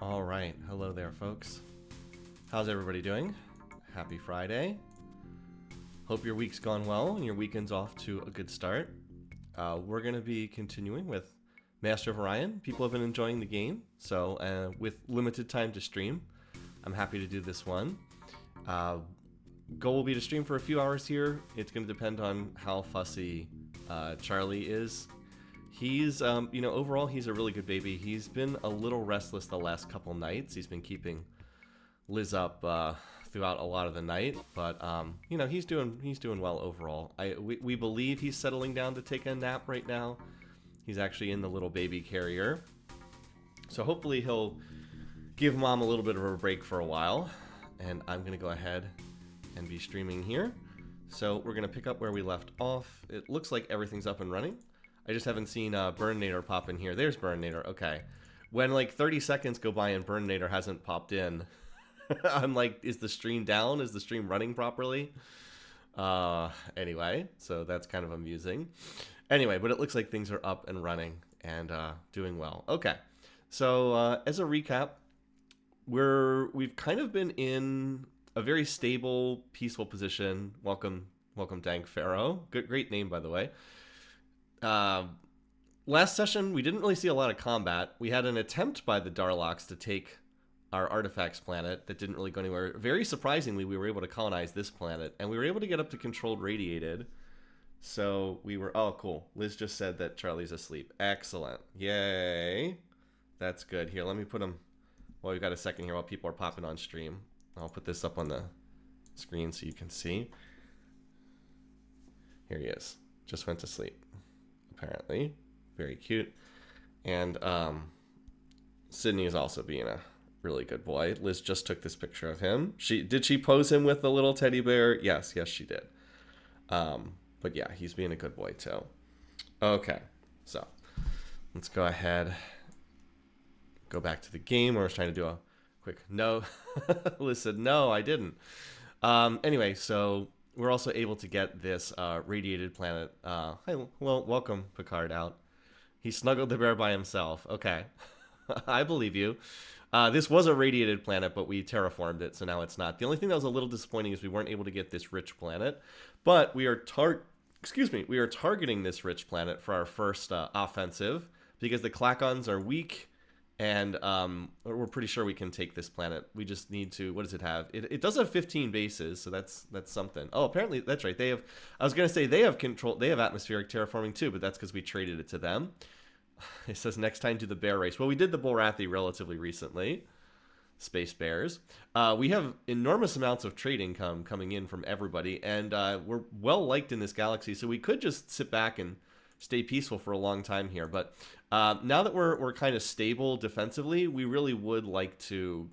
All right. Hello there, folks. How's everybody doing? Happy Friday. Hope your week's gone well and your weekend's off to a good start. We're going to be continuing with Master of Orion. People have been enjoying the game, so with limited time to stream, I'm happy to do this one. Goal will be to stream for a few hours here. It's going to depend on how fussy Charlie is. He's, overall, he's a really good baby. He's been a little restless the last couple nights. He's been keeping Liz up throughout a lot of the night, but he's doing well overall. We believe he's settling down to take a nap right now. He's actually in the little baby carrier, so hopefully he'll give mom a little bit of a break for a while. And I'm gonna go ahead and be streaming here. So we're gonna pick up where we left off. It looks like everything's up and running. I just haven't seen Burninator pop in here. There's Burninator. Okay. When like 30 seconds go by and Burninator hasn't popped in, I'm like, is the stream down? Is the stream running properly? Anyway, so that's kind of amusing. Anyway, but it looks like things are up and running and doing well. Okay. So as a recap, we've kind of been in a very stable, peaceful position. Welcome, Dank Pharaoh. Great name, by the way. Last session, we didn't really see a lot of combat. We had an attempt by the Darlocks to take our artifacts planet that didn't really go anywhere. Very surprisingly, we were able to colonize this planet, and we were able to get up to controlled radiated. So we were, oh, cool. Liz just said that Charlie's asleep. Excellent. Yay. That's good. Here, let me put him, well, we've got a second here while people are popping on stream. I'll put this up on the screen so you can see. Here he is. Just went to sleep. Apparently. Very cute. And Sydney is also being a really good boy. Liz just took this picture of him. Did she pose him with the little teddy bear? Yes, she did. But yeah, he's being a good boy too. Okay, so let's go ahead. Go back to the game. I was trying to do a quick no. Liz said, no, I didn't. Anyway, so we're also able to get this radiated planet. Welcome, Picard, out. He snuggled the bear by himself. Okay. I believe you. This was a radiated planet, but we terraformed it, so now it's not. The only thing that was a little disappointing is we weren't able to get this rich planet, but we are targeting this rich planet for our first offensive because the Klackons are weak, and we're pretty sure we can take this planet. We just need to, what does it have? It does have 15 bases, so that's something. Oh, apparently that's right. They have, I was gonna say they have atmospheric terraforming too, but that's because we traded it to them. It says next time do the bear race. Well, we did the Borathi relatively recently. Space bears. We have enormous amounts of trade income coming in from everybody, and we're well liked in this galaxy, so we could just sit back and stay peaceful for a long time here. But now that we're kind of stable defensively, we really would like to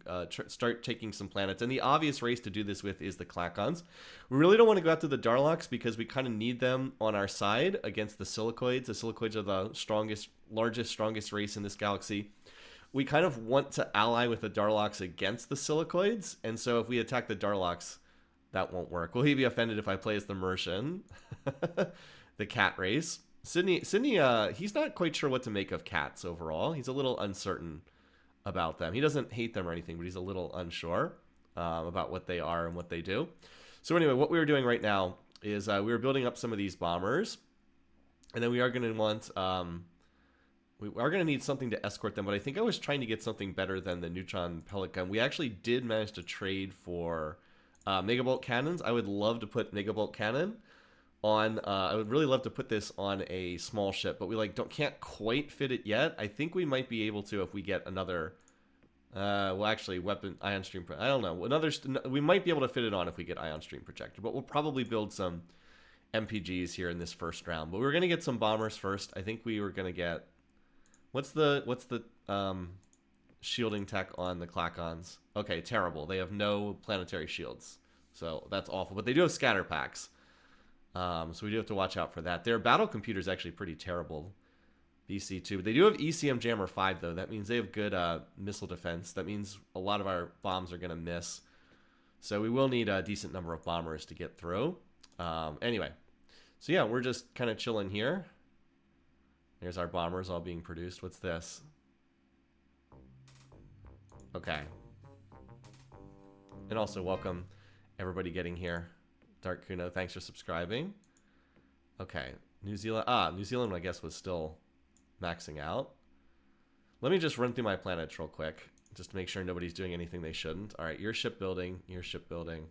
start taking some planets. And the obvious race to do this with is the Klackons. We really don't want to go after the Darlocks because we kind of need them on our side against the Silicoids. The Silicoids are the strongest race in this galaxy. We kind of want to ally with the Darlocks against the Silicoids. And so if we attack the Darlocks, that won't work. Will he be offended if I play as the Mercian? The cat race. Sydney, he's not quite sure what to make of cats overall. He's a little uncertain about them. He doesn't hate them or anything, but he's a little unsure about what they are and what they do. So anyway, what we were doing right now is we were building up some of these bombers, and then we are going to want, we are going to need something to escort them, but I think I was trying to get something better than the neutron pellet gun. We actually did manage to trade for megabolt cannons. I would love to put megabolt cannon on, I would really love to put this on a small ship, but we can't quite fit it yet. I think we might be able to if we get another, weapon, ion stream, I don't know, we might be able to fit it on if we get ion stream projector, but we'll probably build some MPGs here in this first round. But we're going to get some bombers first. I think we were going to get, what's the shielding tech on the Klackons? Okay, terrible. They have no planetary shields, so that's awful, but they do have scatter packs. So we do have to watch out for that. Their battle computer is actually pretty terrible, BC2. But they do have ECM Jammer 5, though. That means they have good missile defense. That means a lot of our bombs are going to miss. So we will need a decent number of bombers to get through. Anyway, so yeah, we're just kind of chilling here. There's our bombers all being produced. What's this? Okay. And also welcome everybody getting here. Dark Kuno, thanks for subscribing. Okay. New Zealand. New Zealand, I guess, was still maxing out. Let me just run through my planets real quick, just to make sure nobody's doing anything they shouldn't. All right, you're shipbuilding. You're shipbuilding.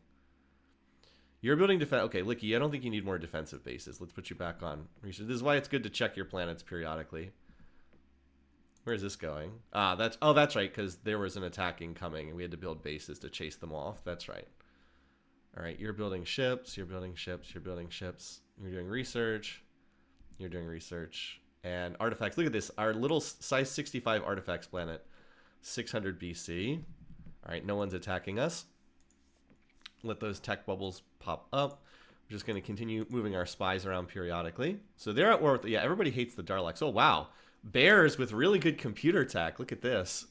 You're building defense. Okay, Licky, I don't think you need more defensive bases. Let's put you back on research. This is why it's good to check your planets periodically. Where is this going? That's right, because there was an attack incoming, and we had to build bases to chase them off. That's right. All right, you're building ships. You're building ships. You're building ships. You're doing research. You're doing research. And artifacts. Look at this. Our little size 65 artifacts planet. 600 BC. All right, no one's attacking us. Let those tech bubbles pop up. We're just going to continue moving our spies around periodically. So they're at war with... Yeah, everybody hates the Darlocks. Oh, wow. Bears with really good computer tech. Look at this.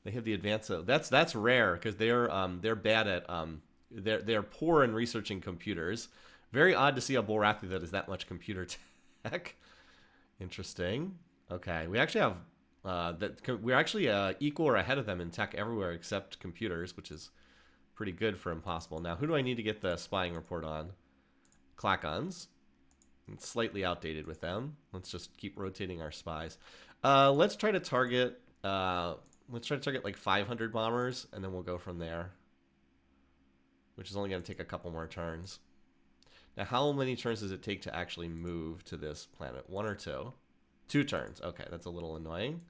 They have the advanced... That's rare because they're bad at... They're poor in researching computers. Very odd to see a Bulrathi that has that much computer tech. Interesting. Okay, we actually have we're actually equal or ahead of them in tech everywhere except computers, which is pretty good for impossible. Now, who do I need to get the spying report on? Klackons. It's slightly outdated with them. Let's just keep rotating our spies. Let's try to target. Let's try to target like 500 bombers, and then we'll go from there. Which is only going to take a couple more turns. Now, how many turns does it take to actually move to this planet? 1 or 2? 2 turns. Okay, that's a little annoying.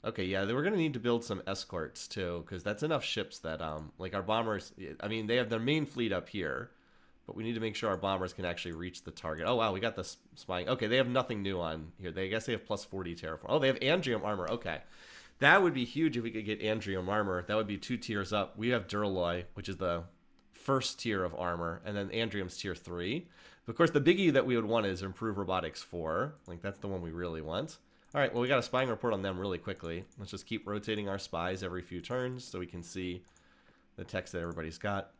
Okay, yeah, we're going to need to build some escorts, too, because that's enough ships that, like, our bombers... I mean, they have their main fleet up here, but we need to make sure our bombers can actually reach the target. Oh, wow, we got the spying. Okay, they have nothing new on here. I guess they have plus 40 terraform. Oh, they have Andrium armor. Okay. That would be huge if we could get Andrium armor. That would be 2 tiers up. We have Duralloy, which is the first tier of armor, and then Andrium's tier 3. Of course, the biggie that we would want is improve robotics 4. Like, that's the one we really want. All right, well, we got a spying report on them really quickly. Let's just keep rotating our spies every few turns so we can see the text that everybody's got.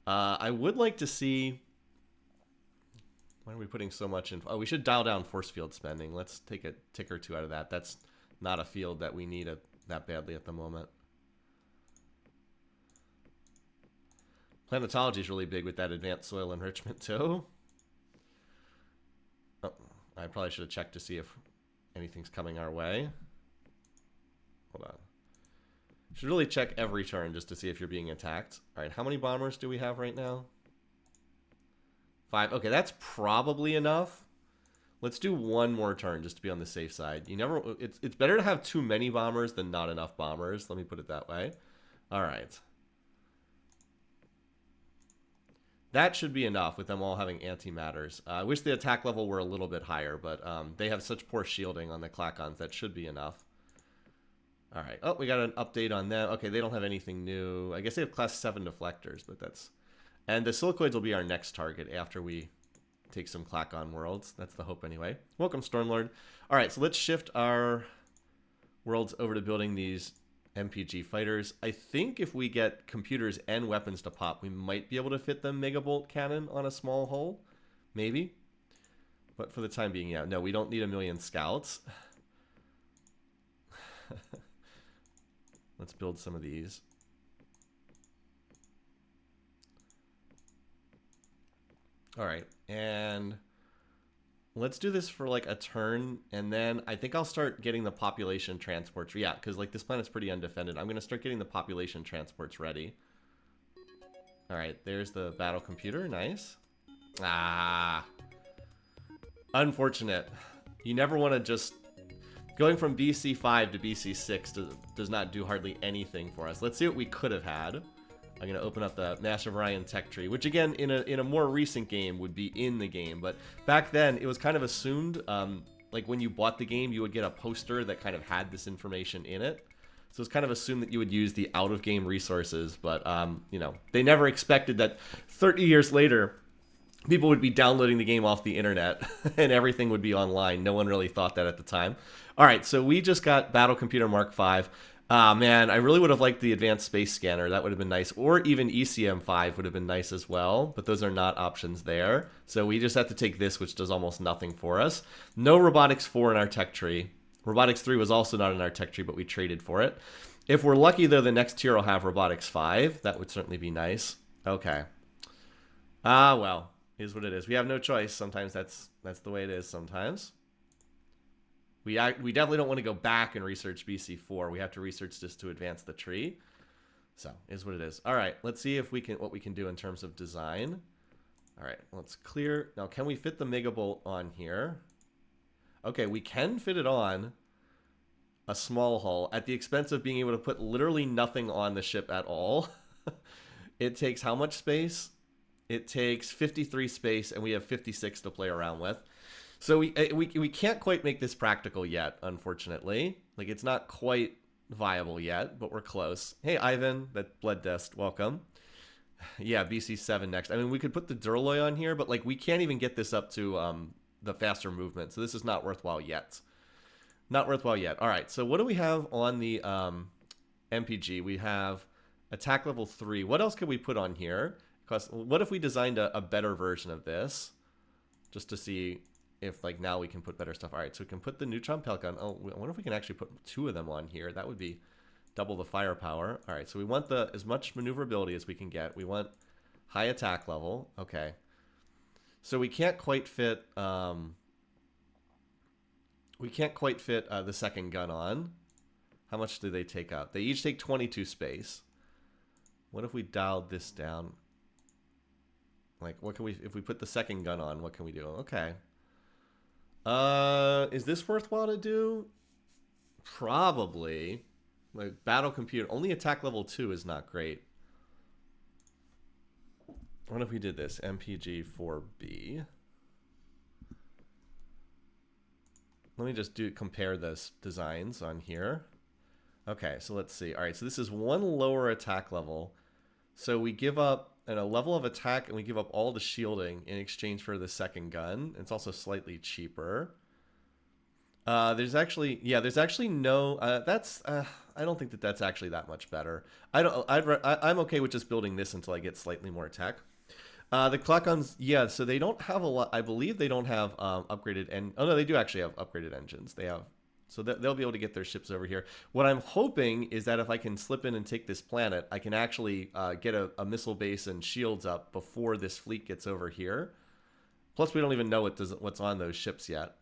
I would like to see... Why are we putting so much in? Oh, we should dial down force field spending. Let's take a tick or 2 out of that. That's not a field that we need that badly at the moment. Planetology is really big with that advanced soil enrichment too. Oh, I probably should have checked to see if anything's coming our way. Hold on. Should really check every turn just to see if you're being attacked. All right, how many bombers do we have right now? 5. Okay, that's probably enough. Let's do 1 more turn just to be on the safe side. It's better to have too many bombers than not enough bombers. Let me put it that way. All right. That should be enough with them all having antimatters. I wish the attack level were a little bit higher, but they have such poor shielding on the Klackons that should be enough. All right. Oh, we got an update on them. Okay, they don't have anything new. I guess they have class 7 deflectors, but that's... And the silicoids will be our next target after we take some Klackon worlds. That's the hope anyway. Welcome, Stormlord. All right, so let's shift our worlds over to building these MPG fighters. I think if we get computers and weapons to pop, we might be able to fit the Megabolt cannon on a small hull. Maybe. But for the time being, yeah. No, we don't need 1,000,000 scouts. Let's build some of these. All right, and let's do this for like a turn, and then I think I'll start getting the population transports. Yeah, because like this planet's pretty undefended. I'm going to start getting the population transports ready. All right, there's the battle computer. Nice. Ah. Unfortunate. You never want to just... Going from BC 5 to BC 6 does not do hardly anything for us. Let's see what we could have had. I'm going to open up the Massive Orion tech tree, which again, in a more recent game would be in the game. But back then, it was kind of assumed, like when you bought the game, you would get a poster that kind of had this information in it. So it's kind of assumed that you would use the out-of-game resources. But, you know, they never expected that 30 years later, people would be downloading the game off the internet and everything would be online. No one really thought that at the time. All right, so we just got Battle Computer Mark V. Man, I really would have liked the Advanced Space Scanner. That would have been nice. Or even ECM5 would have been nice as well. But those are not options there. So we just have to take this, which does almost nothing for us. No Robotics 4 in our tech tree. Robotics 3 was also not in our tech tree, but we traded for it. If we're lucky, though, the next tier will have Robotics 5. That would certainly be nice. Okay. Well, is what it is. We have no choice. Sometimes that's the way it is sometimes. We definitely don't want to go back and research BC4. We have to research this to advance the tree. So, is what it is. All right, let's see if what we can do in terms of design. All right, let's clear. Now, can we fit the Mega Bolt on here? Okay, we can fit it on a small hull at the expense of being able to put literally nothing on the ship at all. It takes how much space? It takes 53 space, and we have 56 to play around with. So we can't quite make this practical yet, unfortunately. Like, it's not quite viable yet, but we're close. Hey, Ivan, that blood dust, welcome. Yeah, BC7 next. I mean, we could put the Duralloy on here, but like we can't even get this up to the faster movement. So this is not worthwhile yet. Not worthwhile yet. All right, so what do we have on the MPG? We have attack level 3. What else could we put on here? Because what if we designed a better version of this? Just to see if like now we can put better stuff. All right, so we can put the Neutron Pelkon. Oh, I wonder if we can actually put 2 of them on here. That would be double the firepower. All right, so we want as much maneuverability as we can get. We want high attack level. Okay. So we can't quite fit the second gun on. How much do they take up? They each take 22 space. What if we dialed this down? Like, what can we, if we put the second gun on, what can we do? Okay. Is this worthwhile to do? Probably. Like, battle computer, only attack level 2 is not great. What if we did this? MPG 4B. Let me just compare those designs on here. Okay, so let's see. All right, so this is 1 lower attack level. So we give up a level of attack and we give up all the shielding in exchange for the second gun. It's also slightly cheaper. There's actually no. I don't think that's actually that much better. I'm okay with just building this until I get slightly more tech. The Klackons, yeah. So they don't have a lot. I believe they don't have upgraded. Oh no, they do actually have upgraded engines. They have. So they'll be able to get their ships over here. What I'm hoping is that if I can slip in and take this planet, I can actually get a missile base and shields up before this fleet gets over here. Plus, we don't even know what's on those ships yet.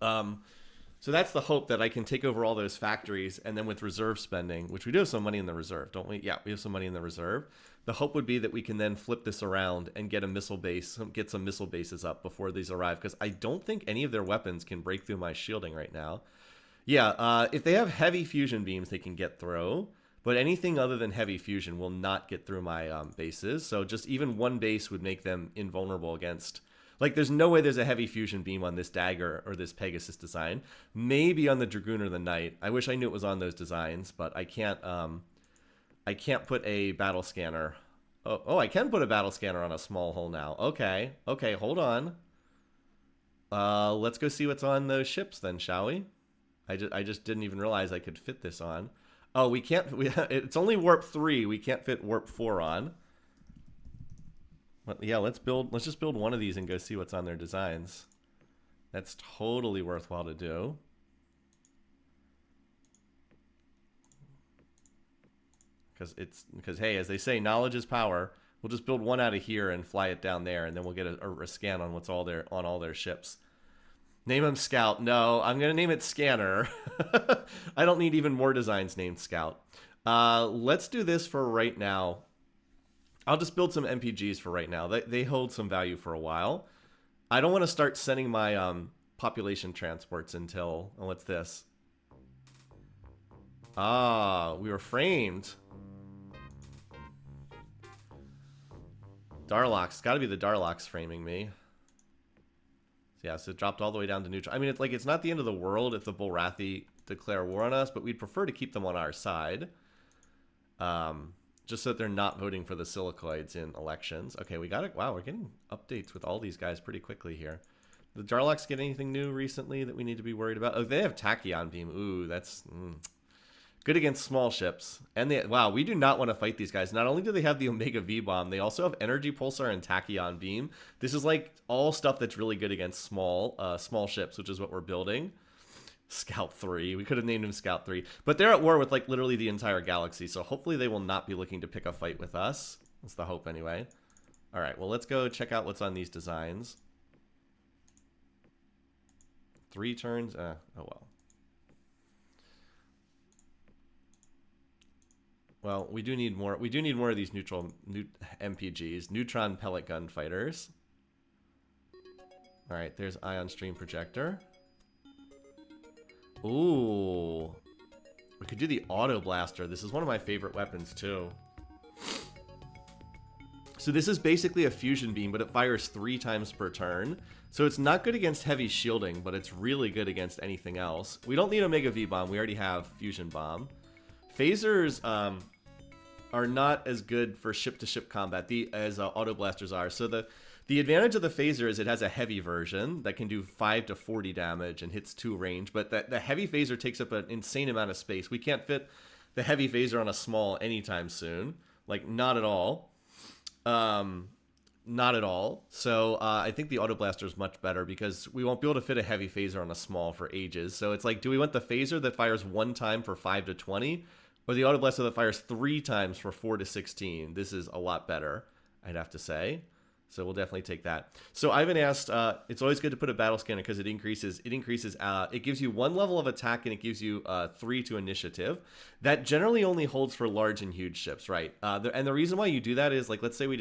So that's the hope, that I can take over all those factories, and then with reserve spending, which we do have some money in the reserve, don't we? Yeah, we have some money in the reserve. The hope would be that we can then flip this around and get a missile base, get some missile bases up before these arrive, because I don't think any of their weapons can break through my shielding right now. Yeah, if they have heavy fusion beams, they can get through, but anything other than heavy fusion will not get through my bases. So just even one base would make them invulnerable against. Like, there's no way there's a heavy fusion beam on this Dagger or this Pegasus design. Maybe on the Dragoon or the Knight. I wish I knew it was on those designs, but I can't put a battle scanner. Oh, I can put a battle scanner on a small hull now. Okay, hold on. Let's go see what's on those ships then, shall we? I just didn't even realize I could fit this on. Oh, we can't. It's only warp 3. We can't fit warp 4 on. But yeah, let's just build one of these and go see what's on their designs. That's totally worthwhile to do. Because hey, as they say, knowledge is power. We'll just build one out of here and fly it down there, and then we'll get a scan on what's on all their ships. Name them Scout. No, I'm gonna name it Scanner. I don't need even more designs named Scout. Let's do this for right now. I'll just build some MPGs for right now. They hold some value for a while. I don't want to start sending my population transports until... Oh, what's this? Ah, we were framed. Darlock's. Got to be the Darlock's framing me. Yeah, so it dropped all the way down to neutral. I mean, it's not the end of the world if the Bulrathi declare war on us, but we'd prefer to keep them on our side. Just so that they're not voting for the silicoids in elections. Okay, we got it. Wow, we're getting updates with all these guys pretty quickly here. The Darlocks get anything new recently that we need to be worried about? Oh, they have Tachyon Beam. Ooh, that's good against small ships. And wow, we do not want to fight these guys. Not only do they have the Omega V-Bomb, they also have Energy Pulsar and Tachyon Beam. This is like all stuff that's really good against small ships, which is what we're building. Scout 3. We could have named him Scout 3. But they're at war with, like, literally the entire galaxy, so hopefully they will not be looking to pick a fight with us. That's the hope, anyway. All right, well, let's go check out what's on these designs. 3 turns? Oh, well. Well, we do need more. We do need more of these MPGs, neutron pellet gun fighters. All right, there's ion stream projector. Ooh, we could do the auto blaster. This is one of my favorite weapons too. So this is basically a fusion beam, but it fires 3 times per turn. So it's not good against heavy shielding, but it's really good against anything else. We don't need Omega V bomb. We already have fusion bomb. Phasers are not as good for ship-to-ship combat as auto blasters are. So the advantage of the phaser is it has a heavy version that can do 5 to 40 damage and hits 2 range, but the heavy phaser takes up an insane amount of space. We can't fit the heavy phaser on a small anytime soon. Like, not at all. Not at all. So I think the auto blaster is much better because we won't be able to fit a heavy phaser on a small for ages. So it's like, do we want the phaser that fires 1 time for 5 to 20? Or the auto blaster that fires 3 times for 4 to 16. This is a lot better, I'd have to say. So we'll definitely take that. So Ivan asked, it's always good to put a battle scanner because it gives you 1 level of attack and it gives you 3 to initiative. That generally only holds for large and huge ships, right? And the reason why you do that is, like, let's say we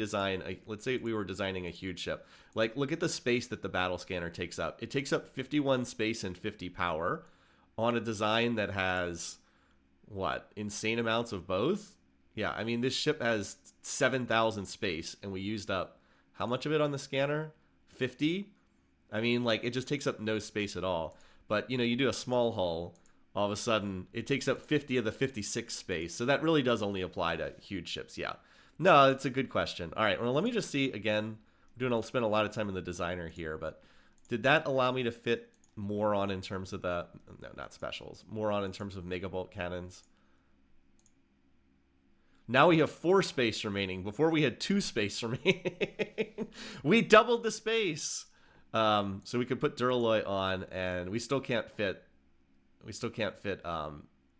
were designing a huge ship. Like, look at the space that the battle scanner takes up. It takes up 51 space and 50 power on a design that has, what, insane amounts of both? Yeah, I mean, this ship has 7,000 space and we used up how much of it on the scanner? 50? I mean, like, it just takes up no space at all. But, you know, you do a small hull, all of a sudden, it takes up 50 of the 56 space. So that really does only apply to huge ships, yeah. No, it's a good question. All right, well, let me just see, again, I'll spend a lot of time in the designer here, but did that allow me to fit more on in terms of no, not specials, more on in terms of megabolt cannons? Now we have 4 space remaining. Before we had 2 space remaining. We doubled the space. So we could put Duralloy on, and we still can't fit.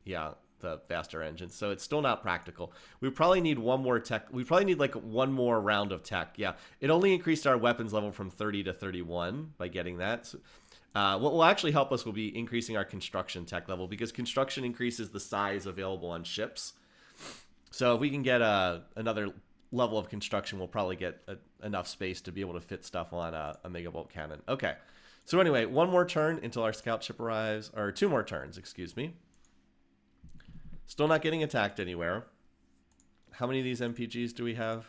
Yeah, the faster engine. So it's still not practical. We probably need one more tech. We probably need like 1 more round of tech. Yeah, it only increased our weapons level from 30 to 31 by getting that. So, what will actually help us will be increasing our construction tech level because construction increases the size available on ships. So if we can get another level of construction, we'll probably get enough space to be able to fit stuff on a megabolt cannon. Okay. So anyway, 1 more turn until our scout ship arrives, or 2 more turns, excuse me. Still not getting attacked anywhere. How many of these MPGs do we have?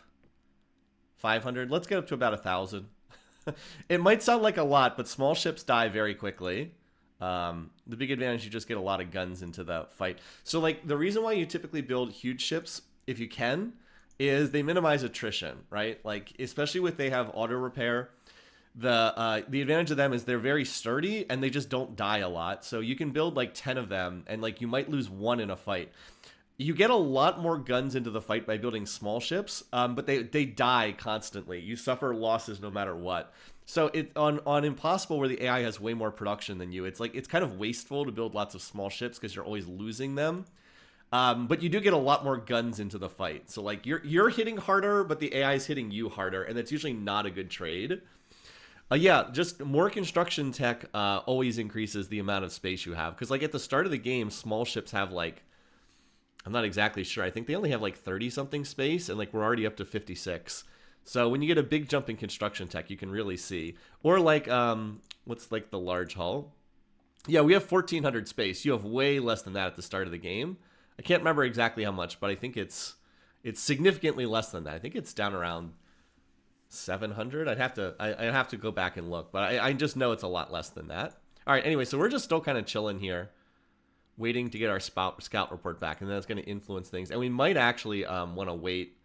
500. Let's get up to about 1,000. It might sound like a lot, but small ships die very quickly. The big advantage, you just get a lot of guns into the fight. So, like, the reason why you typically build huge ships, if you can, is they minimize attrition, right? Like, especially if they have auto repair. The advantage of them is they're very sturdy and they just don't die a lot. So you can build like 10 of them and like you might lose 1 in a fight. You get a lot more guns into the fight by building small ships, but they die constantly. You suffer losses no matter what. So on Impossible, where the AI has way more production than you, it's kind of wasteful to build lots of small ships because you're always losing them. But you do get a lot more guns into the fight. So like you're hitting harder, but the AI is hitting you harder, and that's usually not a good trade. Yeah, just more construction tech always increases the amount of space you have. Because like at the start of the game, small ships have like, I'm not exactly sure. I think they only have like 30-something space, and like we're already up to 56. So when you get a big jump in construction tech, you can really see. Or like, what's like the large hull? Yeah, we have 1,400 space. You have way less than that at the start of the game. I can't remember exactly how much, but I think it's significantly less than that. I think it's down around 700. I'd have to go back and look, but I just know it's a lot less than that. All right, anyway, so we're just still kind of chilling here, waiting to get our scout report back, and that's going to influence things. And we might actually want to wait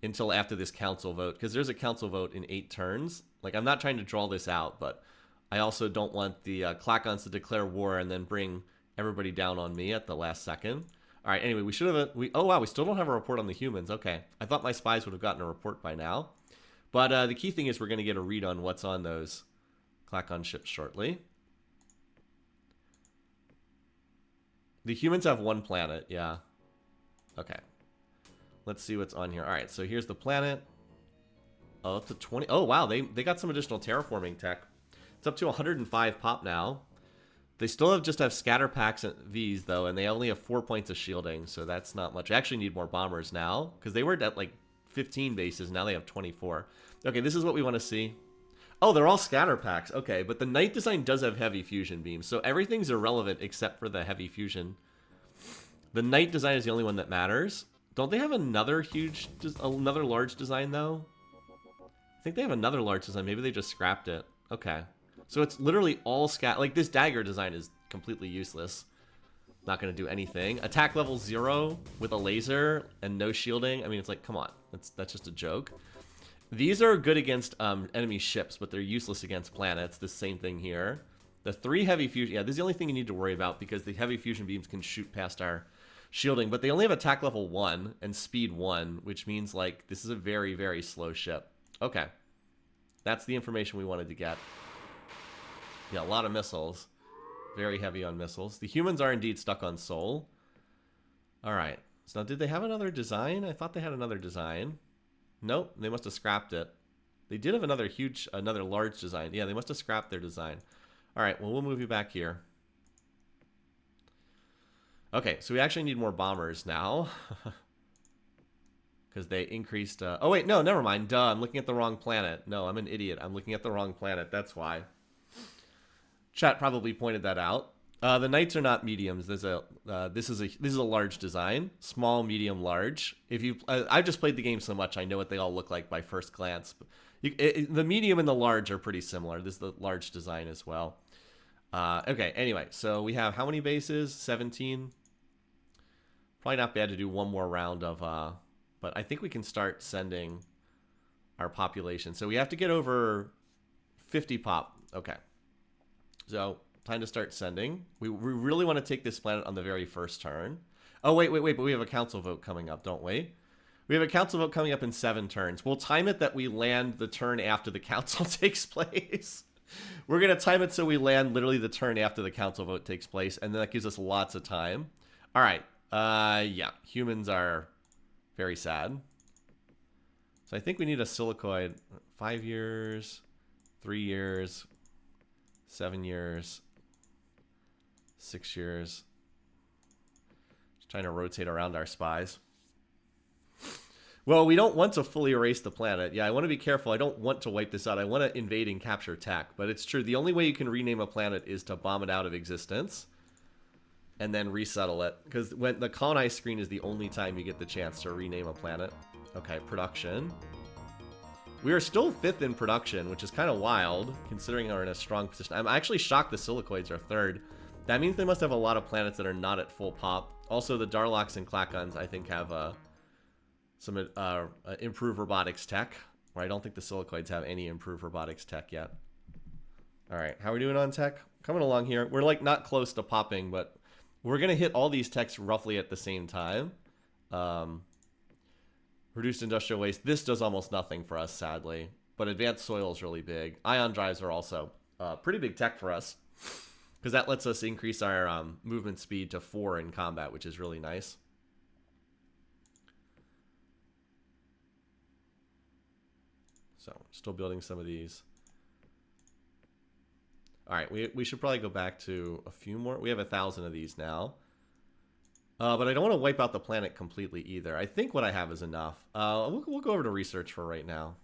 until after this council vote, because there's a council vote in 8 turns. Like, I'm not trying to draw this out, but I also don't want the Klackons to declare war and then bring everybody down on me at the last second. All right, anyway, we should have oh wow, we still don't have a report on the humans. Okay, I thought my spies would have gotten a report by now. But the key thing is we're going to get a read on what's on those Klackon ships shortly. The humans have one planet, yeah. Okay. Let's see what's on here. All right, so here's the planet. Oh, up to 20. Oh, wow, they got some additional terraforming tech. It's up to 105 pop now. They still just have scatter packs and Vs, though, and they only have 4 points of shielding, so that's not much. They actually need more bombers now, because they were at, like, 15 bases. Now they have 24. Okay, this is what we want to see. Oh, they're all scatter packs. Okay, but the Knight design does have heavy fusion beams, so everything's irrelevant except for the heavy fusion. The Knight design is the only one that matters. Don't they have another large design, though? I think they have another large design. Maybe they just scrapped it. Okay. So it's literally all scat. Like, this dagger design is completely useless. Not going to do anything. Attack level 0 with a laser and no shielding. I mean, it's like, come on. That's just a joke. These are good against enemy ships, but they're useless against planets. The same thing here. The 3 heavy fusion. Yeah, this is the only thing you need to worry about because the heavy fusion beams can shoot past our shielding, but they only have attack level 1 and speed 1, which means, like, this is a very, very slow ship. Okay. That's the information we wanted to get. Yeah, a lot of missiles. Very heavy on missiles. The humans are indeed stuck on Sol. Alright. So now, did they have another design? I thought they had another design. Nope, they must have scrapped it. They did have another large design. Yeah, they must have scrapped their design. Alright, well, we'll move you back here. Okay, so we actually need more bombers now. Because they increased... oh, wait, no, never mind. Duh, I'm looking at the wrong planet. No, I'm an idiot. I'm looking at the wrong planet. That's why. Chat probably pointed that out. The Knights are not mediums. This is a large design. Small, medium, large. I've just played the game so much, I know what they all look like by first glance. The medium and the large are pretty similar. This is the large design as well. Okay, anyway, so we have how many bases? 17. Probably not bad to do one more round of... but I think we can start sending our population. So we have to get over 50 pop. Okay. So, time to start sending. We really want to take this planet on the very first turn. Oh, wait, but we have a council vote coming up, don't we? We have a council vote coming up in 7 turns. We'll time it that we land the turn after the council takes place. We're going to time it so we land literally the turn after the council vote takes place, and then that gives us lots of time. All right. Yeah, humans are very sad. So I think we need a silicoid. 5 years, 3 years, 7 years, 6 years. Just trying to rotate around our spies. Well, we don't want to fully erase the planet. Yeah, I want to be careful. I don't want to wipe this out. I want to invade and capture tech. But it's true. The only way you can rename a planet is to bomb it out of existence and then resettle it. Because when the colonize screen is the only time you get the chance to rename a planet. Okay, production. We are still 5th in production, which is kind of wild, considering we're in a strong position. I'm actually shocked the silicoids are 3rd. That means they must have a lot of planets that are not at full pop. Also, the Darloks and Klackons, I think, have some improved robotics tech. Where I don't think the silicoids have any improved robotics tech yet. All right, how are we doing on tech? Coming along here. We're, like, not close to popping, but we're going to hit all these techs roughly at the same time. Reduced industrial waste. This does almost nothing for us, sadly. But advanced soil is really big. Ion drives are also pretty big tech for us. Because that lets us increase our movement speed to 4 in combat, which is really nice. So, still building some of these. All right, we should probably go back to a few more. We have 1,000 of these now. But I don't want to wipe out the planet completely either. I think what I have is enough. We'll go over to research for right now.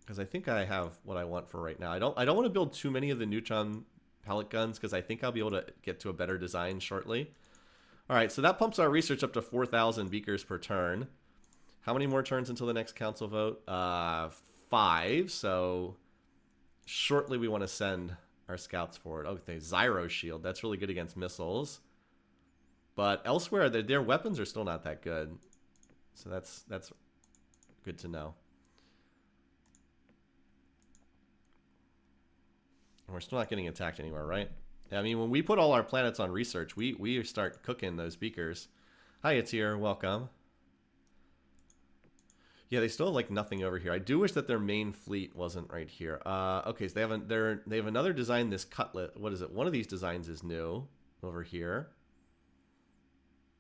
Because I think I have what I want for right now. I don't want to build too many of the neutron pellet guns because I think I'll be able to get to a better design shortly. All right, so that pumps our research up to 4,000 beakers per turn. How many more turns until the next council vote? 5. So shortly we want to send our scouts forward. Okay, Zyro shield. That's really good against missiles. But elsewhere, their weapons are still not that good. So that's good to know. And we're still not getting attacked anywhere, right? I mean, when we put all our planets on research, we start cooking those beakers. Hi, it's here. Welcome. Yeah, they still have like nothing over here. I do wish that their main fleet wasn't right here. Okay, so they have another design. This cutlet. What is it? One of these designs is new over here.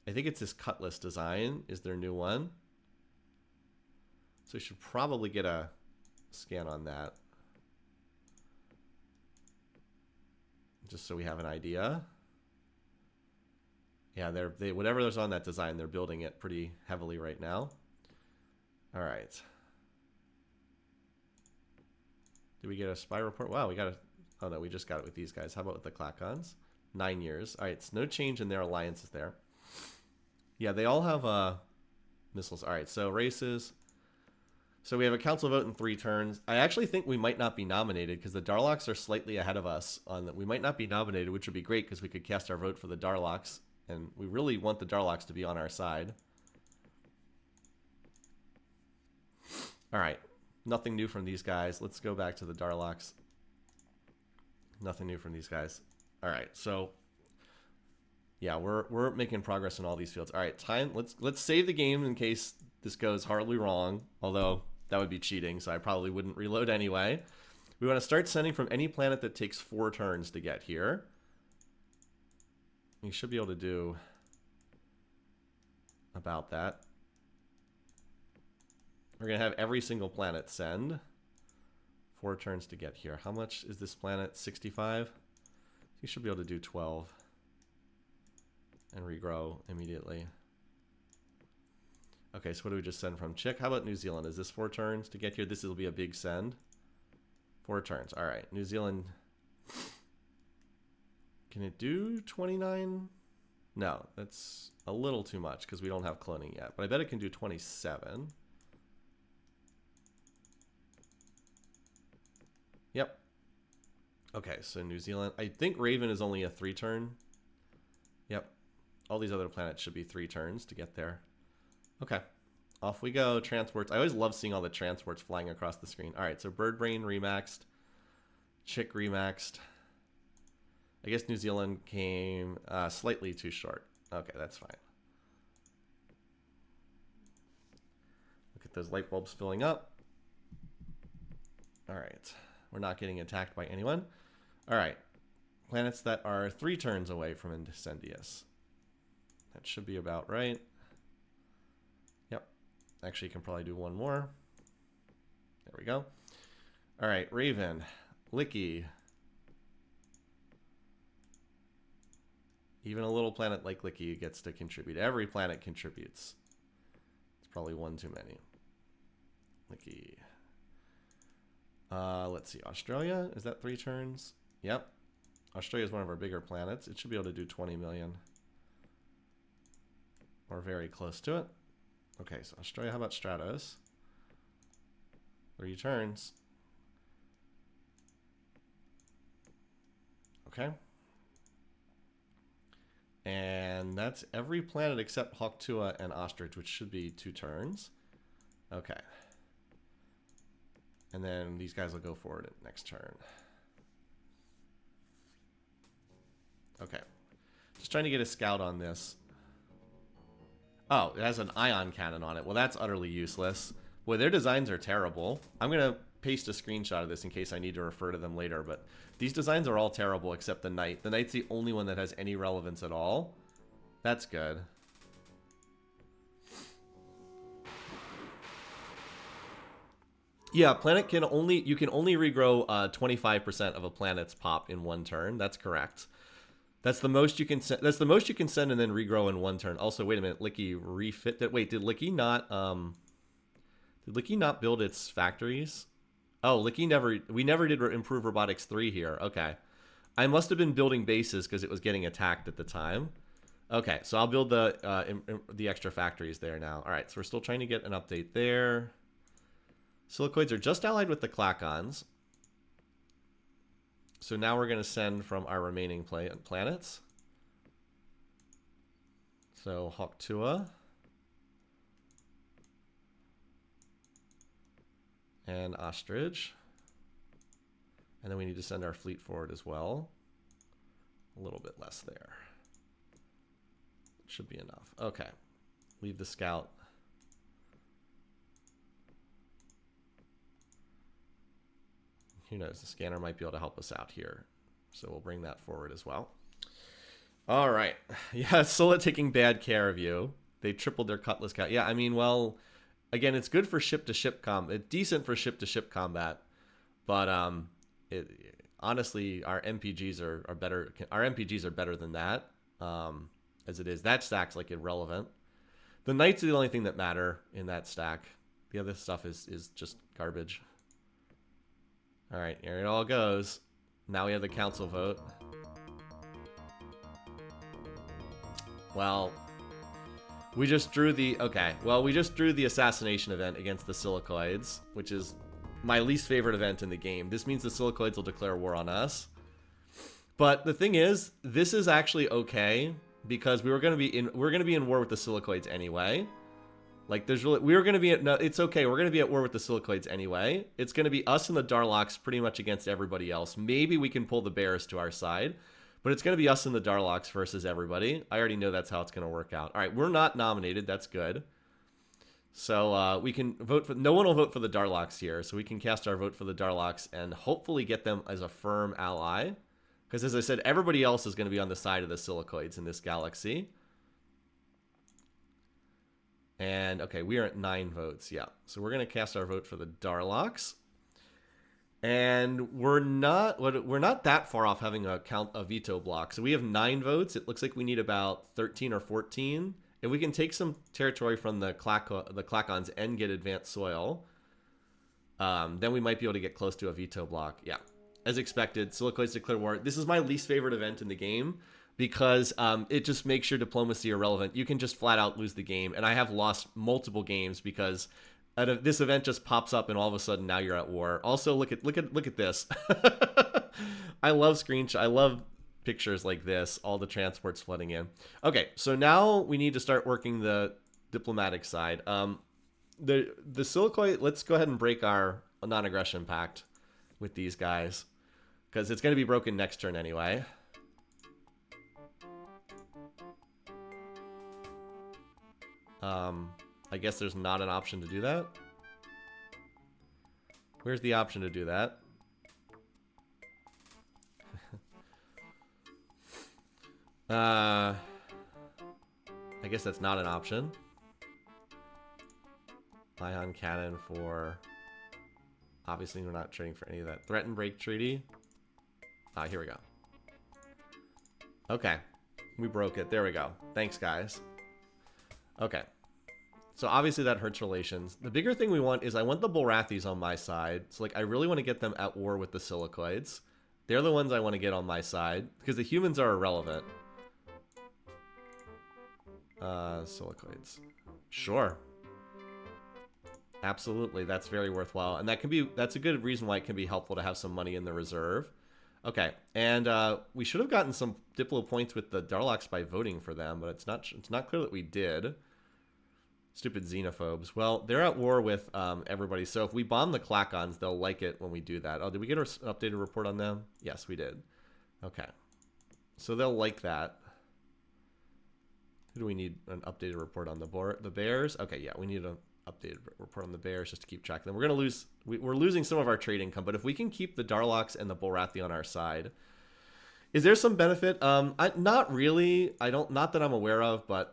I think it's this cutlass design is their new one. So we should probably get a scan on that, just so we have an idea. Yeah, they whatever's on that design, they're building it pretty heavily right now. All right. Did we get a spy report? Wow, we got a... Oh, no, we just got it with these guys. How about with the Klackons? 9 years. All right, so no change in their alliances there. Yeah, they all have missiles. All right, so races. So we have a council vote in 3 turns. I actually think we might not be nominated because the Darlocks are slightly ahead of us on that. We might not be nominated, which would be great because we could cast our vote for the Darlocks. And we really want the Darlocks to be on our side. All right. Nothing new from these guys. Let's go back to the Darlocks. Nothing new from these guys. All right. So, yeah, we're making progress in all these fields. All right, time. Let's save the game in case this goes horribly wrong. Although that would be cheating, so I probably wouldn't reload anyway. We want to start sending from any planet that takes 4 turns to get here. We should be able to do about that. We're going to have every single planet send 4 turns to get here. How much is this planet? 65? You should be able to do 12 and regrow immediately. Okay, so what do we just send from? Chick. How about New Zealand? Is this 4 turns to get here? This will be a big send. 4 turns. All right, New Zealand. Can it do 29? No, that's a little too much because we don't have cloning yet. But I bet it can do 27. Yep. Okay, so New Zealand. I think Raven is only a 3 turn. Yep. All these other planets should be 3 turns to get there. Okay. Off we go. Transports. I always love seeing all the transports flying across the screen. All right, so Bird Brain remaxed. Chick remaxed. I guess New Zealand came slightly too short. Okay, that's fine. Look at those light bulbs filling up. All right. We're not getting attacked by anyone. All right. Planets that are 3 turns away from Incendius. That should be about right. Yep. Actually, you can probably do one more. There we go. All right. Raven. Licky. Even a little planet like Licky gets to contribute. Every planet contributes. It's probably one too many. Licky. Let's see. Australia, is that 3 turns? Yep. Australia is one of our bigger planets. It should be able to do 20 million. Or very close to it. Okay, so Australia, how about Stratos? 3 turns. Okay. And that's every planet except Hawktua and Ostrich, which should be 2 turns. Okay. And then these guys will go forward at next turn. Okay. Just trying to get a scout on this. Oh, it has an ion cannon on it. Well, that's utterly useless. Boy, their designs are terrible. I'm going to paste a screenshot of this in case I need to refer to them later, but these designs are all terrible except the Knight. The Knight's the only one that has any relevance at all. That's good. Yeah, planet can only you can only regrow 25% of a planet's pop in 1 turn. That's correct. That's the most you can send. That's the most you can send and then regrow in 1 turn. Also, wait a minute, Licky refit that. Wait, did Licky not build its factories? Oh, Licky never. We never did improve robotics 3 here. Okay, I must have been building bases because it was getting attacked at the time. Okay, so I'll build the extra factories there now. All right, so we're still trying to get an update there. Silicoids are just allied with the Klackons. So now we're going to send from our remaining planets. So Hawktua. And Ostrich. And then we need to send our fleet forward as well. A little bit less there. Should be enough. Okay. Leave the scout. who knows? The scanner might be able to help us out here. So we'll bring that forward as well. All right. Yeah, Sulla taking bad care of you. They tripled their Cutlass count. Yeah, I mean, well, again, it's good for ship-to-ship combat. It's decent for ship-to-ship combat. But honestly, our MPGs are better. Our MPGs are better than that. As it is. That stack's like irrelevant. The Knights are the only thing that matter in that stack. The other stuff is just garbage. All right, here it all goes. Now we have the council vote. Well, we just drew the... Okay, well, we just drew the assassination event against the Silicoids, which is my least favorite event in the game. This means the Silicoids will declare war on us. But the thing is, this is actually okay because we're going to be in war with the Silicoids anyway. Like, there's really... We're going to be at... No, it's okay. We're going to be at war with the Silicoids anyway. It's going to be us and the Darlocks pretty much against everybody else. Maybe we can pull the Bears to our side. But it's going to be us and the Darlocks versus everybody. I already know that's how it's going to work out. All right, we're not nominated. That's good. So we can vote for... No one will vote for the Darlocks here. So we can cast our vote for the Darlocks and hopefully get them as a firm ally. Because as I said, everybody else is going to be on the side of the Silicoids in this galaxy. And, okay, we are at 9 votes. Yeah. So we're going to cast our vote for the Darlocks. And we're not that far off having a veto block. So we have 9 votes. It looks like we need about 13 or 14. If we can take some territory from the Klackons and get advanced soil, then we might be able to get close to a veto block. Yeah. As expected, Silicoids declare war. This is my least favorite event in the game because it just makes your diplomacy irrelevant. You can just flat out lose the game. And I have lost multiple games because... this event just pops up and all of a sudden now you're at war. Also, look at this. I love I love pictures like this. All the transports flooding in. Okay, so now we need to start working the diplomatic side. The Silicoid. Let's go ahead and break our non-aggression pact with these guys because it's going to be broken next turn anyway. I guess there's not an option to do that. Where's the option to do that? I guess that's not an option. Ion cannon for... Obviously, we're not trading for any of that. Threat and break treaty. Here we go. Okay. We broke it. There we go. Thanks, guys. Okay. So obviously that hurts relations. The bigger thing we want is I want the Bulrathis on my side. So like I really want to get them at war with the Silicoids. They're the ones I want to get on my side because the humans are irrelevant. Silicoids. Sure. Absolutely, that's very worthwhile. And that's a good reason why it can be helpful to have some money in the reserve. Okay, and we should have gotten some Diplo points with the Darlocks by voting for them, but it's not clear that we did. Stupid xenophobes. Well, they're at war with everybody. So if we bomb the Klackons, they'll like it when we do that. Oh, did we get an updated report on them? Yes, we did. Okay. So they'll like that. Who do we need an updated report on? The Bears? Okay, yeah, we need an updated report on the Bears just to keep track of them. We're going to lose... We're losing some of our trade income, but if we can keep the Darlocks and the Bulrathi on our side... Is there some benefit? Not really. Not that I'm aware of, but...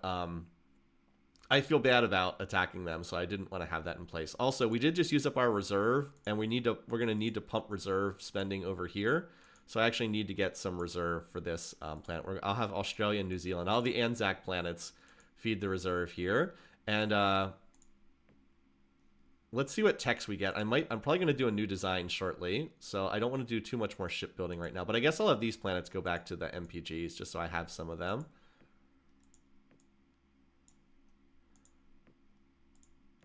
I feel bad about attacking them, so I didn't want to have that in place. Also, we did just use up our reserve, and we're going to need to pump reserve spending over here. So I actually need to get some reserve for this planet. I'll have Australia and New Zealand. All the Anzac planets feed the reserve here. And let's see what techs we get. I'm probably going to do a new design shortly, so I don't want to do too much more shipbuilding right now. But I guess I'll have these planets go back to the MPGs just so I have some of them.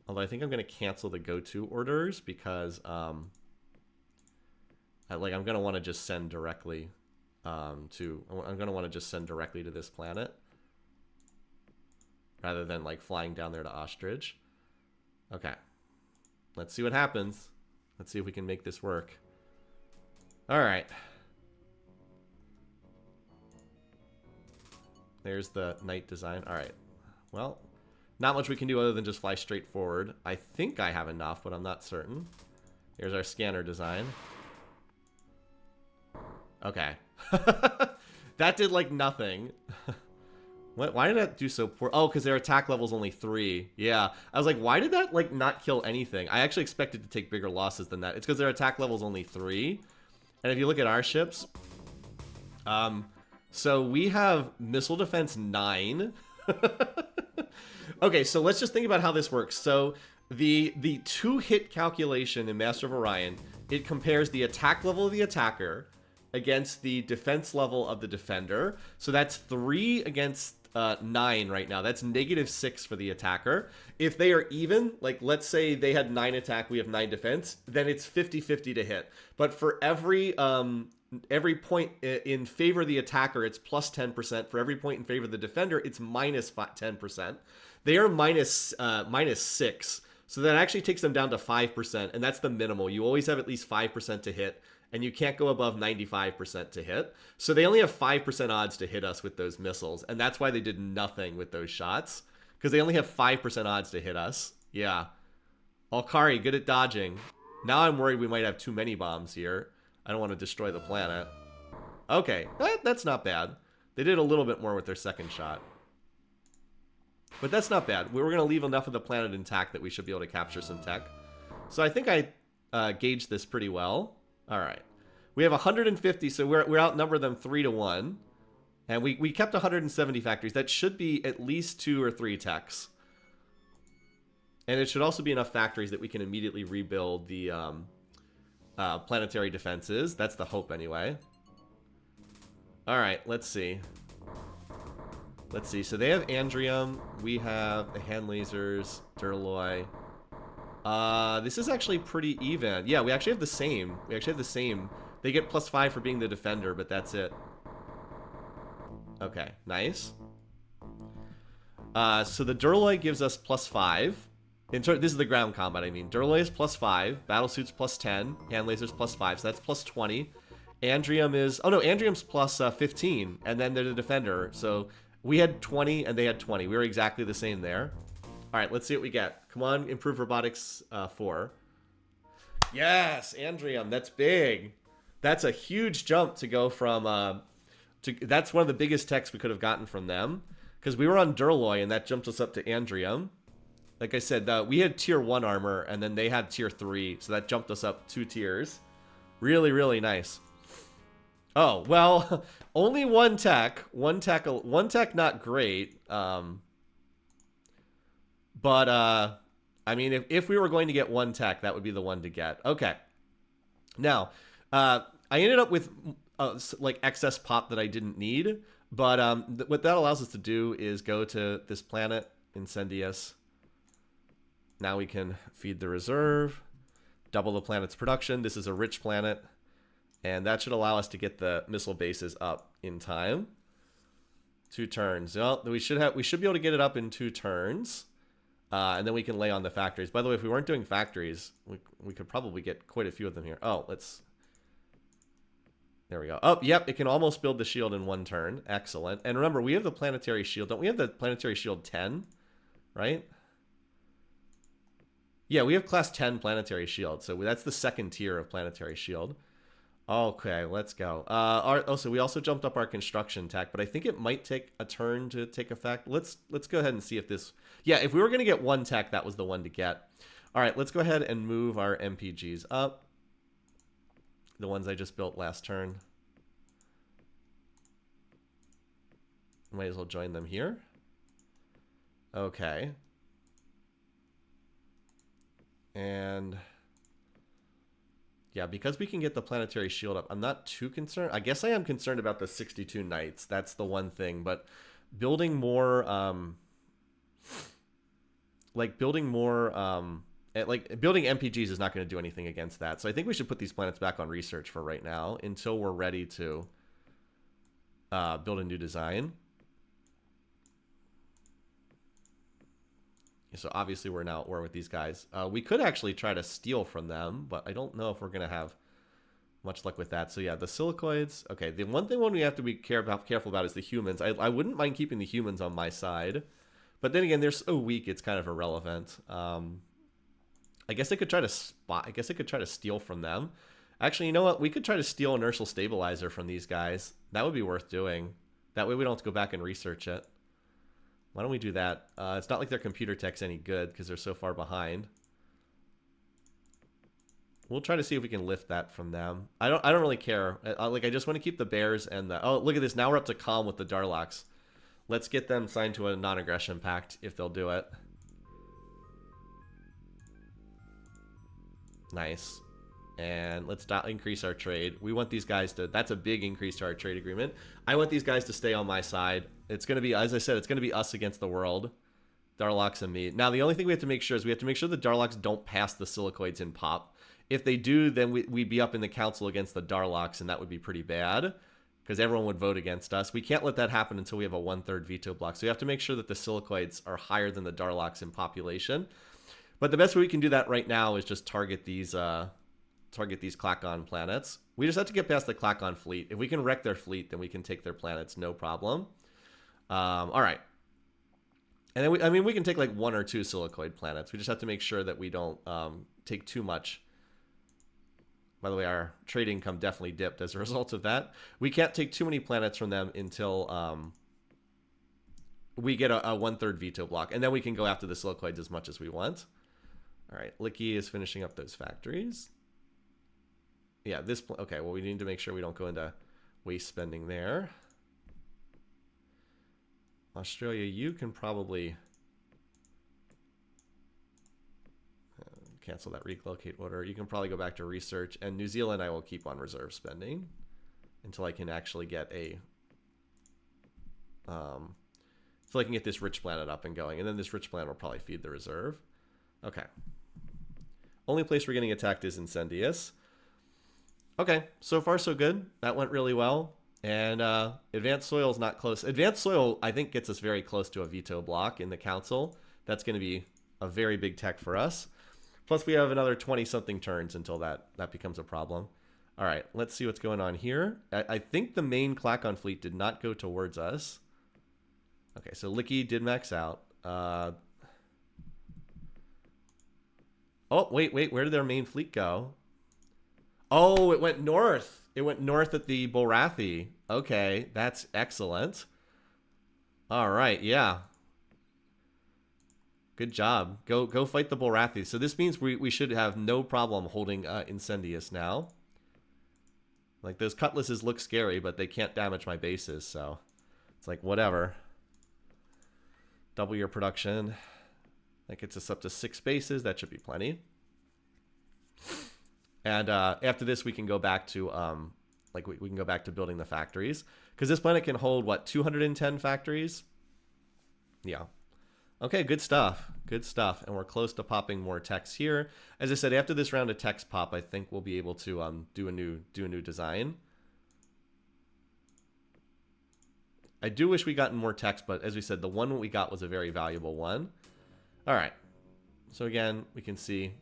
Although I think I'm going to cancel the go-to orders because I'm going to want to just send directly I'm going to want to just send directly to this planet rather than like flying down there to Ostrich. Okay. Let's see what happens. Let's see if we can make this work. All right. There's the night design. All right. Well, not much we can do other than just fly straight forward. I think I have enough, but I'm not certain. Here's our scanner design. Okay. That did, like, nothing. Why did that do so poor? Oh, because their attack level's only 3. Yeah. I was like, why did that, like, not kill anything? I actually expected to take bigger losses than that. It's because their attack level's only 3. And if you look at our ships, so we have missile defense 9. Okay, so let's just think about how this works. So the 2-hit calculation in Master of Orion, it compares the attack level of the attacker against the defense level of the defender. So that's 3 against 9 right now. That's -6 for the attacker. If they are even, like let's say they had 9 attack, we have 9 defense, then it's 50-50 to hit. But for every point in favor of the attacker, it's plus 10%. For every point in favor of the defender, it's minus 10%. They are minus 6. So that actually takes them down to 5%, and that's the minimal. You always have at least 5% to hit, and you can't go above 95% to hit. So they only have 5% odds to hit us with those missiles, and that's why they did nothing with those shots, because they only have 5% odds to hit us. Yeah. Alkari, good at dodging. Now I'm worried we might have too many bombs here. I don't want to destroy the planet. Okay, that's not bad. They did a little bit more with their second shot. But that's not bad. We were going to leave enough of the planet intact that we should be able to capture some tech. So I think I gauged this pretty well. All right. We have 150, so we're outnumber them 3-1. And we kept 170 factories. That should be at least 2 or 3 techs. And it should also be enough factories that we can immediately rebuild the planetary defenses. That's the hope anyway. All right, let's see. Let's see. So they have Andrium. We have the hand lasers, Durloy. This is actually pretty even. Yeah, we actually have the same. They get +5 for being the defender, but that's it. Okay, nice. So the Durloy gives us +5. This is the ground combat, I mean. Durloy is +5. Battlesuit's +10. Hand lasers +5, so that's +20. Andrium is... Oh, no, Andrium's +15, and then they're the defender. So we had 20, and they had 20. We were exactly the same there. All right, let's see what we get. Come on, improve robotics 4. Yes, Andrium, that's big. That's a huge jump to go from... that's one of the biggest techs we could have gotten from them. Because we were on Durloy, and that jumped us up to Andrium. Like I said, we had tier 1 armor, and then they had tier 3, so that jumped us up 2 tiers. Really, really nice. Oh, well, only one tech. One tech not great. But, I mean, if we were going to get one tech, that would be the one to get. Okay. Now, I ended up with, like, excess pop that I didn't need. But what that allows us to do is go to this planet, Incendius. Now we can feed the reserve, double the planet's production. This is a rich planet, and that should allow us to get the missile bases up in time. 2 turns. Well, we should be able to get it up in 2 turns, and then we can lay on the factories. By the way, if we weren't doing factories, we could probably get quite a few of them here. Oh, there we go. Oh, yep, it can almost build the shield in 1 turn. Excellent. And remember, we have the planetary shield. Don't we have the planetary shield 10, right? Yeah, we have class 10 planetary shield, so that's the 2nd tier of planetary shield. Okay, let's go. So we also jumped up our construction tech, but I think it might take a turn to take effect. Let's go ahead and see if this... Yeah, if we were going to get 1 tech, that was the one to get. All right, let's go ahead and move our MPGs up. The ones I just built last turn. Might as well join them here. Okay. And yeah, because we can get the planetary shield up, I'm not too concerned. I guess I am concerned about the 62 knights. That's the one thing. But building more, building MPGs is not going to do anything against that. So I think we should put these planets back on research for right now until we're ready to build a new design. So obviously we're now at war with these guys. We could actually try to steal from them, but I don't know if we're going to have much luck with that. So yeah, the silicoids. Okay, the one we have to be careful about is the humans. I wouldn't mind keeping the humans on my side. But then again, they're so weak, it's kind of irrelevant. I guess I could try to steal from them. Actually, you know what? We could try to steal inertial stabilizer from these guys. That would be worth doing. That way we don't have to go back and research it. Why don't we do that? It's not like their computer tech's any good because they're so far behind. We'll try to see if we can lift that from them. I don't really care. I just want to keep the bears and the... Oh, look at this. Now we're up to calm with the Darlocks. Let's get them signed to a non-aggression pact if they'll do it. Nice. And let's increase our trade. We want these guys to... That's a big increase to our trade agreement. I want these guys to stay on my side. It's going to be, as I said, it's going to be us against the world. Darlocks and me. Now, the only thing we have to make sure is we have to make sure the Darlocks don't pass the Silicoids in pop. If they do, then we'd be up in the council against the Darlocks, and that would be pretty bad because everyone would vote against us. We can't let that happen until we have a 1/3 veto block. So we have to make sure that the Silicoids are higher than the Darlocks in population. But the best way we can do that right now is just target these Klackon planets. We just have to get past the Klackon fleet. If we can wreck their fleet, then we can take their planets, no problem. All right. And then we can take like 1 or 2 Silicoid planets. We just have to make sure that we don't take too much. By the way, our trade income definitely dipped as a result of that. We can't take too many planets from them until we get a 1/3 veto block. And then we can go after the Silicoids as much as we want. All right, Licky is finishing up those factories. Yeah, okay, well, we need to make sure we don't go into waste spending there. Australia, you can probably cancel that relocate order. You can probably go back to research. And New Zealand, I will keep on reserve spending until I can actually get a... so I can get this rich planet up and going. And then this rich planet will probably feed the reserve. Okay. Only place we're getting attacked is Incendious. Okay, so far so good. That went really well. And Advanced Soil is not close. Advanced Soil, I think, gets us very close to a veto block in the council. That's going to be a very big tech for us. Plus, we have another 20-something turns until that becomes a problem. All right, let's see what's going on here. I think the main Klackon fleet did not go towards us. Okay, so Licky did max out. Oh, wait, where did their main fleet go? Oh, it went north. It went north at the Borathi. Okay, that's excellent. All right, yeah. Good job. Go fight the Borathi. So this means we should have no problem holding Incendious now. Like, those cutlasses look scary, but they can't damage my bases, so it's like, whatever. Double your production. That gets us up to 6 bases. That should be plenty. And after this, we can go back to we can go back to building the factories, because this planet can hold what, 210 factories. Yeah. Okay, good stuff. Good stuff. And we're close to popping more techs here. As I said, after this round of techs pop, I think we'll be able to do a new design. I do wish we gotten more techs, but as we said, the one we got was a very valuable one. All right. So again, we can see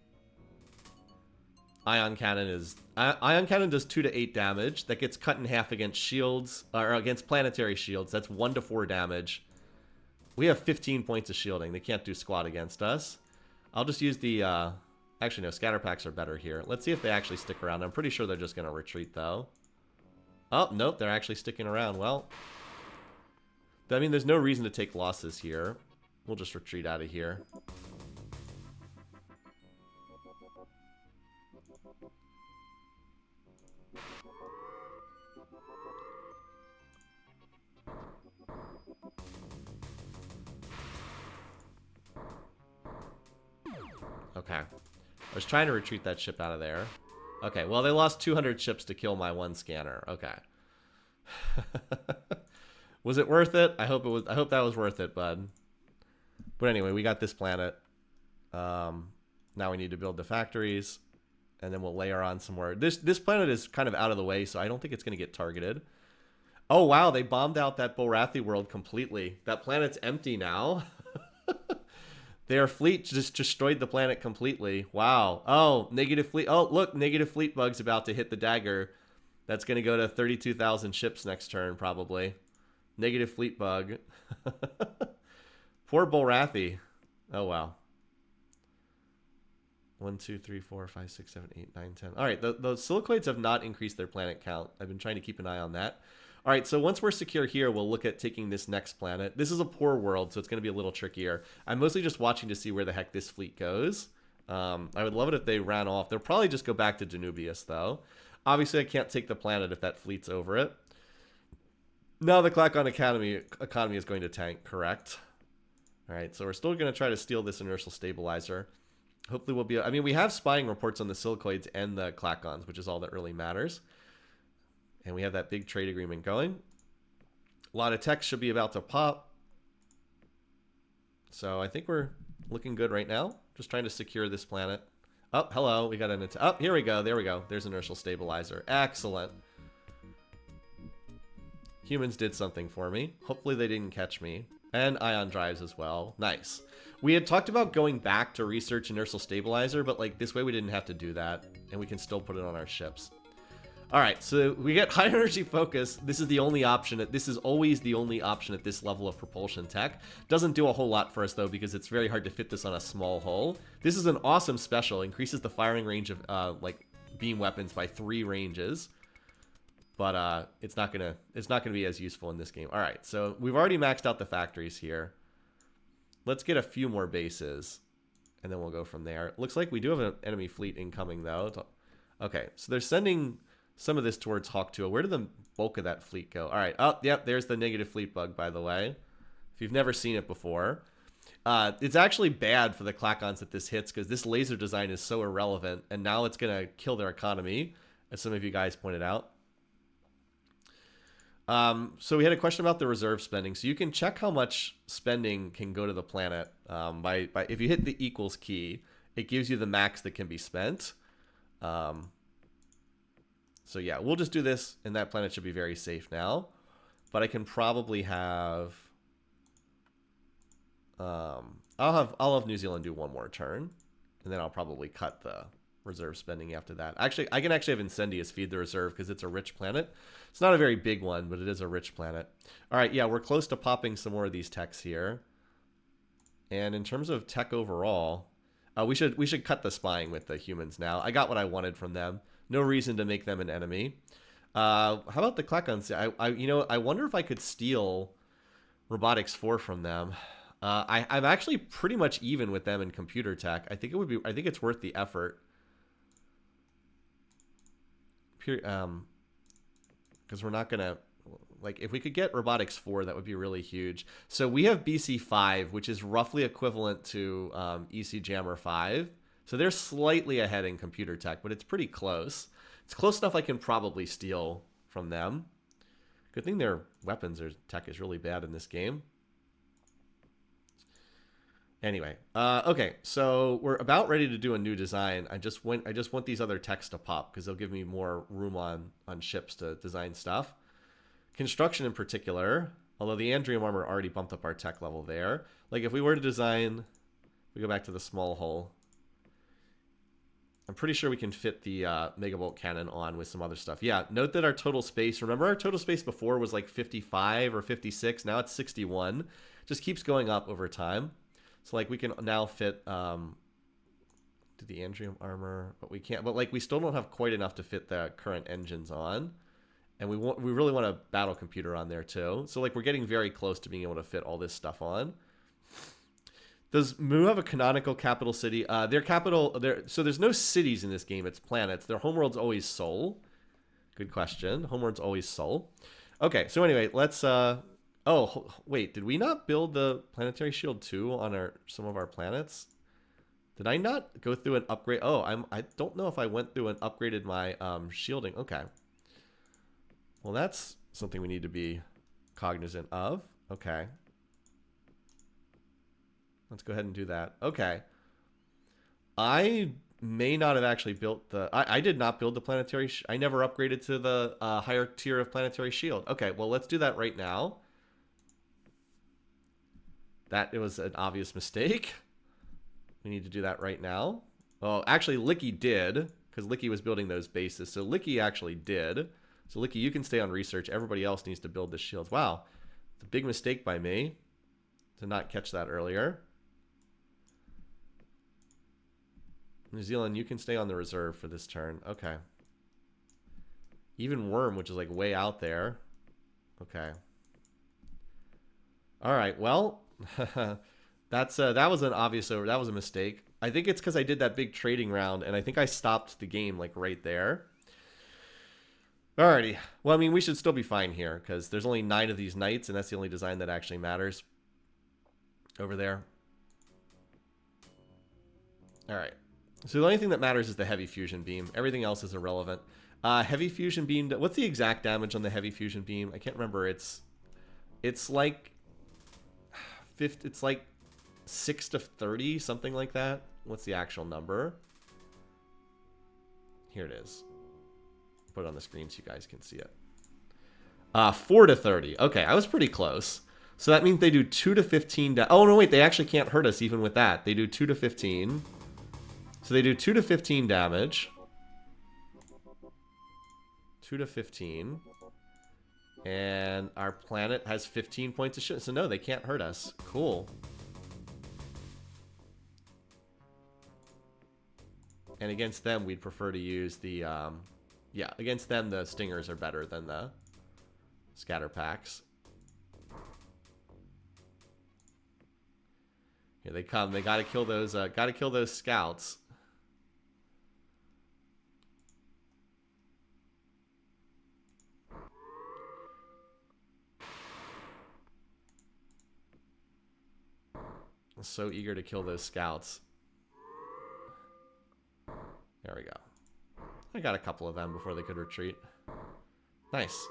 Ion Cannon does 2 to 8 damage. That gets cut in half against shields, or against planetary shields. That's 1 to 4 damage. We have 15 points of shielding. They can't do squat against us. I'll just use the... actually, no, scatter packs are better here. Let's see if they actually stick around. I'm pretty sure they're just going to retreat, though. Oh, nope, they're actually sticking around. Well, I mean, there's no reason to take losses here. We'll just retreat out of here. Okay. I was trying to retreat that ship out of there. Okay, well, they lost 200 ships to kill my 1 scanner. Okay. Was it worth it? I hope it was. I hope that was worth it, bud. But anyway, we got this planet. Now we need to build the factories, and then we'll layer on some more. This planet is kind of out of the way, so I don't think it's going to get targeted. Oh, wow, they bombed out that Borathi world completely. That planet's empty now. Their fleet just destroyed the planet completely. Wow. Oh, negative fleet. Oh, look, negative fleet bug's about to hit the dagger. That's going to go to 32,000 ships next turn, probably. Negative fleet bug. Poor Borathi. Oh, wow. 1, 2, 3, 4, 5, 6, 7, 8, 9, 10. All right, those silicoids have not increased their planet count. I've been trying to keep an eye on that. All right, so once we're secure here, we'll look at taking this next planet. This is a poor world, so it's going to be a little trickier. I'm mostly just watching to see where the heck this fleet goes. I would love it if they ran off. They'll probably just go back to Danubius, though. Obviously, I can't take the planet if that fleet's over it. Now the Klackon economy is going to tank, correct? All right, so we're still going to try to steal this inertial stabilizer. Hopefully we'll be... I mean, we have spying reports on the silicoids and the Klackons, which is all that really matters. And we have that big trade agreement going. A lot of techs should be about to pop. So I think we're looking good right now. Just trying to secure this planet. Oh, hello. We got an... Oh, here we go. There we go. There's inertial stabilizer. Excellent. Humans did something for me. Hopefully they didn't catch me. And ion drives as well. Nice. We had talked about going back to research inertial stabilizer, but like this way we didn't have to do that. And we can still put it on our ships. Alright, so we get high energy focus. This is the only option. This is always the only option at this level of propulsion tech. Doesn't do a whole lot for us though, because it's very hard to fit this on a small hull. This is an awesome special. Increases the firing range of like beam weapons by 3 ranges. But it's not gonna be as useful in this game. All right, so we've already maxed out the factories here. Let's get a few more bases, and then we'll go from there. Looks like we do have an enemy fleet incoming though. Okay, so they're sending some of this towards Hawk 2. Where did the bulk of that fleet go? All right. Oh, yep. There's the negative fleet bug, by the way. If you've never seen it before, it's actually bad for the Klackons that this hits because this laser design is so irrelevant, and now it's gonna kill their economy, as some of you guys pointed out. So we had a question about the reserve spending. So you can check how much spending can go to the planet by if you hit the equals key, it gives you the max that can be spent. So yeah, we'll just do this, and that planet should be very safe now. But I can probably have I'll have New Zealand do one more turn, and then I'll probably cut the reserve spending after that. Actually, I can actually have Incendius feed the reserve because it's a rich planet. It's not a very big one, but it is a rich planet. All right, yeah, we're close to popping some more of these techs here. And in terms of tech overall, we should cut the spying with the humans now. I got what I wanted from them. No reason to make them an enemy. How about the Klackons? I wonder if I could steal Robotics 4 from them. I'm actually pretty much even with them in computer tech. I think it's worth the effort. Because we're not gonna, like, if we could get Robotics 4, that would be really huge. So we have BC 5, which is roughly equivalent to EC Jammer 5. So they're slightly ahead in computer tech, but it's pretty close. It's close enough I can probably steal from them. Good thing their weapons or tech is really bad in this game. Anyway, okay, so we're about ready to do a new design. I just want these other techs to pop because they'll give me more room on ships to design stuff. Construction in particular, although the Andrium armor already bumped up our tech level there. Like if we were to design, we go back to the small hull. I'm pretty sure we can fit the Megabolt cannon on with some other stuff. Yeah, note that our total space, remember our total space before was like 55 or 56, now it's 61. Just keeps going up over time. So like we can now fit to the Andrium armor, but we can't. But like we still don't have quite enough to fit the current engines on, and we really want a battle computer on there too. So like we're getting very close to being able to fit all this stuff on. Does Mu have a canonical capital city? Their capital so there's no cities in this game. It's planets. Their homeworld's always Sol. Good question. Homeworld's always Sol. Okay. So anyway, let's. Oh, wait, did we not build the planetary shield 2 on some of our planets? Did I not go through an upgrade? Oh, I don't know if I went through and upgraded my shielding. Okay. Well, that's something we need to be cognizant of. Okay. Let's go ahead and do that. Okay. I may not have actually built the... I did not build the planetary... I never upgraded to the higher tier of planetary shield. Okay, well, let's do that right now. It was an obvious mistake. We need to do that right now. Well, actually, Licky did, because Licky was building those bases. So Licky actually did. So Licky, you can stay on research. Everybody else needs to build the shields. Wow, it's a big mistake by me to not catch that earlier. New Zealand, you can stay on the reserve for this turn. Okay. Even Worm, which is like way out there. Okay. All right. Well, that was an obvious over. That was a mistake. I think it's because I did that big trading round, and I think I stopped the game like right there. Alrighty. Well, I mean, we should still be fine here because there's only 9 of these knights, and that's the only design that actually matters over there. All right. So the only thing that matters is the heavy fusion beam. Everything else is irrelevant. Heavy fusion beam. What's the exact damage on the heavy fusion beam? I can't remember. It's like it's like 6 to 30, something like that. What's the actual number? Here it is. Put it on the screen so you guys can see it. 4 to 30. Okay, I was pretty close. So that means they do 2 to 15. Oh no, wait, they actually can't hurt us even with that. They do 2 to 15. So they do 2 to 15 damage. 2 to 15. And our planet has 15 points of shit. So no, they can't hurt us. Cool. And against them, we'd prefer to use the... yeah, against them, the stingers are better than the scatter packs. Here they come. They gotta kill those scouts. I'm so eager to kill those scouts. There we go. I got a couple of them before they could retreat. Nice.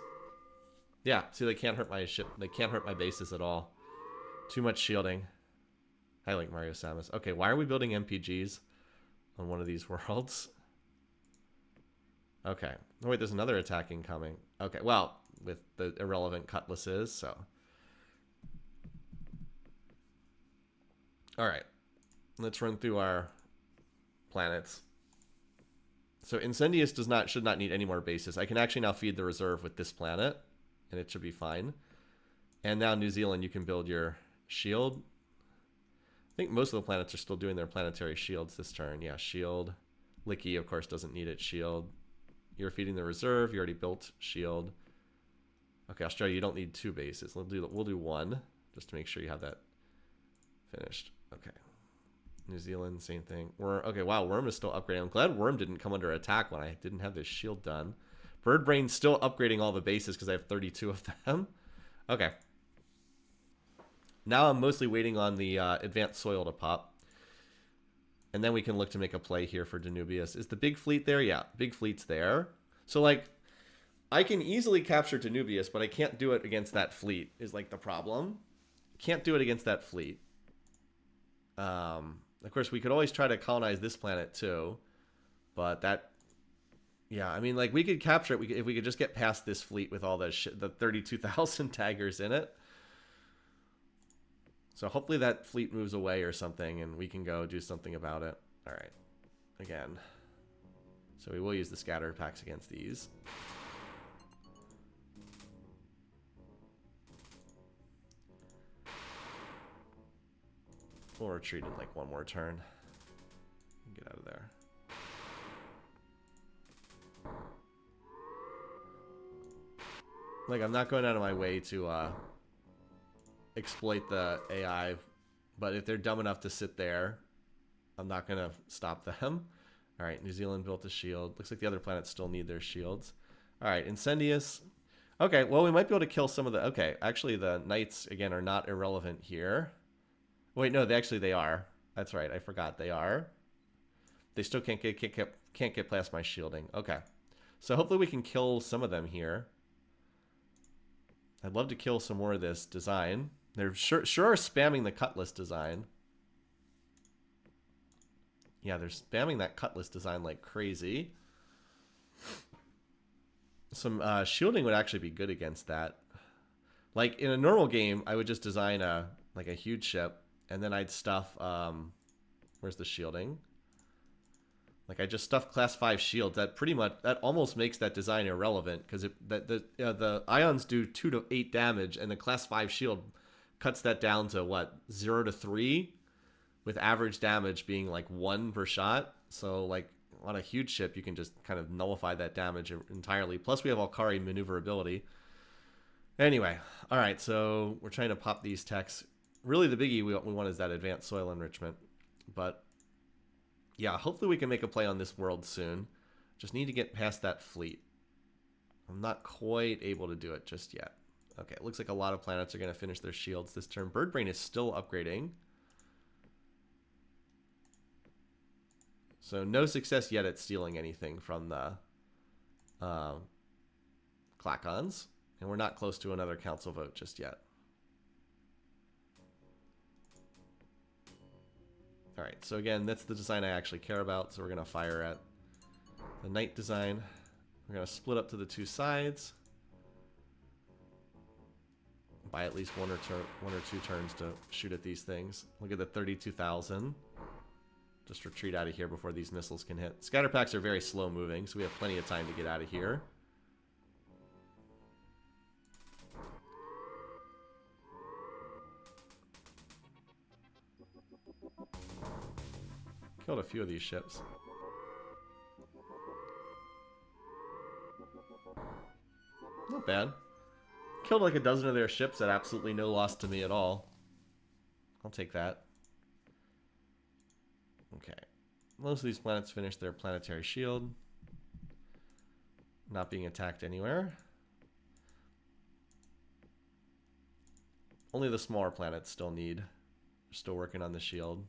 Yeah, see, they can't hurt my ship. They can't hurt my bases at all. Too much shielding. I like Mario Samus. Okay, why are we building MPGs on one of these worlds? Okay. Oh, wait, there's another attacking coming. Okay, well, with the irrelevant cutlasses, so. All right. Let's run through our planets. So Incendius should not need any more bases. I can actually now feed the reserve with this planet, and it should be fine. And now New Zealand, you can build your shield. I think most of the planets are still doing their planetary shields this turn. Yeah, shield. Licky, of course, doesn't need it. Shield. You're feeding the reserve. You already built shield. Okay, Australia, you don't need 2 bases. We'll do 1 just to make sure you have that finished. Okay. New Zealand, same thing. Okay, wow, Worm is still upgrading. I'm glad Worm didn't come under attack when I didn't have this shield done. Birdbrain's still upgrading all the bases because I have 32 of them. Okay. Now I'm mostly waiting on the advanced soil to pop. And then we can look to make a play here for Danubius. Is the big fleet there? Yeah, big fleet's there. So, like, I can easily capture Danubius, but I can't do it against that fleet is, like, the problem. Can't do it against that fleet. Of course, we could always try to colonize this planet, too. But that... Yeah, I mean, like, we could capture it if we could just get past this fleet with all the 32,000 taggers in it. So hopefully that fleet moves away or something, and we can go do something about it. All right. Again. So we will use the scatter packs against these. We'll retreat in like 1 more turn. Get out of there. Like, I'm not going out of my way to exploit the AI, but if they're dumb enough to sit there, I'm not going to stop them. All right, New Zealand built a shield. Looks like the other planets still need their shields. All right, Incendius. Okay, well, we might be able to kill some of the... Okay, actually, the knights, again, are not irrelevant here. Wait, no, they are. That's right, I forgot. They are. They still can't get past my shielding. Okay. So hopefully we can kill some of them here. I'd love to kill some more of this design. They're sure are spamming the cutlass design. Yeah, they're spamming that cutlass design like crazy. Some shielding would actually be good against that. Like, in a normal game, I would just design a huge ship, and then I'd stuff... where's the shielding? Like, I just stuff class 5 shields. That almost makes that design irrelevant, because the ions do 2 to 8 damage, and the class 5 shield cuts that down to, what, 0 to 3? With average damage being like 1 per shot. So, like, on a huge ship, you can just kind of nullify that damage entirely. Plus, we have Alkari maneuverability. Anyway, all right, so we're trying to pop these techs. Really, the biggie we want is that advanced soil enrichment. But, yeah, hopefully we can make a play on this world soon. Just need to get past that fleet. I'm not quite able to do it just yet. Okay, it looks like a lot of planets are going to finish their shields this turn. Birdbrain is still upgrading. So no success yet at stealing anything from the Klackons. And we're not close to another council vote just yet. Alright, so again, that's the design I actually care about. So we're going to fire at the knight design. We're going to split up to the two sides. Buy at least one or two turns to shoot at these things. Look at the 32,000. Just retreat out of here before these missiles can hit. Scatter packs are very slow moving, so we have plenty of time to get out of here. Killed a few of these ships. Not bad. Killed like a dozen of their ships at absolutely no loss to me at all. I'll take that. Okay. Most of these planets finish their planetary shield. Not being attacked anywhere. Only the smaller planets still need. They're still working on the shield.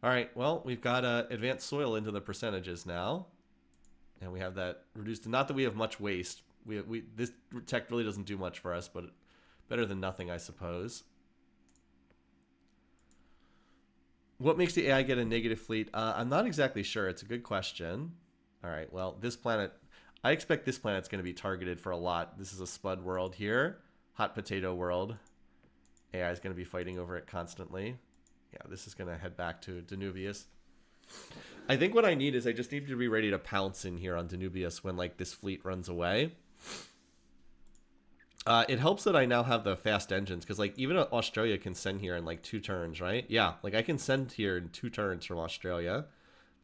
Alright, well, we've got advanced soil into the percentages now. And we have that reduced. Not that we have much waste. This tech really doesn't do much for us, but better than nothing, I suppose. What makes the AI get a negative fleet? I'm not exactly sure. It's a good question. All right, well, this planet... I expect this planet's going to be targeted for a lot. This is a Spud world here. Hot potato world. AI is going to be fighting over it constantly. Yeah, this is going to head back to Danubius. I think what I need is I just need to be ready to pounce in here on Danubius when, like, this fleet runs away. It helps that I now have the fast engines, because, like, even Australia can send here in, like, 2 turns, right? Yeah, like, I can send here in 2 turns from Australia.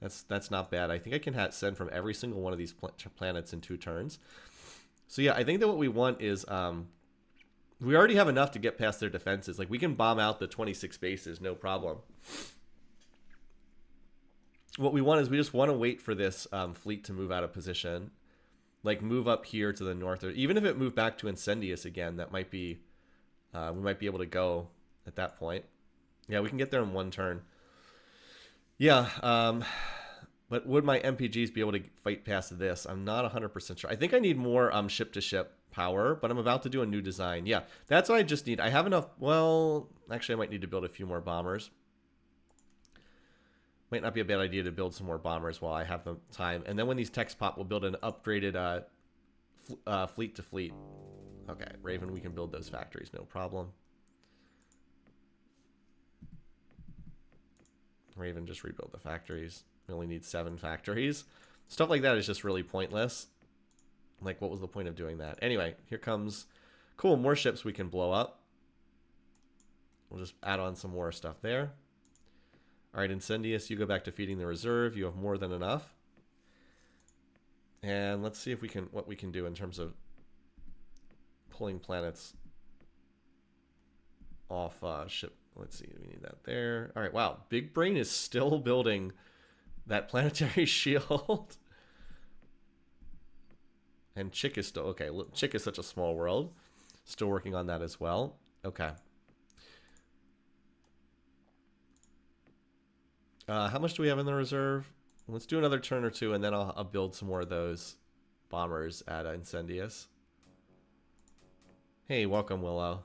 That's not bad. I think I can send from every single one of these planets in 2 turns. So, yeah, I think that what we want is... we already have enough to get past their defenses. Like, we can bomb out the 26 bases, no problem. What we want is we just want to wait for this fleet to move out of position. Like, move up here to the north. Or even if it moved back to Incendius again, that might be... we might be able to go at that point. Yeah, we can get there in 1 turn. Yeah, but would my MPGs be able to fight past this? I'm not 100% sure. I think I need more ship-to-ship power, but I'm about to do a new design. Yeah, that's what I just need. I have enough... Well, actually, I might need to build a few more bombers. Might not be a bad idea to build some more bombers while I have the time. And then when these techs pop, we'll build an upgraded fleet to fleet. Okay, Raven, we can build those factories, no problem. Raven, just rebuild the factories. We only need 7 factories. Stuff like that is just really pointless. Like, what was the point of doing that? Anyway, here comes... Cool, more ships we can blow up. We'll just add on some more stuff there. All right, Incendius, you go back to feeding the reserve. You have more than enough. And let's see if we can what we can do in terms of pulling planets off ship. Let's see, we need that there. All right, wow. Big Brain is still building that planetary shield. And Chick is still... Okay, Chick is such a small world. Still working on that as well. Okay. How much do we have in the reserve? Let's do another turn or 2, and then I'll build some more of those bombers at Incendius. Hey, welcome, Willow.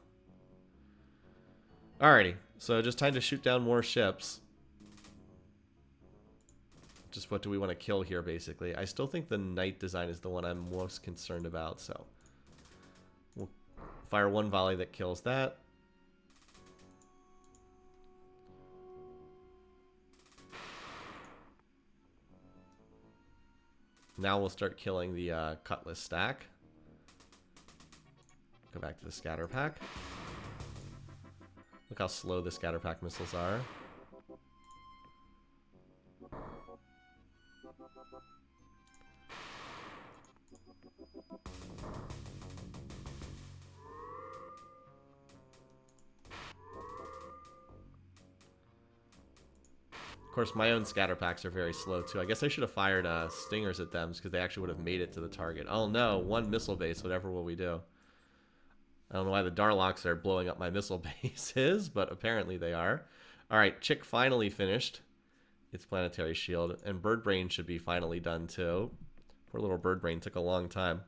Alrighty, so just time to shoot down more ships. Just what do we want to kill here, basically? I still think the knight design is the one I'm most concerned about, so... We'll fire 1 volley that kills that. Now we'll start killing the Cutlass stack. Go back to the scatter pack. Look how slow the scatter pack missiles are. Of course, my own scatter packs are very slow too. I guess I should have fired stingers at them because they actually would have made it to the target. Oh no, one missile base, whatever will we do? I don't know why the Darlocks are blowing up my missile bases, but apparently they are. Alright, Chick finally finished its planetary shield, and Bird Brain should be finally done too. Poor little Bird Brain took a long time.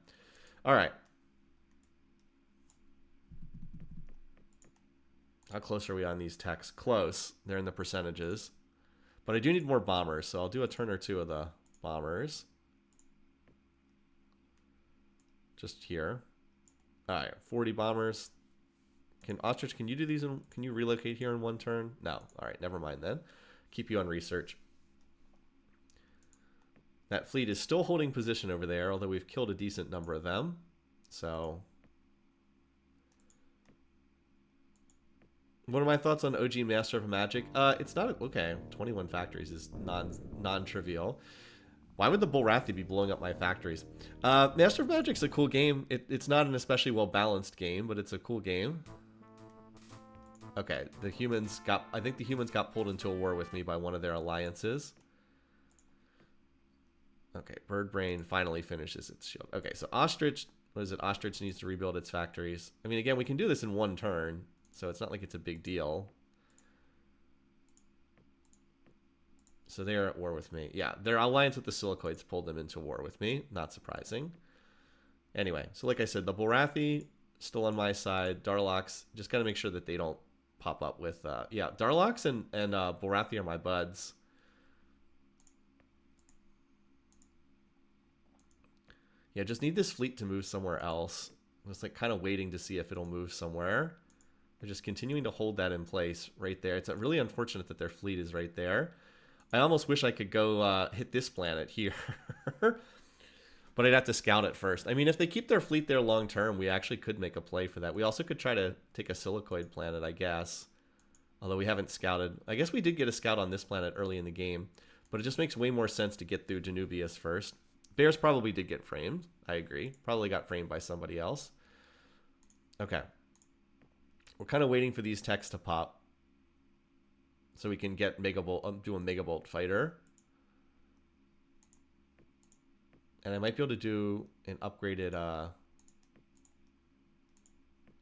Alright. How close are we on these techs? Close. They're in the percentages. But I do need more bombers, so I'll do a turn or two of the bombers. Just here. Alright, 40 bombers. Ostrich, can you do these can you relocate here in one turn? No. Alright, never mind then. Keep you on research. That fleet is still holding position over there, although we've killed a decent number of them. So what are my thoughts on OG Master of Magic? It's not okay. 21 factories is non-trivial. Why would the Bullrathi be blowing up my factories? Master of Magic's a cool game. It's not an especially well-balanced game, but it's a cool game. Okay, I think the humans got pulled into a war with me by one of their alliances. Okay, Bird Brain finally finishes its shield. Okay, so Ostrich, what is it? Ostrich needs to rebuild its factories. I mean, again, we can do this in one turn, so it's not like it's a big deal. So they're at war with me. Yeah, their alliance with the Silicoids pulled them into war with me. Not surprising. Anyway, so like I said, the Bullrathi still on my side. Darlocks, just got to make sure that they don't pop up with... yeah, Darlocks and Bullrathi are my buds. Yeah, just need this fleet to move somewhere else. I'm just like kind of waiting to see if it'll move somewhere. They're just continuing to hold that in place right there. It's really unfortunate that their fleet is right there. I almost wish I could go hit this planet here. But I'd have to scout it first. I mean, if they keep their fleet there long term, we actually could make a play for that. We also could try to take a Silicoid planet, I guess. Although we haven't scouted. I guess we did get a scout on this planet early in the game. But it just makes way more sense to get through Danubius first. Bears probably did get framed. I agree. Probably got framed by somebody else. Okay. We're kind of waiting for these techs to pop. So we can get Megabolt, do a Megabolt fighter. And I might be able to do an upgraded... I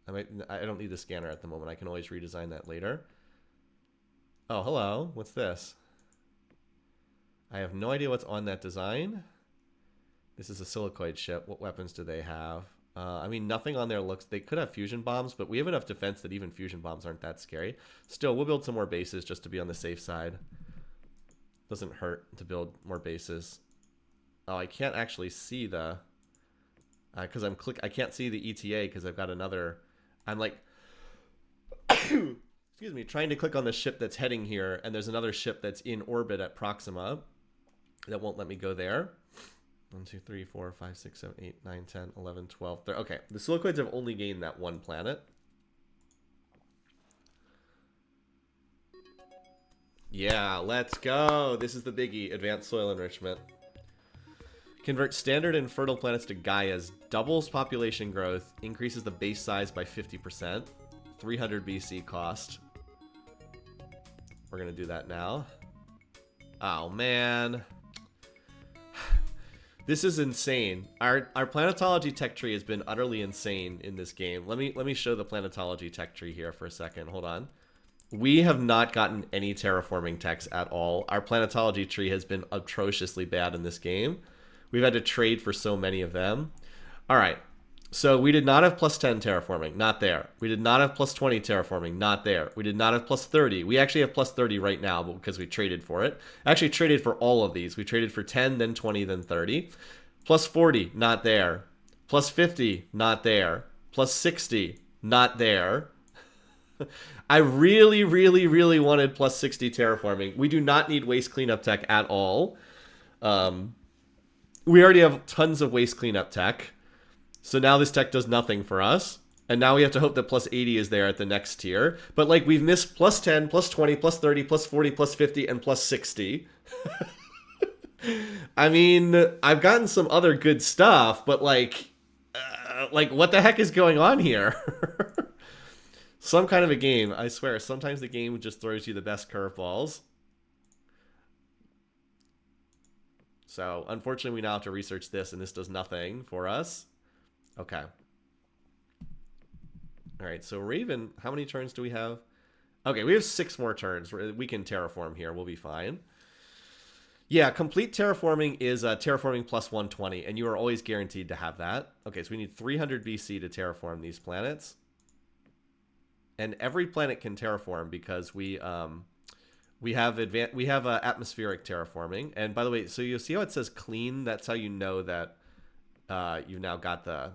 don't need the scanner at the moment. I can always redesign that later. Oh, hello. What's this? I have no idea what's on that design. This is a Silicoid ship. What weapons do they have? I mean, nothing on there looks... They could have fusion bombs, but we have enough defense that even fusion bombs aren't that scary. Still, we'll build some more bases just to be on the safe side. Doesn't hurt to build more bases. Oh, I can't actually see the... Because I can't see the ETA because I've got another... I'm like... excuse me, trying to click on the ship that's heading here, and there's another ship that's in orbit at Proxima that won't let me go there. 1, 2, 3, 4, 5, 6, 7, 8, 9, 10, 11, 12. Okay, the Silicoids have only gained that one planet. Yeah, let's go. This is the biggie. Advanced soil enrichment. Convert standard and fertile planets to Gaias. Doubles population growth. Increases the base size by 50%. 300 BC cost. We're going to do that now. Oh, man. This is insane. Our planetology tech tree has been utterly insane in this game. Let me show the planetology tech tree here for a second. Hold on. We have not gotten any terraforming techs at all. Our planetology tree has been atrociously bad in this game. We've had to trade for so many of them. All right. So we did not have plus 10 terraforming. Not there. We did not have plus 20 terraforming. Not there. We did not have plus 30. We actually have plus 30 right now because we traded for it. Actually traded for all of these. We traded for 10, then 20, then 30. Plus 40. Not there. Plus 50. Not there. Plus 60. Not there. I really, really, really wanted plus 60 terraforming. We do not need waste cleanup tech at all. We already have tons of waste cleanup tech. So now this tech does nothing for us. And now we have to hope that plus 80 is there at the next tier. But like we've missed plus 10, plus 20, plus 30, plus 40, plus 50, and plus 60. I mean, I've gotten some other good stuff, but like what the heck is going on here? Some kind of a game, I swear. Sometimes the game just throws you the best curveballs. So, unfortunately, we now have to research this, and this does nothing for us. Okay. All right, so Raven, how many turns do we have? Okay, we have 6 more turns. We can terraform here. We'll be fine. Yeah, complete terraforming is terraforming plus 120, and you are always guaranteed to have that. Okay, so we need 300 BC to terraform these planets. And every planet can terraform because we have atmospheric terraforming. And by the way, so you see how it says clean? That's how you know that you've now got the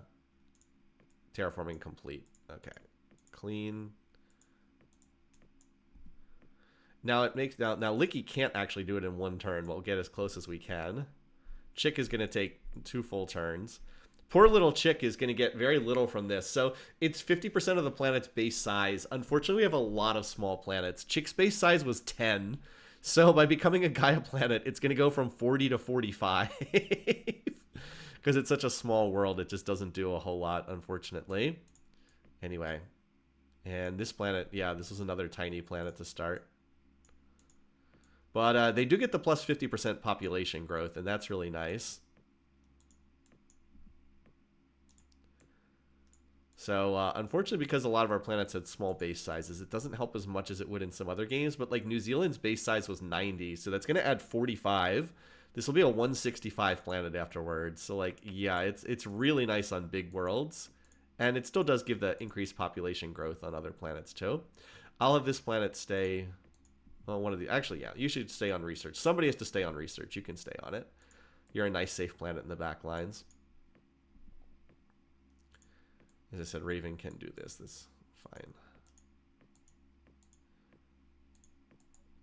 terraforming complete. Okay, clean. Now it makes now Licky can't actually do it in 1 turn. We'll get as close as we can. Chick is going to take 2 full turns. Poor little Chick is going to get very little from this. So it's 50% of the planet's base size. Unfortunately, we have a lot of small planets. Chick's base size was 10. So by becoming a Gaia planet, it's going to go from 40 to 45. Because it's such a small world, it just doesn't do a whole lot, unfortunately. Anyway. And this planet, yeah, this is another tiny planet to start. But they do get the plus 50% population growth, and that's really nice. So, unfortunately, because a lot of our planets had small base sizes, it doesn't help as much as it would in some other games. But, like, New Zealand's base size was 90, so that's going to add 45. This will be a 165 planet afterwards. So, like, yeah, it's really nice on big worlds. And it still does give the increased population growth on other planets, too. I'll have this planet stay... Well, one of the... Actually, yeah, you should stay on research. Somebody has to stay on research. You can stay on it. You're a nice, safe planet in the back lines. As I said, Raven can do this. This is fine.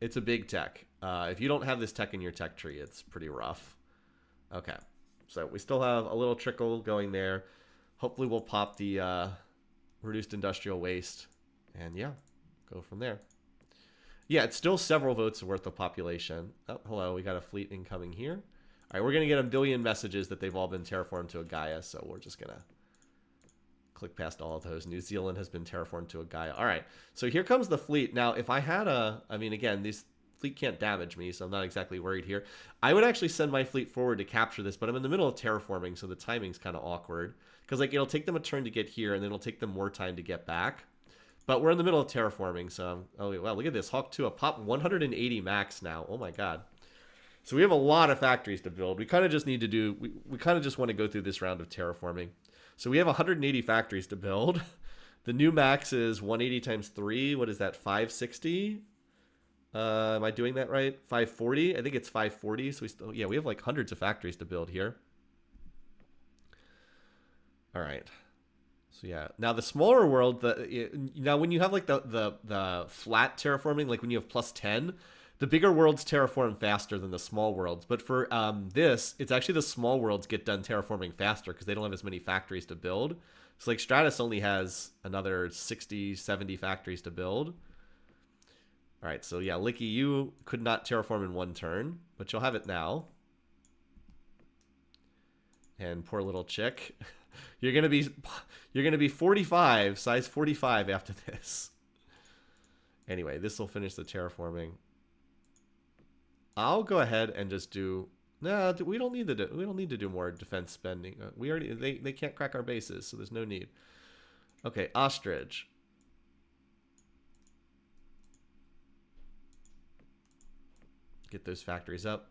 It's a big tech. If you don't have this tech in your tech tree, it's pretty rough. Okay. So we still have a little trickle going there. Hopefully we'll pop the reduced industrial waste. And yeah, go from there. Yeah, it's still several votes worth of population. Oh, hello. We got a fleet incoming here. All right, we're going to get a billion messages that they've all been terraformed to a Gaia. So we're just going to click past all of those. New Zealand has been terraformed to a Gaia. All right, so here comes the fleet. Now, if I had I mean, again, this fleet can't damage me, so I'm not exactly worried here. I would actually send my fleet forward to capture this, but I'm in the middle of terraforming, so the timing's kind of awkward. Because, like, it'll take them a turn to get here, and then it'll take them more time to get back. But we're in the middle of terraforming, so... Oh, wow, look at this. Hawk 2, a pop 180 max now. Oh, my God. So we have a lot of factories to build. We kind of just need to do... We kind of just want to go through this round of terraforming. So we have 180 factories to build. The new max is 180 times 3. What is that, 560? Am I doing that right? 540? I think it's 540. So we still... Yeah, we have like hundreds of factories to build here. All right. So yeah, now the smaller world, now when you have like the flat terraforming, like when you have plus 10, the bigger worlds terraform faster than the small worlds. But for this, it's actually the small worlds get done terraforming faster because they don't have as many factories to build. So like Stratus only has another 60, 70 factories to build. All right, so yeah, Licky, you could not terraform in 1 turn, but you'll have it now. And poor little Chick. You're gonna be 45, size 45 after this. Anyway, this will finish the terraforming. I'll go ahead and just do. No, we don't need to do more defense spending. We already they can't crack our bases, so there's no need. Okay, ostrich. Get those factories up.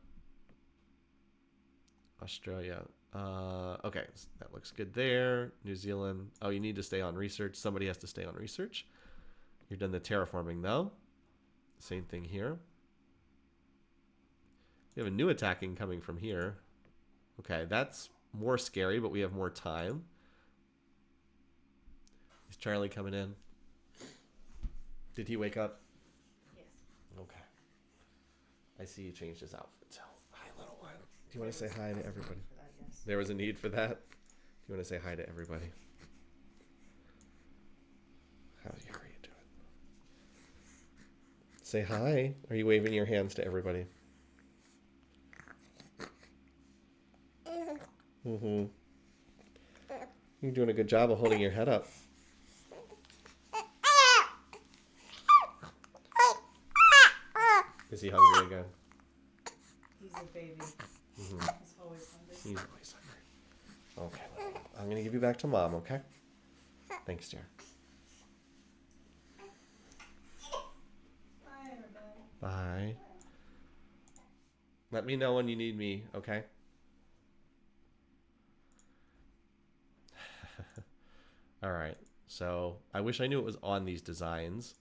Australia. Okay, so that looks good there. New Zealand. Oh, you need to stay on research. Somebody has to stay on research. You're done the terraforming, though. Same thing here. We have a new attacking coming from here. Okay, that's more scary, but we have more time. Is Charlie coming in? Did he wake up? Yes. Okay. I see you changed his outfit. So, hi, little one. Do you want to say hi to everybody? There was a need for that. Do you want to say hi to everybody? Say hi. Are you waving your hands to everybody? Mm-hmm. You're doing a good job of holding your head up. Is he hungry again? He's a baby. Mm-hmm. He's always hungry. He's always hungry. Okay. I'm going to give you back to Mom, okay? Thanks, dear. Bye, everybody. Bye. Let me know when you need me, okay? All right. So I wish I knew it was on these designs.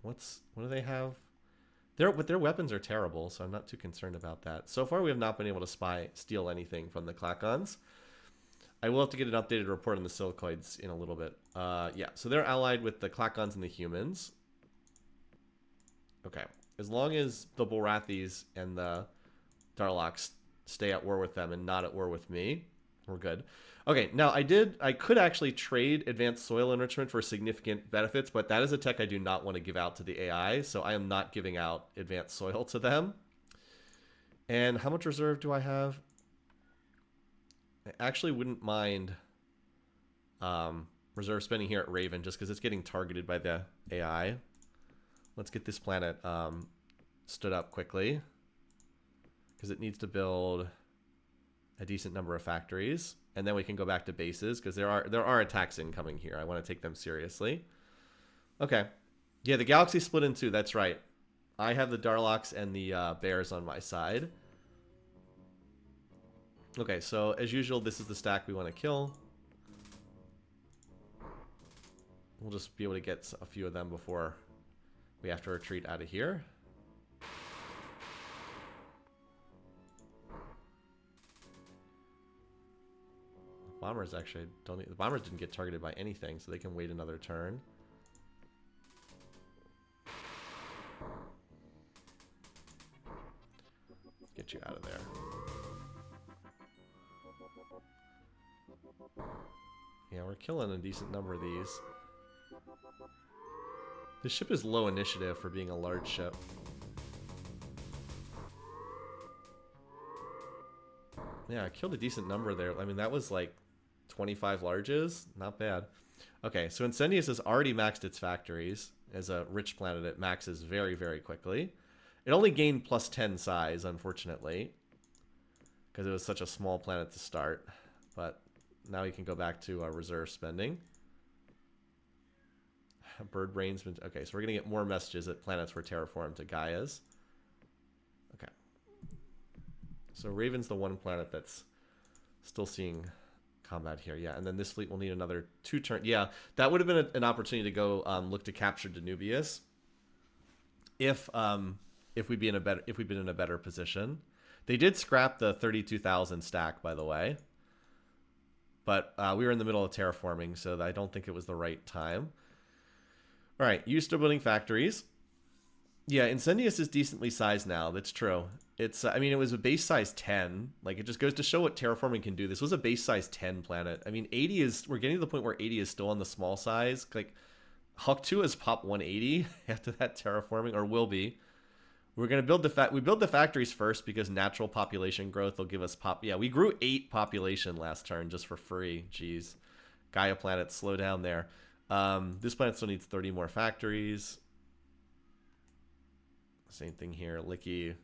What do they have? Their weapons are terrible, so I'm not too concerned about that. So far, we have not been able to steal anything from the Klackons. I will have to get an updated report on the Silicoids in a little bit. Yeah, so they're allied with the Klackons and the humans. Okay. As long as the Bulrathis and the Darloks stay at war with them and not at war with me, we're good. Okay, now I could actually trade advanced soil enrichment for significant benefits, but that is a tech I do not want to give out to the AI, so I am not giving out advanced soil to them. And how much reserve do I have? I actually wouldn't mind reserve spending here at Raven, just because it's getting targeted by the AI. Let's get this planet stood up quickly, because it needs to build a decent number of factories, and then we can go back to bases, because there are attacks incoming here. I want to take them seriously. Okay. Yeah, the galaxy split in two. That's right. I have the Darloks and the Bears on my side. Okay, so as usual, this is the stack we want to kill. We'll just be able to get a few of them before we have to retreat out of here. Bombers actually don't need, the bombers didn't get targeted by anything, so they can wait another turn. Get you out of there. Yeah, we're killing a decent number of these. This ship is low initiative for being a large ship. Yeah, I killed a decent number there. I mean, that was like 25 larges. Not bad. Okay, so Incendius has already maxed its factories. As a rich planet, it maxes very, very quickly. It only gained plus 10 size, unfortunately, because it was such a small planet to start. But now you can go back to reserve spending. Bird brain's been... Okay, so we're going to get more messages at planets were terraformed to Gaia's. Okay. So Raven's the one planet that's still seeing combat here. Yeah, and then this fleet will need another 2 turns. Yeah, that would have been an opportunity to go look to capture Danubius if we'd been in a better position. They did scrap the 32,000 stack, by the way, but we were in the middle of terraforming, so I don't think it was the right time. All right, you still building factories. Yeah, Incendius is decently sized now. That's true. It's, I mean, it was a base size 10. Like, it just goes to show what terraforming can do. This was a base size 10 planet. I mean, 80 is, we're getting to the point where 80 is still on the small size. Like, Hawk 2 has popped 180 after that terraforming, or will be. We're going to build we build the factories first because natural population growth will give us Yeah, we grew 8 population last turn just for free. Jeez. Gaia planet, slow down there. This planet still needs 30 more factories. Same thing here. Licky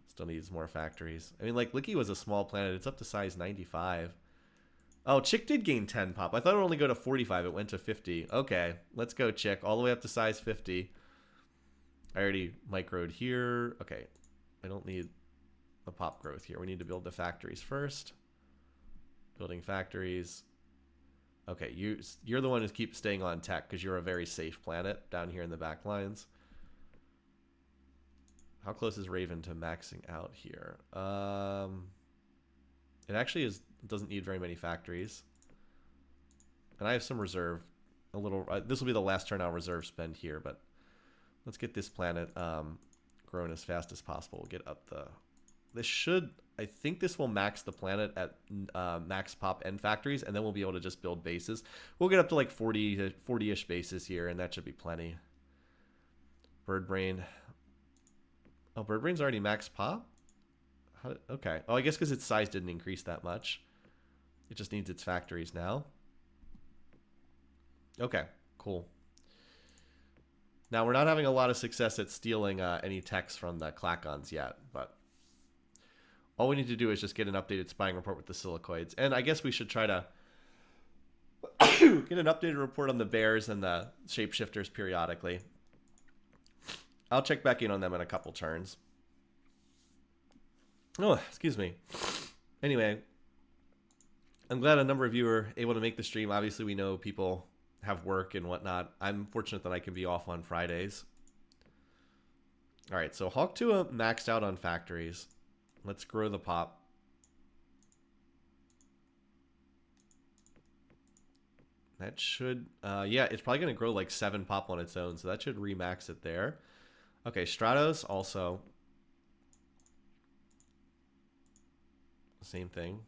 still needs more factories. I mean, like, Licky was a small planet. It's up to size 95. Oh, Chick did gain 10 pop. I thought it would only go to 45. It went to 50. Okay, let's go, Chick. All the way up to size 50. I already microed here. Okay, I don't need the pop growth here. We need to build the factories first. Building factories. Okay, you're the one who keeps staying on tech because you're a very safe planet down here in the back lines. How close is Raven to maxing out here? It actually doesn't need very many factories. And I have some reserve. A little. This will be the last turn I'll reserve spend here, but let's get this planet growing as fast as possible. We'll get up the... This should... I think this will max the planet at max pop end factories, and then we'll be able to just build bases. We'll get up to like 40-ish bases here, and that should be plenty. Bird Brain. Oh, Bird Brain's already max pop? Okay. Oh, I guess because its size didn't increase that much. It just needs its factories now. Okay, cool. Now, we're not having a lot of success at stealing any techs from the Klackons yet, but all we need to do is just get an updated spying report with the silicoids. And I guess we should try to get an updated report on the bears and the shapeshifters periodically. I'll check back in on them in a couple turns. Oh, excuse me. Anyway, I'm glad a number of you are able to make the stream. Obviously, we know people have work and whatnot. I'm fortunate that I can be off on Fridays. All right, so Hawk 2 maxed out on factories. Let's grow the pop. That should, yeah, it's probably going to grow like 7 pop on its own, so that should remax it there. Okay, Stratos also. Same thing.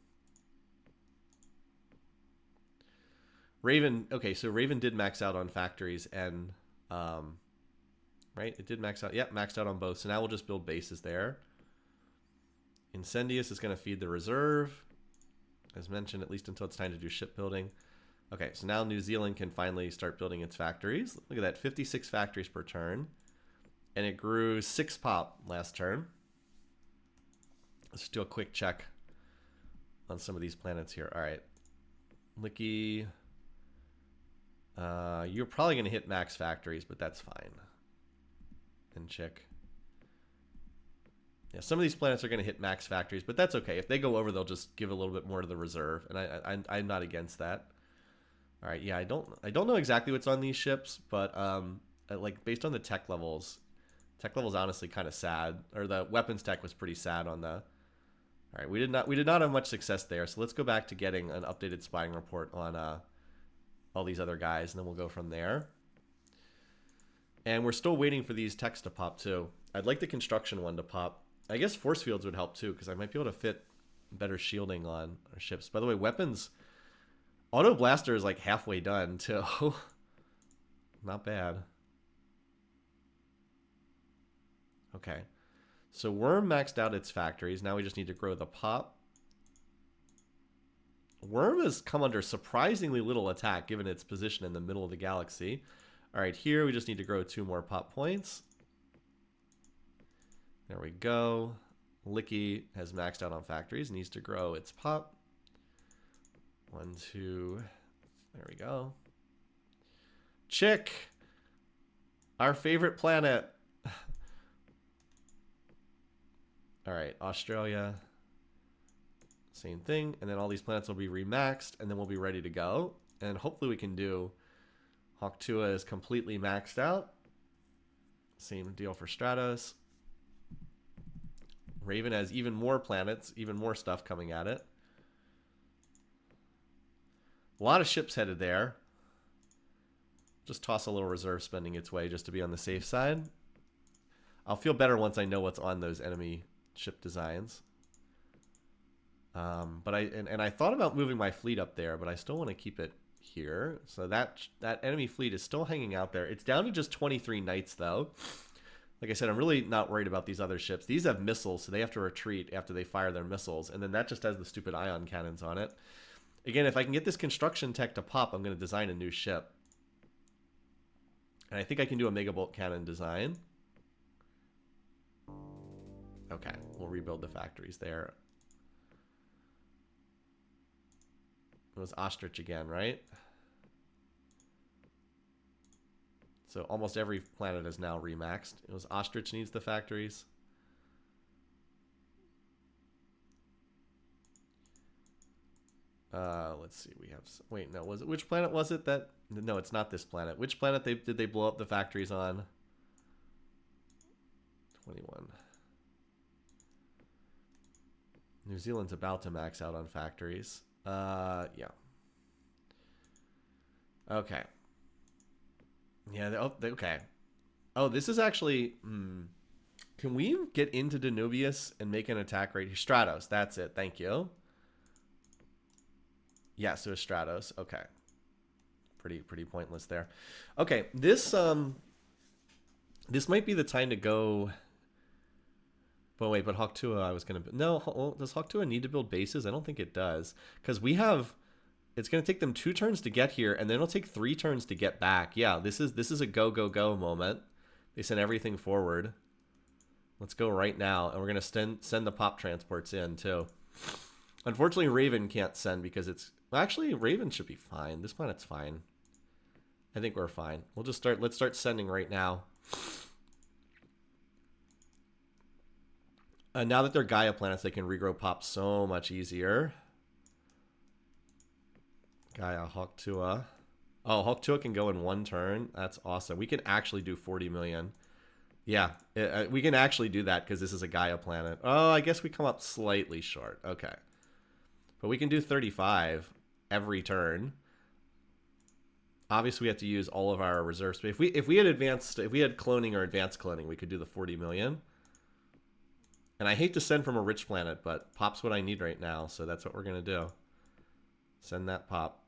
Raven, okay, so Raven did max out on factories and, right, it did max out. Yep, maxed out on both. So now we'll just build bases there. Incendious is going to feed the reserve, as mentioned, at least until it's time to do shipbuilding. Okay, so now New Zealand can finally start building its factories. Look at that, 56 factories per turn. And it grew 6 pop last turn. Let's do a quick check on some of these planets here. All right. Licky. You're probably going to hit max factories, but that's fine. And Chick. Yeah, some of these planets are going to hit max factories, but that's okay. If they go over, they'll just give a little bit more to the reserve, and I'm not against that. All right, yeah, I don't know exactly what's on these ships, but like based on the tech levels honestly kind of sad, or the weapons tech was pretty sad on the. All right, we did not have much success there, so let's go back to getting an updated spying report on all these other guys, and then we'll go from there. And we're still waiting for these techs to pop too. I'd like the construction one to pop. I guess force fields would help too, because I might be able to fit better shielding on our ships. By the way, weapons, auto blaster is like halfway done too. Not bad. Okay, so Worm maxed out its factories. Now we just need to grow the pop. Worm has come under surprisingly little attack given its position in the middle of the galaxy. All right, here we just need to grow 2 more pop points. There we go. Licky has maxed out on factories, needs to grow its pop. 1, 2, there we go. Chick, our favorite planet. All right, Australia, same thing. And then all these planets will be remaxed, and then we'll be ready to go. And hopefully we can do Hawk 2 is completely maxed out. Same deal for Stratos. Raven has even more planets, even more stuff coming at it. A lot of ships headed there. Just toss a little reserve spending its way just to be on the safe side. I'll feel better once I know what's on those enemy ship designs. But I thought about moving my fleet up there, but I still want to keep it here. So that enemy fleet is still hanging out there. It's down to just 23 knights though. Like I said, I'm really not worried about these other ships. These have missiles, so they have to retreat after they fire their missiles, and then that just has the stupid ion cannons on it. Again, if I can get this construction tech to pop, I'm going to design a new ship. And I think I can do a megabolt cannon design. Okay, we'll rebuild the factories there. It was ostrich again, right? So almost every planet is now remaxed. It was ostrich needs the factories. Let's see. We have. Wait, no. Was it which planet was it that? No, it's not this planet. Which planet did they blow up the factories on? 21. New Zealand's about to max out on factories. Yeah. Okay. Yeah. Okay. Oh, this is actually. Can we get into Danubius and make an attack right here? Stratos. That's it. Thank you. Yeah, so it's Stratos. Okay. Pretty pointless there. Okay, this This might be the time to go. But wait, but Hawk Tuah, I was gonna. No, well, does Hawk Tuah need to build bases? I don't think it does, because we have. It's gonna take them 2 turns to get here, and then it'll take 3 turns to get back. Yeah, this is a go go go moment. They send everything forward. Let's go right now, and we're gonna send the pop transports in too. Unfortunately, Raven can't send because it's well, actually Raven should be fine. This planet's fine. I think we're fine. We'll just start. Let's start sending right now. Now that they're Gaia planets, they can regrow pop so much easier. Gaia, Hawk Tuah. Oh, Hawk Tuah can go in 1 turn. That's awesome. We can actually do 40 million. Yeah, we can actually do that because this is a Gaia planet. Oh, I guess we come up slightly short. Okay. But we can do 35 every turn. Obviously, we have to use all of our reserves. But if we had cloning or advanced cloning, we could do the 40 million. And I hate to send from a rich planet, but pop's what I need right now, so that's what we're gonna do. Send that pop.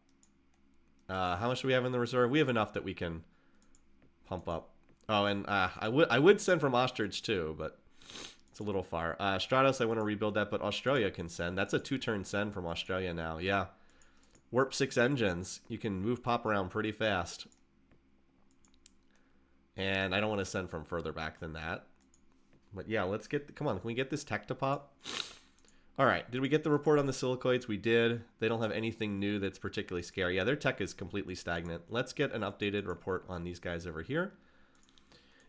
How much do we have in the reserve? We have enough that we can pump up. Oh, and I would send from Ostrich too, but it's a little far. Stratos, I want to rebuild that, but Australia can send. That's a 2-turn send from Australia now. Yeah. Warp 6 engines. You can move pop around pretty fast. And I don't want to send from further back than that. But yeah, let's get... Come on, can we get this tech to pop? All right, did we get the report on the silicoids? We did. They don't have anything new that's particularly scary. Yeah, their tech is completely stagnant. Let's get an updated report on these guys over here.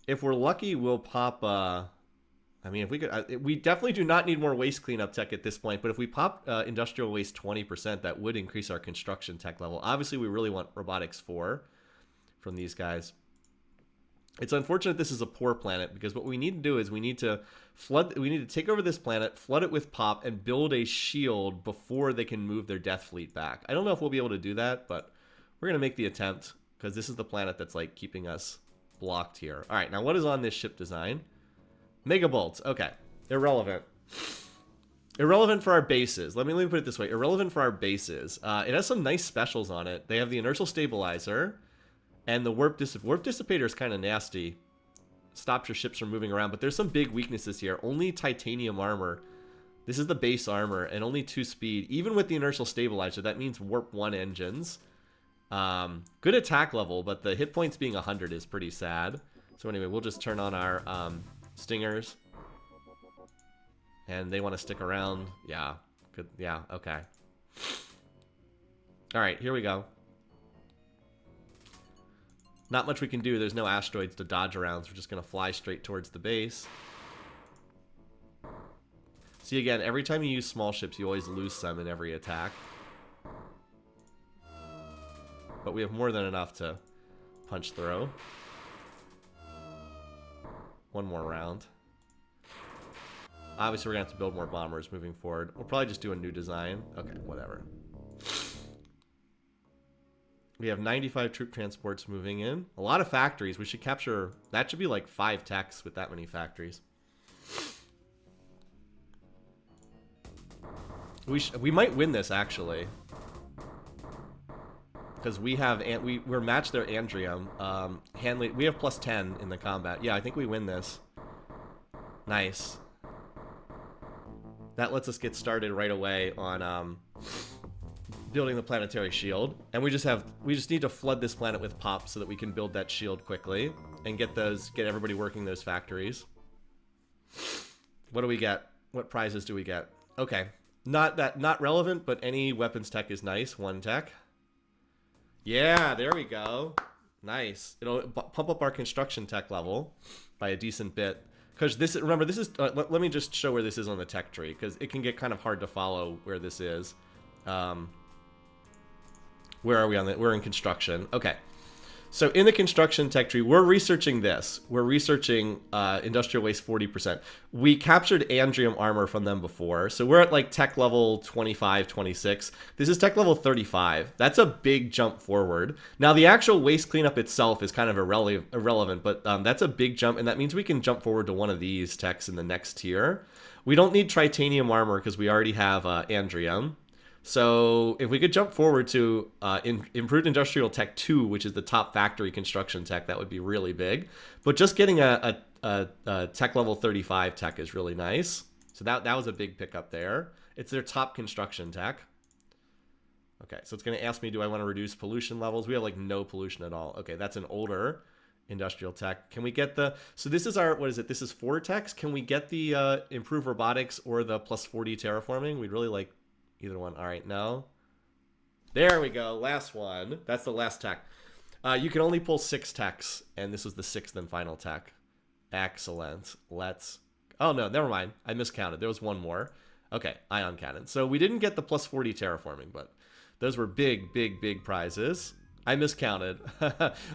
If we're lucky, we'll pop... I mean, if we could... we definitely do not need more waste cleanup tech at this point, but if we pop industrial waste 20%, that would increase our construction tech level. Obviously, we really want robotics 4 from these guys. It's unfortunate this is a poor planet because what we need to do is we need to take over this planet, flood it with pop, and build a shield before they can move their death fleet back. I don't know if we'll be able to do that, but we're going to make the attempt because this is the planet that's like keeping us blocked here. All right, now what is on this ship design? Megabolts. Okay, irrelevant. Irrelevant for our bases. Let me put it this way. Irrelevant for our bases. It has some nice specials on it. They have the inertial stabilizer. And the warp dissipator is kind of nasty. Stops your ships from moving around. But there's some big weaknesses here. Only titanium armor. This is the base armor. And only 2 speed. Even with the inertial stabilizer, that means warp 1 engines. Good attack level. But the hit points being 100 is pretty sad. So anyway, we'll just turn on our stingers. And they want to stick around. Yeah. Good. Yeah. Okay. All right. Here we go. Not much we can do. There's no asteroids to dodge around, so we're just going to fly straight towards the base. See, again, every time you use small ships, you always lose some in every attack. But we have more than enough to punch through. One more round. Obviously, we're going to have to build more bombers moving forward. We'll probably just do a new design. Okay, whatever. We have 95 troop transports moving in. A lot of factories. We should capture... That should be like 5 techs with that many factories. We might win this, actually. Because we have... We're matched their Andrium. We have plus 10 in the combat. Yeah, I think we win this. Nice. That lets us get started right away on... building the planetary shield, and we just need to flood this planet with pop so that we can build that shield quickly and get everybody working those factories. What do we get? What prizes do we get? Okay, not relevant, but any weapons tech is nice. 1 tech. Yeah, there we go. Nice. It'll pump up our construction tech level by a decent bit. Because remember, this is. Let me just show where this is on the tech tree, because it can get kind of hard to follow where this is. Where are we on that? We're in construction. Okay. So in the construction tech tree, we're researching this. We're researching industrial waste 40%. We captured Andrium armor from them before. So we're at like tech level 25, 26. This is tech level 35. That's a big jump forward. Now the actual waste cleanup itself is kind of irrelevant, but that's a big jump. And that means we can jump forward to one of these techs in the next tier. We don't need titanium armor because we already have Andrium. So if we could jump forward to improved industrial tech 2, which is the top factory construction tech, that would be really big. But just getting a tech level 35 tech is really nice. So that was a big pickup there. It's their top construction tech. Okay, so it's going to ask me, do I want to reduce pollution levels? We have like no pollution at all. Okay, that's an older industrial tech. Can we get the, so this is our, what is it? This is 4 techs. Can we get the improve robotics or the plus 40 terraforming? We'd really like either one. All right, no. There we go. Last one. That's the last tech. You can only pull 6 techs, and this was the 6th and final tech. Excellent. Let's, oh no, never mind. I miscounted. There was one more. Okay, ion cannon. So we didn't get the plus 40 terraforming, but those were big, big, big prizes. I miscounted.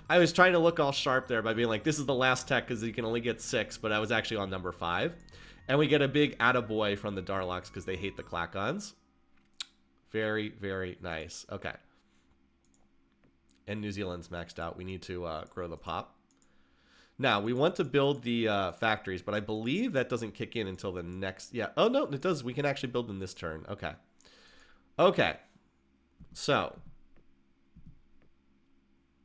I was trying to look all sharp there by being like, this is the last tech because you can only get 6, but I was actually on number 5. And we get a big attaboy from the Darlocks because they hate the Klackons. Very, very nice. Okay. And New Zealand's maxed out. We need to grow the pop. Now, we want to build the factories, but I believe that doesn't kick in until the next... Yeah. Oh, no, it does. We can actually build them this turn. Okay. Okay. So,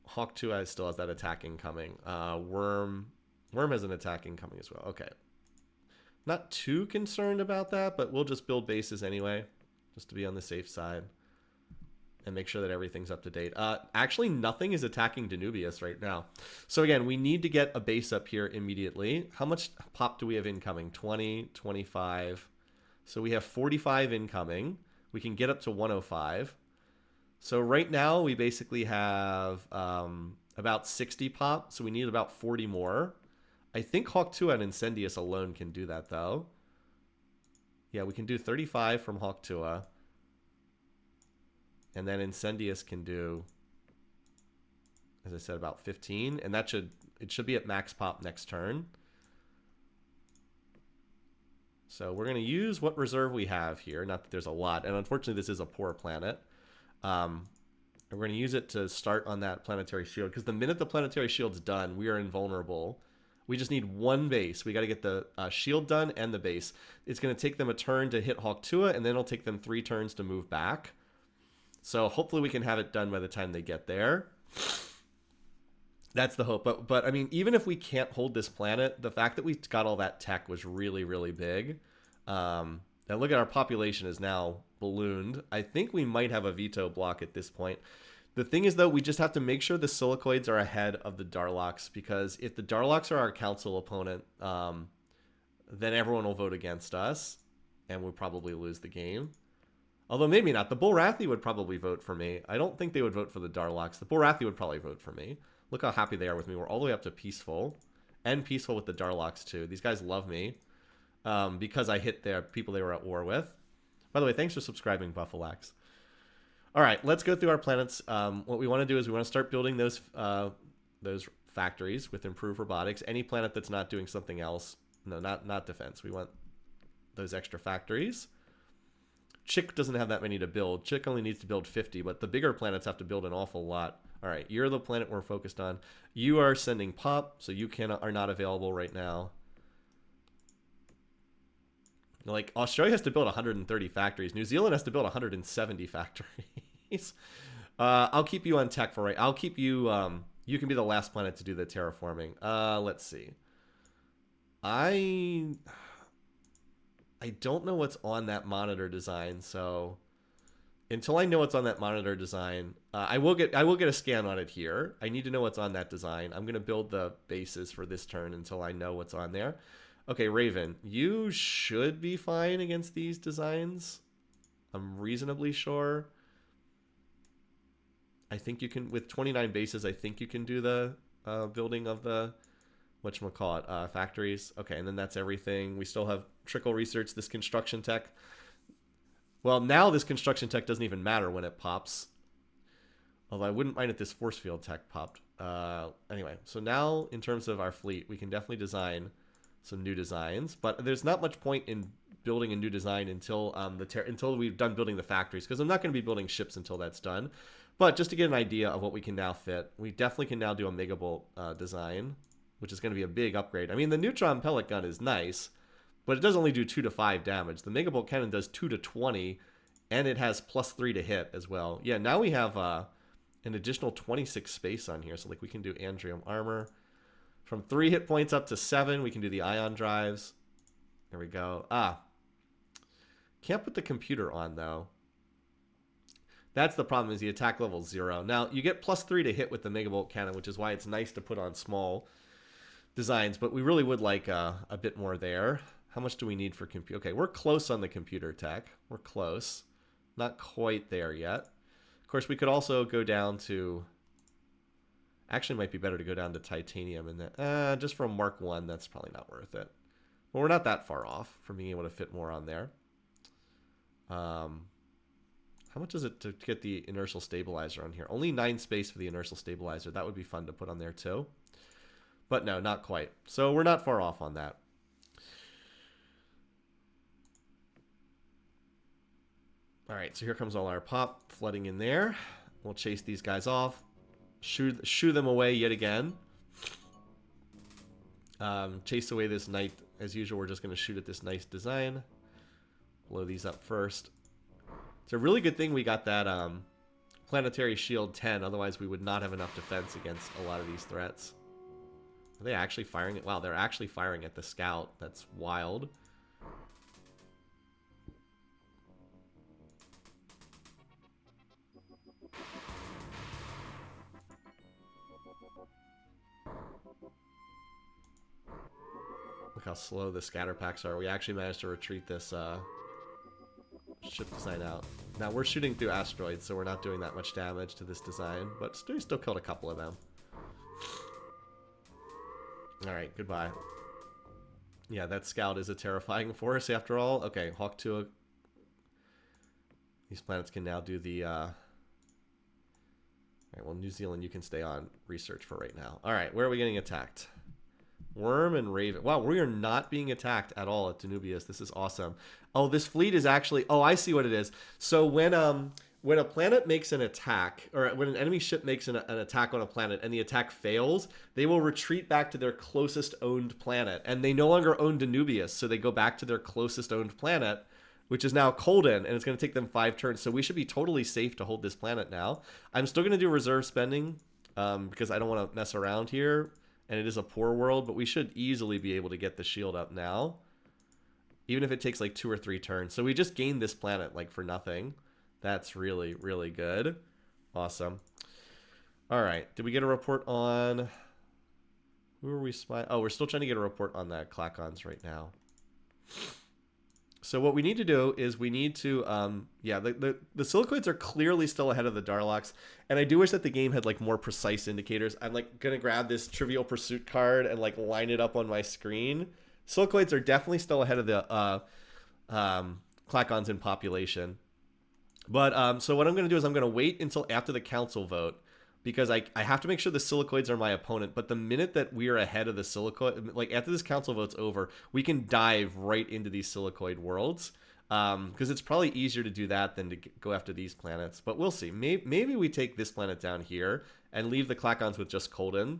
Hawk 2 still has that attack incoming. Worm has an attack incoming as well. Okay. Not too concerned about that, but we'll just build bases anyway, just to be on the safe side and make sure that everything's up to date. Actually, nothing is attacking Danubius right now. So again, we need to get a base up here immediately. How much pop do we have incoming? 20, 25. So we have 45 incoming. We can get up to 105. So right now we basically have about 60 pop, so we need about 40 more. I think Hawk 2 and Incendius alone can do that, though. Yeah, we can do 35 from Hawk 2. And then Incendius can do, as I said, about 15. And that it should be at max pop next turn. So we're going to use what reserve we have here. Not that there's a lot. And unfortunately, this is a poor planet. And we're going to use it to start on that planetary shield. Because the minute the planetary shield's done, we are invulnerable. We just need one base. We got to get the shield done and the base. It's going to take them a turn to hit Hawk 2, and then it'll take them 3 turns to move back. So hopefully we can have it done by the time they get there. That's the hope. But I mean, even if we can't hold this planet, the fact that we got all that tech was really, really big. And look at our population is now ballooned. I think we might have a veto block at this point. The thing is, though, we just have to make sure the Silicoids are ahead of the Darlocks, because if the Darlocks are our council opponent, then everyone will vote against us, and we'll probably lose the game. Although maybe not. The Bullrathi would probably vote for me. I don't think they would vote for the Darlocks. The Bullrathi would probably vote for me. Look how happy they are with me. We're all the way up to peaceful, and peaceful with the Darlocks, too. These guys love me because I hit their people they were at war with. By the way, thanks for subscribing, Buffalax. All right, let's go through our planets. What we want to do is we want to start building those factories with improved robotics. Any planet that's not doing something else, no, not defense. We want those extra factories. Chick doesn't have that many to build. Chick only needs to build 50, but the bigger planets have to build an awful lot. All right, you're the planet we're focused on. You are sending pop, so you are not available right now. Like, Australia has to build 130 factories. New Zealand has to build 170 factories. I'll keep you on tech for right. I'll keep you. You can be the last planet to do the terraforming. Let's see. I don't know what's on that monitor design, so until I know what's on that monitor design, I will get a scan on it here. I need to know what's on that design. I'm gonna build the bases for this turn until I know what's on there. Okay, Raven, you should be fine against these designs. I'm reasonably sure. I think you can, with 29 bases, I think you can do the building of the, whatchamacallit, factories. Okay, and then that's everything. We still have trickle research, this construction tech. Well, now this construction tech doesn't even matter when it pops. Although I wouldn't mind if this force field tech popped. Anyway, so now in terms of our fleet, we can definitely design some new designs, but there's not much point in building a new design until until we've done building the factories, because I'm not going to be building ships until that's done. But just to get an idea of what we can now fit, we definitely can now do a Megabolt design, which is going to be a big upgrade. I mean, the neutron pellet gun is nice, but it does only do 2 to 5 damage. The Megabolt cannon does 2 to 20, And it has +3 to hit as well. Yeah, now we have an additional 26 space on here. So like we can do Andrium armor. From 3 hit points up to 7, we can do the ion drives. There we go. Can't put the computer on though. That's the problem, is the attack level 0. Now, you get +3 to hit with the Megavolt cannon, which is why it's nice to put on small designs, but we really would like a bit more there. How much do we need for computer? Okay, we're close on the computer tech. We're close. Not quite there yet. Of course, we could also go down to... Actually, it might be better to go down to titanium. And then, just from Mark 1, that's probably not worth it. Well, we're not that far off from being able to fit more on there. How much is it to get the inertial stabilizer on here? Only 9 space for the inertial stabilizer. That would be fun to put on there too. But no, not quite. So we're not far off on that. All right, so here comes all our pop flooding in there. We'll chase these guys off. Shoo them away yet again. Chase away this knight. As usual, we're just going to shoot at this nice design. Blow these up first. It's a really good thing we got that planetary shield 10. Otherwise, we would not have enough defense against a lot of these threats. Are they actually firing it? Wow, they're actually firing at the scout. That's wild. Look how slow the scatter packs are. We actually managed to retreat this ship design out. Now we're shooting through asteroids, so we're not doing that much damage to this design, but still killed a couple of them. Alright, goodbye. Yeah, that scout is a terrifying force after all. Okay, Hawk 2. These planets can now do the... Alright, well, New Zealand, you can stay on research for right now. Alright, where are we getting attacked? Worm and Raven. Wow, we are not being attacked at all at Danubius. This is awesome. Oh, this fleet is actually... Oh, I see what it is. So when a planet makes an attack, or when an enemy ship makes an attack on a planet and the attack fails, they will retreat back to their closest owned planet. And they no longer own Danubius, so they go back to their closest owned planet, which is now Colden, and it's going to take them 5 turns. So we should be totally safe to hold this planet now. I'm still going to do reserve spending because I don't want to mess around here. And it is a poor world, but we should easily be able to get the shield up now. Even if it takes like 2 or 3 turns. So we just gained this planet like for nothing. That's really, really good. Awesome. All right. Did we get a report on... Who are we spying? Oh, we're still trying to get a report on that Klackons right now. So what we need to do is we need to... yeah, the silicoids are clearly still ahead of the Darlocks. And I do wish that the game had like more precise indicators. I'm like going to grab this Trivial Pursuit card and like line it up on my screen. Silicoids are definitely still ahead of the Klackons in population. But so what I'm going to do is I'm going to wait until after the council vote, because I have to make sure the silicoids are my opponent. But the minute that we are ahead of the silicoid, like after this council vote's over, we can dive right into these silicoid worlds, because it's probably easier to do that than to go after these planets. But we'll see. Maybe we take this planet down here and leave the Klackons with just Colden.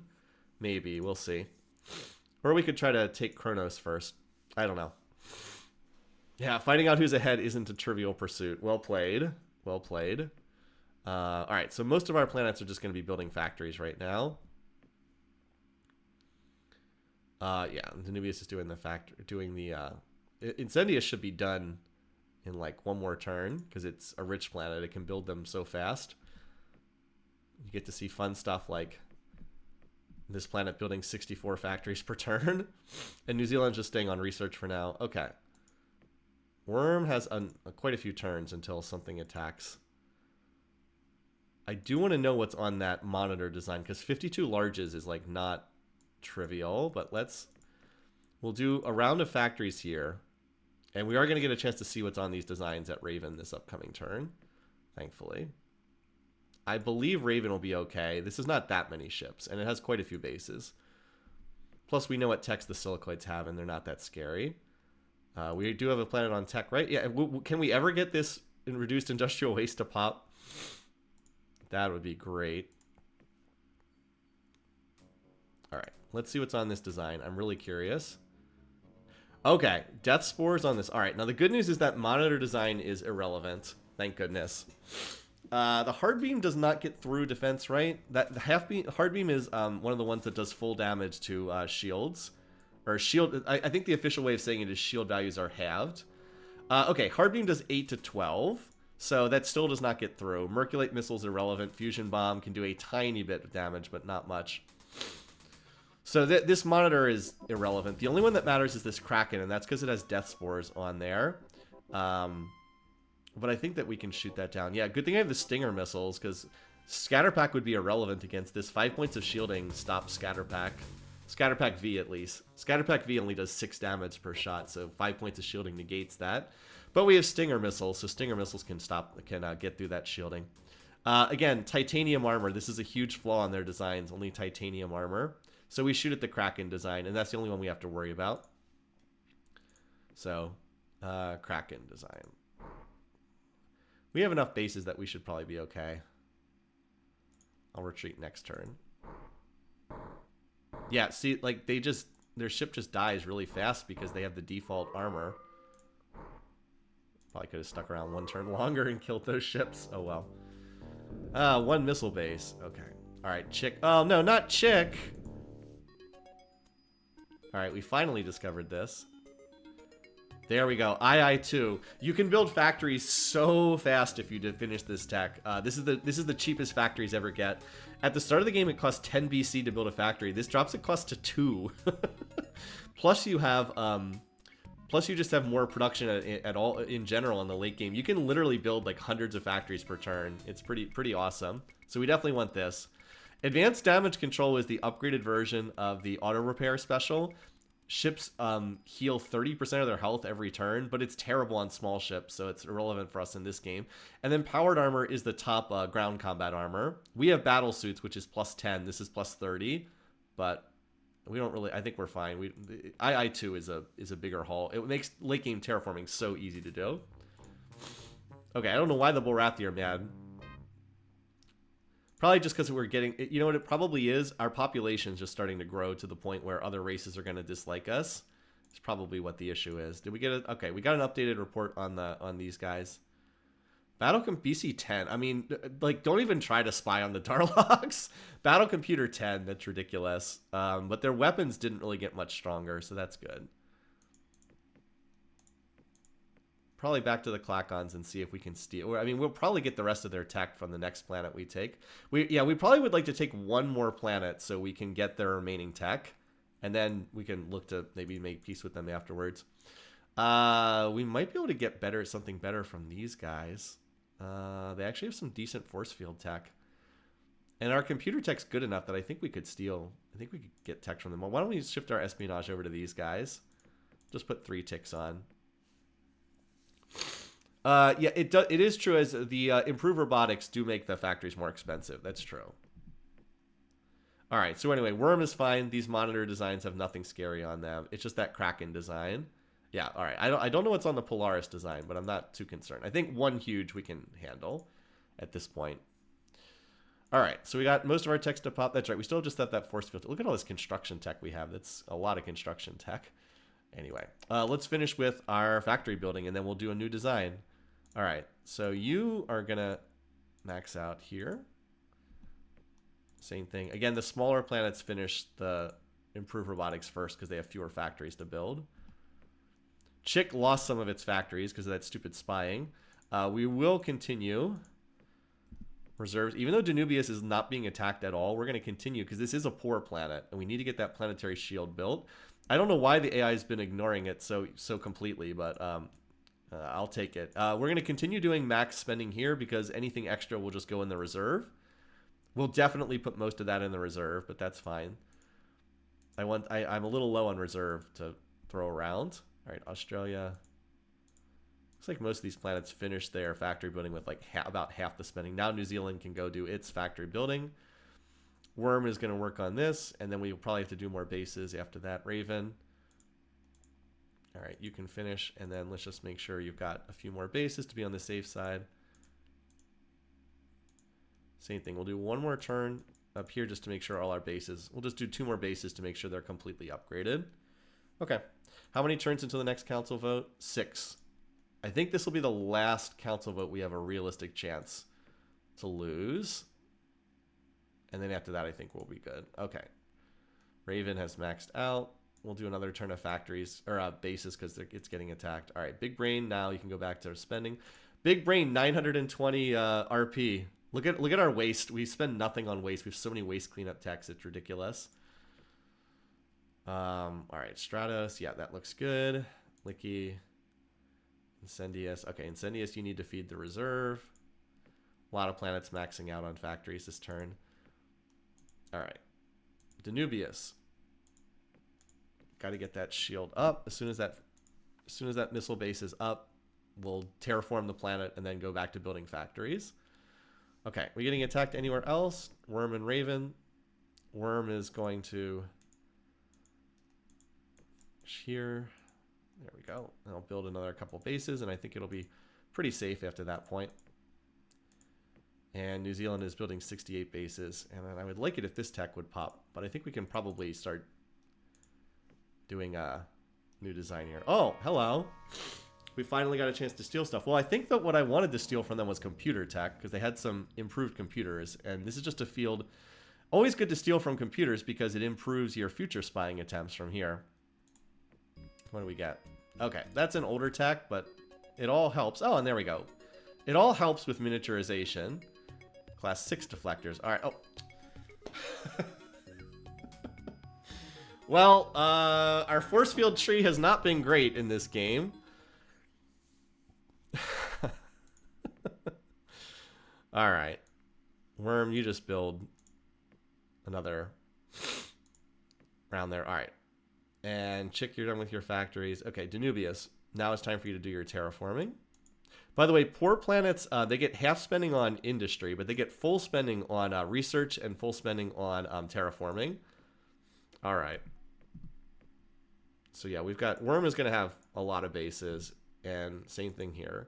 Maybe. We'll see. Or we could try to take Kronos first. I don't know. Yeah, finding out who's ahead isn't a trivial pursuit. Well played. Well played. All right, so most of our planets are just going to be building factories right now. Yeah, Danubius is doing the Incendius should be done in like 1 more turn because it's a rich planet. It can build them so fast. You get to see fun stuff like this planet building 64 factories per turn, and New Zealand's just staying on research for now. Okay. Worm has quite a few turns until something attacks. I do want to know what's on that monitor design, because 52 larges is like not trivial, but we'll do a round of factories here, and we are going to get a chance to see what's on these designs at Raven this upcoming turn, thankfully. I believe Raven will be okay. This is not that many ships, and it has quite a few bases. Plus, we know what techs the silicoids have, and they're not that scary. We do have a planet on tech, right? Yeah. Can we ever get this in reduced industrial waste to pop? That would be great. All right. Let's see what's on this design. I'm really curious. Okay. Death spores on this. All right. Now, the good news is that monitor design is irrelevant. Thank goodness. The hard beam does not get through defense, right? That the hard beam is one of the ones that does full damage to shields, or shield. I think the official way of saying it is shield values are halved. Okay, hard beam does 8 to 12, so that still does not get through. Merculate missiles irrelevant. Fusion bomb can do a tiny bit of damage, but not much. So this monitor is irrelevant. The only one that matters is this Klackon, and that's because it has death spores on there. But I think that we can shoot that down. Yeah, good thing I have the Stinger missiles, because Scatterpack would be irrelevant against this. 5 points of shielding stops Scatterpack. Scatterpack V, at least. Scatterpack V only does 6 damage per shot, so 5 points of shielding negates that. But we have Stinger missiles, so Stinger missiles can get through that shielding. Again, titanium armor. This is a huge flaw in their designs, only titanium armor. So we shoot at the Klackon design, and that's the only one we have to worry about. So, Klackon design. We have enough bases that we should probably be okay. I'll retreat next turn. Yeah, see, like, their ship just dies really fast because they have the default armor. Probably could have stuck around one turn longer and killed those ships. Oh, well. One missile base. Okay. All right, Chick. Oh, no, not Chick. All right, we finally discovered this. There we go. II2. You can build factories so fast if you did finish this tech. This is the cheapest factories ever get. At the start of the game, it cost 10 BC to build a factory. This drops the cost to 2. Plus, you just have more production at all in general in the late game. You can literally build like hundreds of factories per turn. It's pretty awesome. So we definitely want this. Advanced damage control is the upgraded version of the auto repair special. Ships heal 30% of their health every turn, but it's terrible on small ships, so it's irrelevant for us in this game. And then powered armor is the top ground combat armor. We have battle suits, which is plus 10. This is plus 30, but we don't really. I think we're fine. II2 is a bigger haul. It makes late game terraforming so easy to do. Okay, I don't know why the Borathi are mad. Probably just because we're getting, you know what it probably is? Our population's just starting to grow to the point where other races are going to dislike us. It's probably what the issue is. Did we get it? Okay, we got an updated report on these guys. Battle BC 10. I mean, like, don't even try to spy on the Darlogs. Battle Computer 10. That's ridiculous. But their weapons didn't really get much stronger, so that's good. Probably back to the Klackons and see if we can steal. I mean, we'll probably get the rest of their tech from the next planet we take. We probably would like to take one more planet so we can get their remaining tech, and then we can look to maybe make peace with them afterwards. We might be able to get something better from these guys. They actually have some decent force field tech, and our computer tech's good enough that I think we could steal. I think we could get tech from them. Well, why don't we shift our espionage over to these guys? Just put 3 ticks on. Yeah, it is true as the improved robotics do make the factories more expensive. That's true. All right, so anyway, Worm is fine. These monitor designs have nothing scary on them. It's just that Klackon design. Yeah, all right. I don't know what's on the Polaris design, but I'm not too concerned. I think one huge we can handle at this point. All right, so we got most of our text to pop. That's right. We still just have that force field. Look at all this construction tech we have. That's a lot of construction tech. Anyway, let's finish with our factory building, and then we'll do a new design. All right, so you are going to max out here. Same thing. Again, the smaller planets finish the improved robotics first because they have fewer factories to build. Chick lost some of its factories because of that stupid spying. We will continue reserves. Even though Danubius is not being attacked at all, we're going to continue because this is a poor planet, and we need to get that planetary shield built. I don't know why the AI has been ignoring it so completely, but I'll take it. We're going to continue doing max spending here because anything extra will just go in the reserve. We'll definitely put most of that in the reserve, but that's fine. I'm a little low on reserve to throw around. All right, Australia. Looks like most of these planets finish their factory building with like about half the spending. Now New Zealand can go do its factory building. Worm is going to work on this, and then we'll probably have to do more bases after that. Raven. All right, you can finish, and then let's just make sure you've got a few more bases to be on the safe side. Same thing. We'll do one more turn up here just to make sure all our bases. We'll just do 2 more bases to make sure they're completely upgraded. Okay. How many turns until the next council vote? 6. I think this will be the last council vote we have a realistic chance to lose. And then after that, I think we'll be good. Okay. Raven has maxed out. We'll do another turn of factories, or bases, because it's getting attacked. All right, Big Brain, now you can go back to spending. Big Brain, 920 RP. Look at our waste. We spend nothing on waste. We have so many waste cleanup techs. It's ridiculous. All right, Stratos. Yeah, that looks good. Licky. Incendious. Okay, Incendious, you need to feed the reserve. A lot of planets maxing out on factories this turn. All right. Danubius. Got to get that shield up. As soon as that missile base is up, we'll terraform the planet and then go back to building factories. Okay, we getting attacked anywhere else? Worm and Raven. Worm is going to here. There we go. I'll build another couple bases, and I think it'll be pretty safe after that point. And New Zealand is building 68 bases, and I would like it if this tech would pop, but I think we can probably start doing a new design here. Oh, hello. We finally got a chance to steal stuff. Well, I think that what I wanted to steal from them was computer tech, because they had some improved computers, and this is just a field. Always good to steal from computers because it improves your future spying attempts from here. What do we get? Okay, that's an older tech, but it all helps. Oh, and there we go. It all helps with miniaturization. Class 6 deflectors. All right. Oh. Well, our force field tree has not been great in this game. All right. Worm, you just build another round there. All right. And Chick, you're done with your factories. Okay, Danubius. Now it's time for you to do your terraforming. By the way, poor planets, they get half spending on industry, but they get full spending on research and full spending on terraforming. All right. So yeah, we've got Worm is going to have a lot of bases, and same thing here.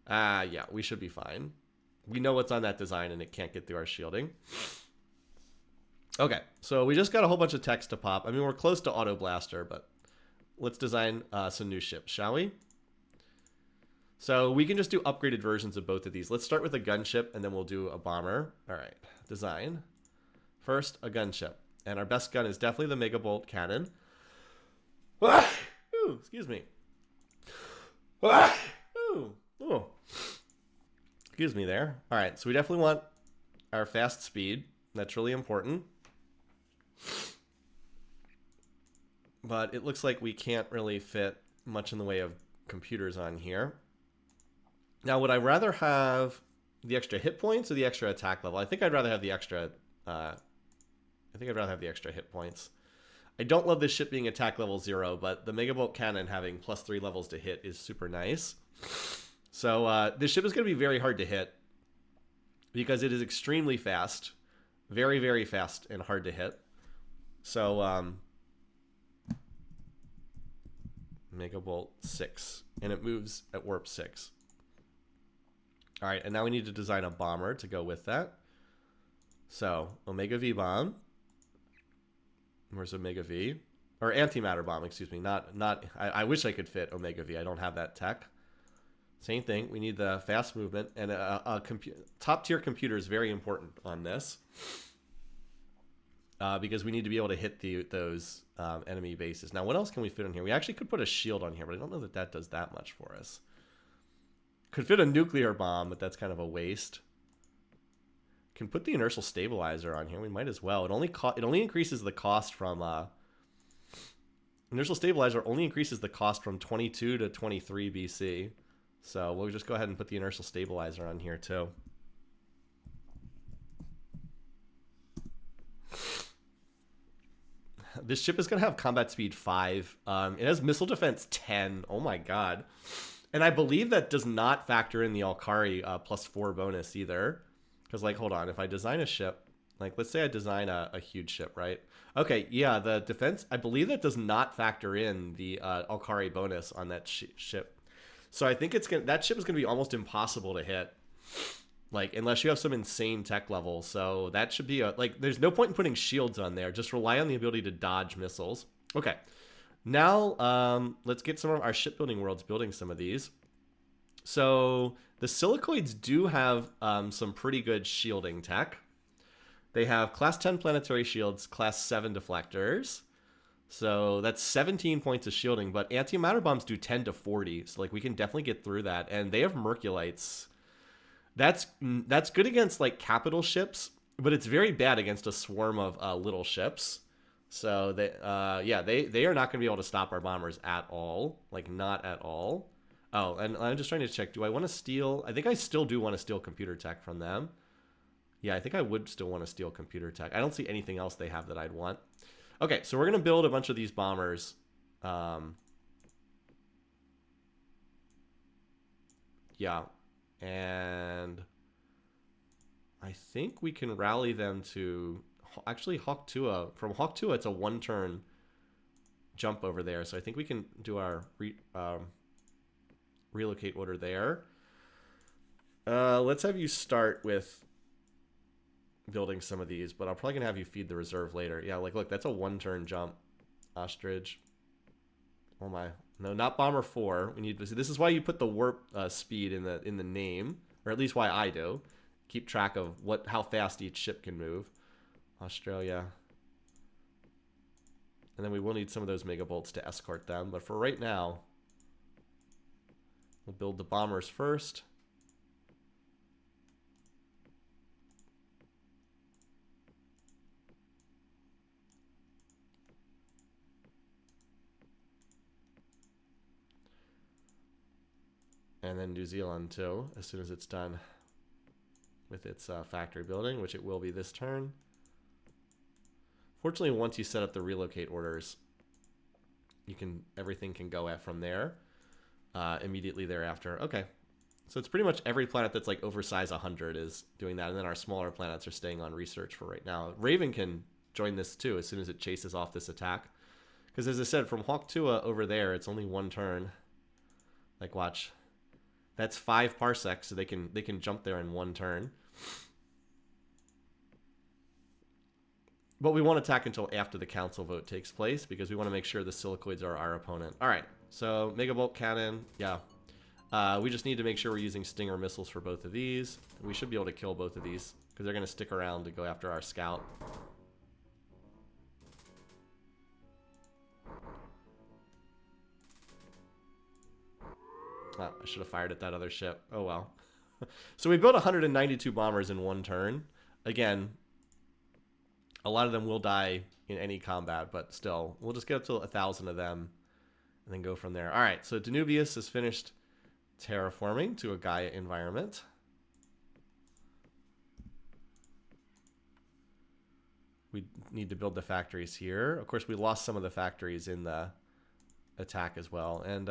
Yeah, we should be fine. We know what's on that design, and it can't get through our shielding. Okay, so we just got a whole bunch of text to pop. I mean, we're close to Auto Blaster, but let's design some new ships, shall we? So we can just do upgraded versions of both of these. Let's start with a gunship, and then we'll do a bomber. All right, design. First, a gunship. And our best gun is definitely the Mega Bolt cannon. Ooh, excuse me. Ooh. Excuse me there. All right, so we definitely want our fast speed. That's really important. But it looks like we can't really fit much in the way of computers on here. Now, would I rather have the extra hit points or the extra attack level? I think I'd rather have the extra... hit points. I don't love this ship being attack level 0, but the Megabolt cannon having +3 levels to hit is super nice. So this ship is going to be very hard to hit because it is extremely fast. Very, very fast and hard to hit. So Megabolt 6. And it moves at warp 6. All right, and now we need to design a bomber to go with that. So Omega V bomb. Where's Omega V? Or antimatter bomb, excuse me. I wish I could fit Omega V. I don't have that tech. Same thing. We need the fast movement. And top-tier computer is very important on this. Because we need to be able to hit those enemy bases. Now, what else can we fit in here? We actually could put a shield on here, but I don't know that does that much for us. Could fit a nuclear bomb, but that's kind of a waste. Can put the inertial stabilizer on here. We might as well. It only increases the cost from inertial stabilizer only increases the cost from 22 to 23 BC. So we'll just go ahead and put the inertial stabilizer on here too. This ship is going to have combat speed 5. It has missile defense 10. Oh my god. And I believe that does not factor in the Alkari +4 bonus either. Because, like, hold on. If I design a ship, like, let's say I design a huge ship, right? Okay, yeah, the defense, I believe that does not factor in the Alkari bonus on that ship. So I think that ship is going to be almost impossible to hit. Like, unless you have some insane tech level. So that should be there's no point in putting shields on there. Just rely on the ability to dodge missiles. Okay. Now, let's get some of our shipbuilding worlds building some of these. So the silicoids do have some pretty good shielding tech. They have class 10 planetary shields, class 7 deflectors. So that's 17 points of shielding, but antimatter bombs do 10 to 40. So like we can definitely get through that. And they have merculites. That's good against like capital ships, but it's very bad against a swarm of little ships. So they are not going to be able to stop our bombers at all. Like not at all. Oh, and I'm just trying to check. Do I want to steal? I think I still do want to steal computer tech from them. Yeah, I think I would still want to steal computer tech. I don't see anything else they have that I'd want. Okay, so we're going to build a bunch of these bombers. Yeah, and I think we can rally them to... Actually, Hawk Tua. From Hawk Tua, it's a one-turn jump over there. So I think we can do our relocate order there. Let's have you start with building some of these, but I'm probably gonna have you feed the reserve later. Yeah, like look, that's a one-turn jump. Ostrich. Oh my, no, not bomber 4. We need to see. This is why you put the warp speed in the name, or at least why I do. Keep track of how fast each ship can move. Australia. And then we will need some of those mega bolts to escort them, but for right now, we'll build the bombers first. And then New Zealand too, as soon as it's done with its factory building, which it will be this turn. Fortunately, once you set up the relocate orders, everything can go from there immediately thereafter. Okay, so it's pretty much every planet that's like oversized 100 is doing that, and then our smaller planets are staying on research for right now. Raven can join this too as soon as it chases off this attack, because as I said, from Hawk Tua over there, it's only one turn. Like watch. That's 5 parsecs, so they can jump there in one turn. But we won't attack until after the council vote takes place, because we want to make sure the silicoids are our opponent. All right, so Megabolt Cannon, yeah. We just need to make sure we're using Stinger missiles for both of these. We should be able to kill both of these, because they're going to stick around to go after our scout. Oh, I should have fired at that other ship. Oh well. So we built 192 bombers in one turn. Again, a lot of them will die in any combat, but still, we'll just get up to 1,000 of them and then go from there. All right, so Danubius has finished terraforming to a Gaia environment. We need to build the factories here. Of course, we lost some of the factories in the attack as well. And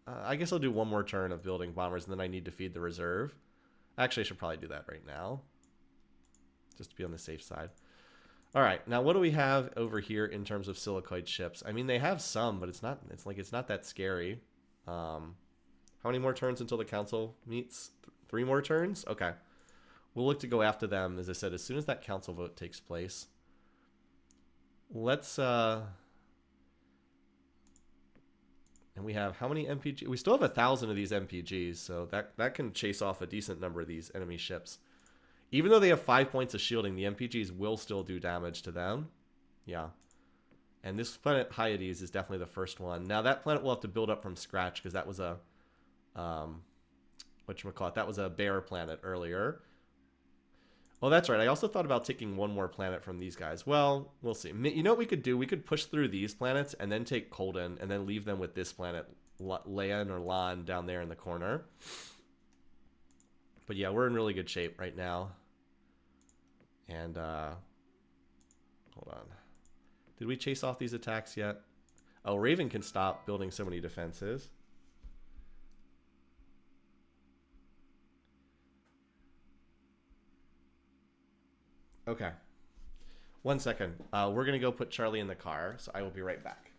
I guess I'll do one more turn of building bombers, and then I need to feed the reserve. Actually, I should probably do that right now, just to be on the safe side. All right, now what do we have over here in terms of silicoid ships? I mean, they have some, but it's not that scary. How many more turns until the council meets? 3 more turns? Okay. We'll look to go after them, as I said, as soon as that council vote takes place. Let's and we have how many MPG? We still have 1,000 of these MPGs, so that can chase off a decent number of these enemy ships. Even though they have 5 points of shielding, the MPGs will still do damage to them. Yeah. And this planet Hyades is definitely the first one. Now that planet will have to build up from scratch, because that was a whatchamacallit, that was a bear planet earlier. Oh, that's right. I also thought about taking one more planet from these guys. Well, we'll see. You know what we could do? We could push through these planets and then take Colden and then leave them with this planet, Lan or Lan, down there in the corner. But yeah, we're in really good shape right now. And, hold on. Did we chase off these attacks yet? Oh, Raven can stop building so many defenses. Okay. 1 second. We're going to go put Charlie in the car, so I will be right back.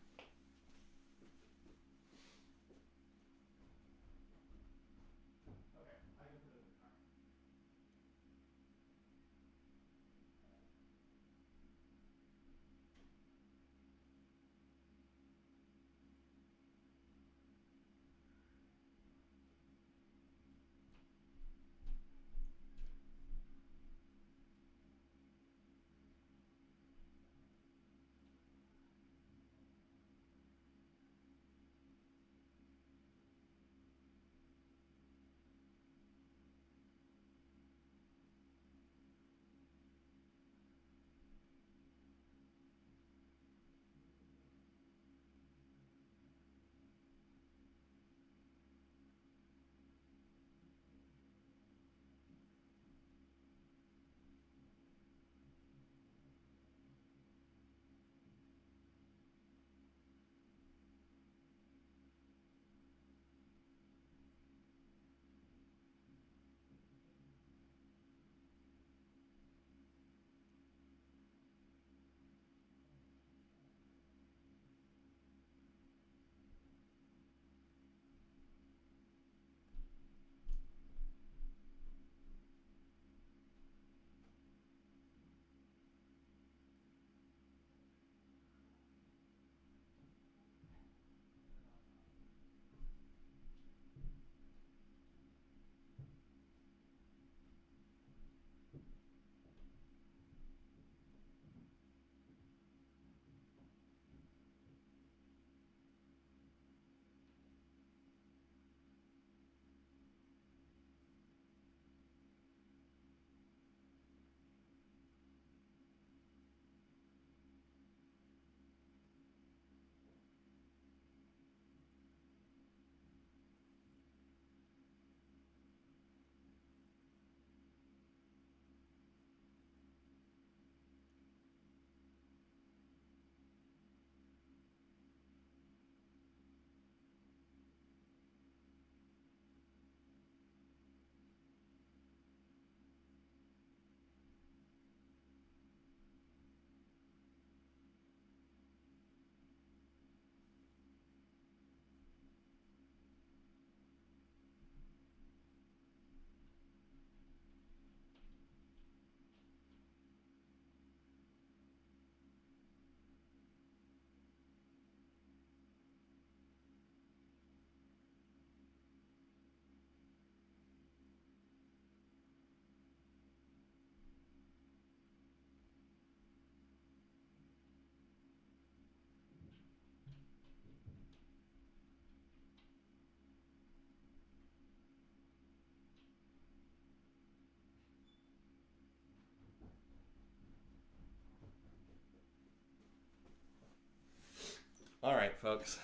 All right, folks.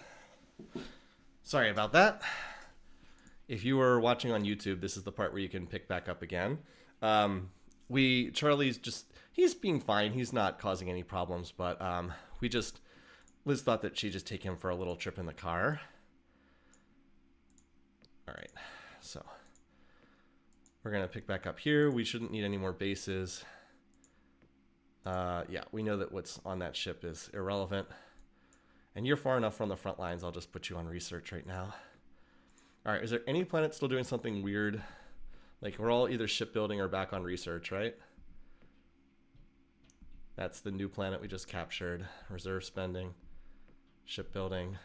Sorry about that. If you were watching on YouTube, this is the part where you can pick back up again. Charlie's just, he's being fine. He's not causing any problems, but Liz thought that she'd just take him for a little trip in the car. All right, so we're going to pick back up here. We shouldn't need any more bases. Yeah, we know that what's on that ship is irrelevant. And you're far enough from the front lines, I'll just put you on research right now. All right, is there any planet still doing something weird? Like, we're all either shipbuilding or back on research, right? That's the new planet we just captured. Reserve spending, shipbuilding,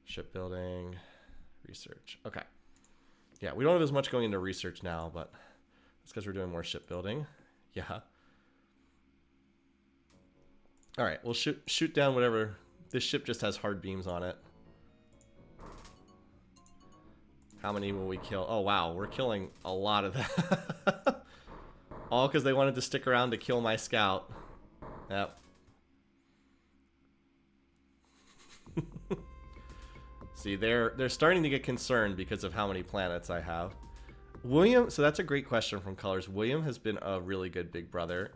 shipbuilding, research. Okay. Yeah, we don't have as much going into research now, but that's because we're doing more shipbuilding. Yeah. All right, we'll shoot down whatever. This ship just has hard beams on it. How many will we kill? Oh, wow, we're killing a lot of that. All because they wanted to stick around to kill my scout. Yep. See, they're starting to get concerned because of how many planets I have. William, so that's a great question from Colors. William has been a really good big brother.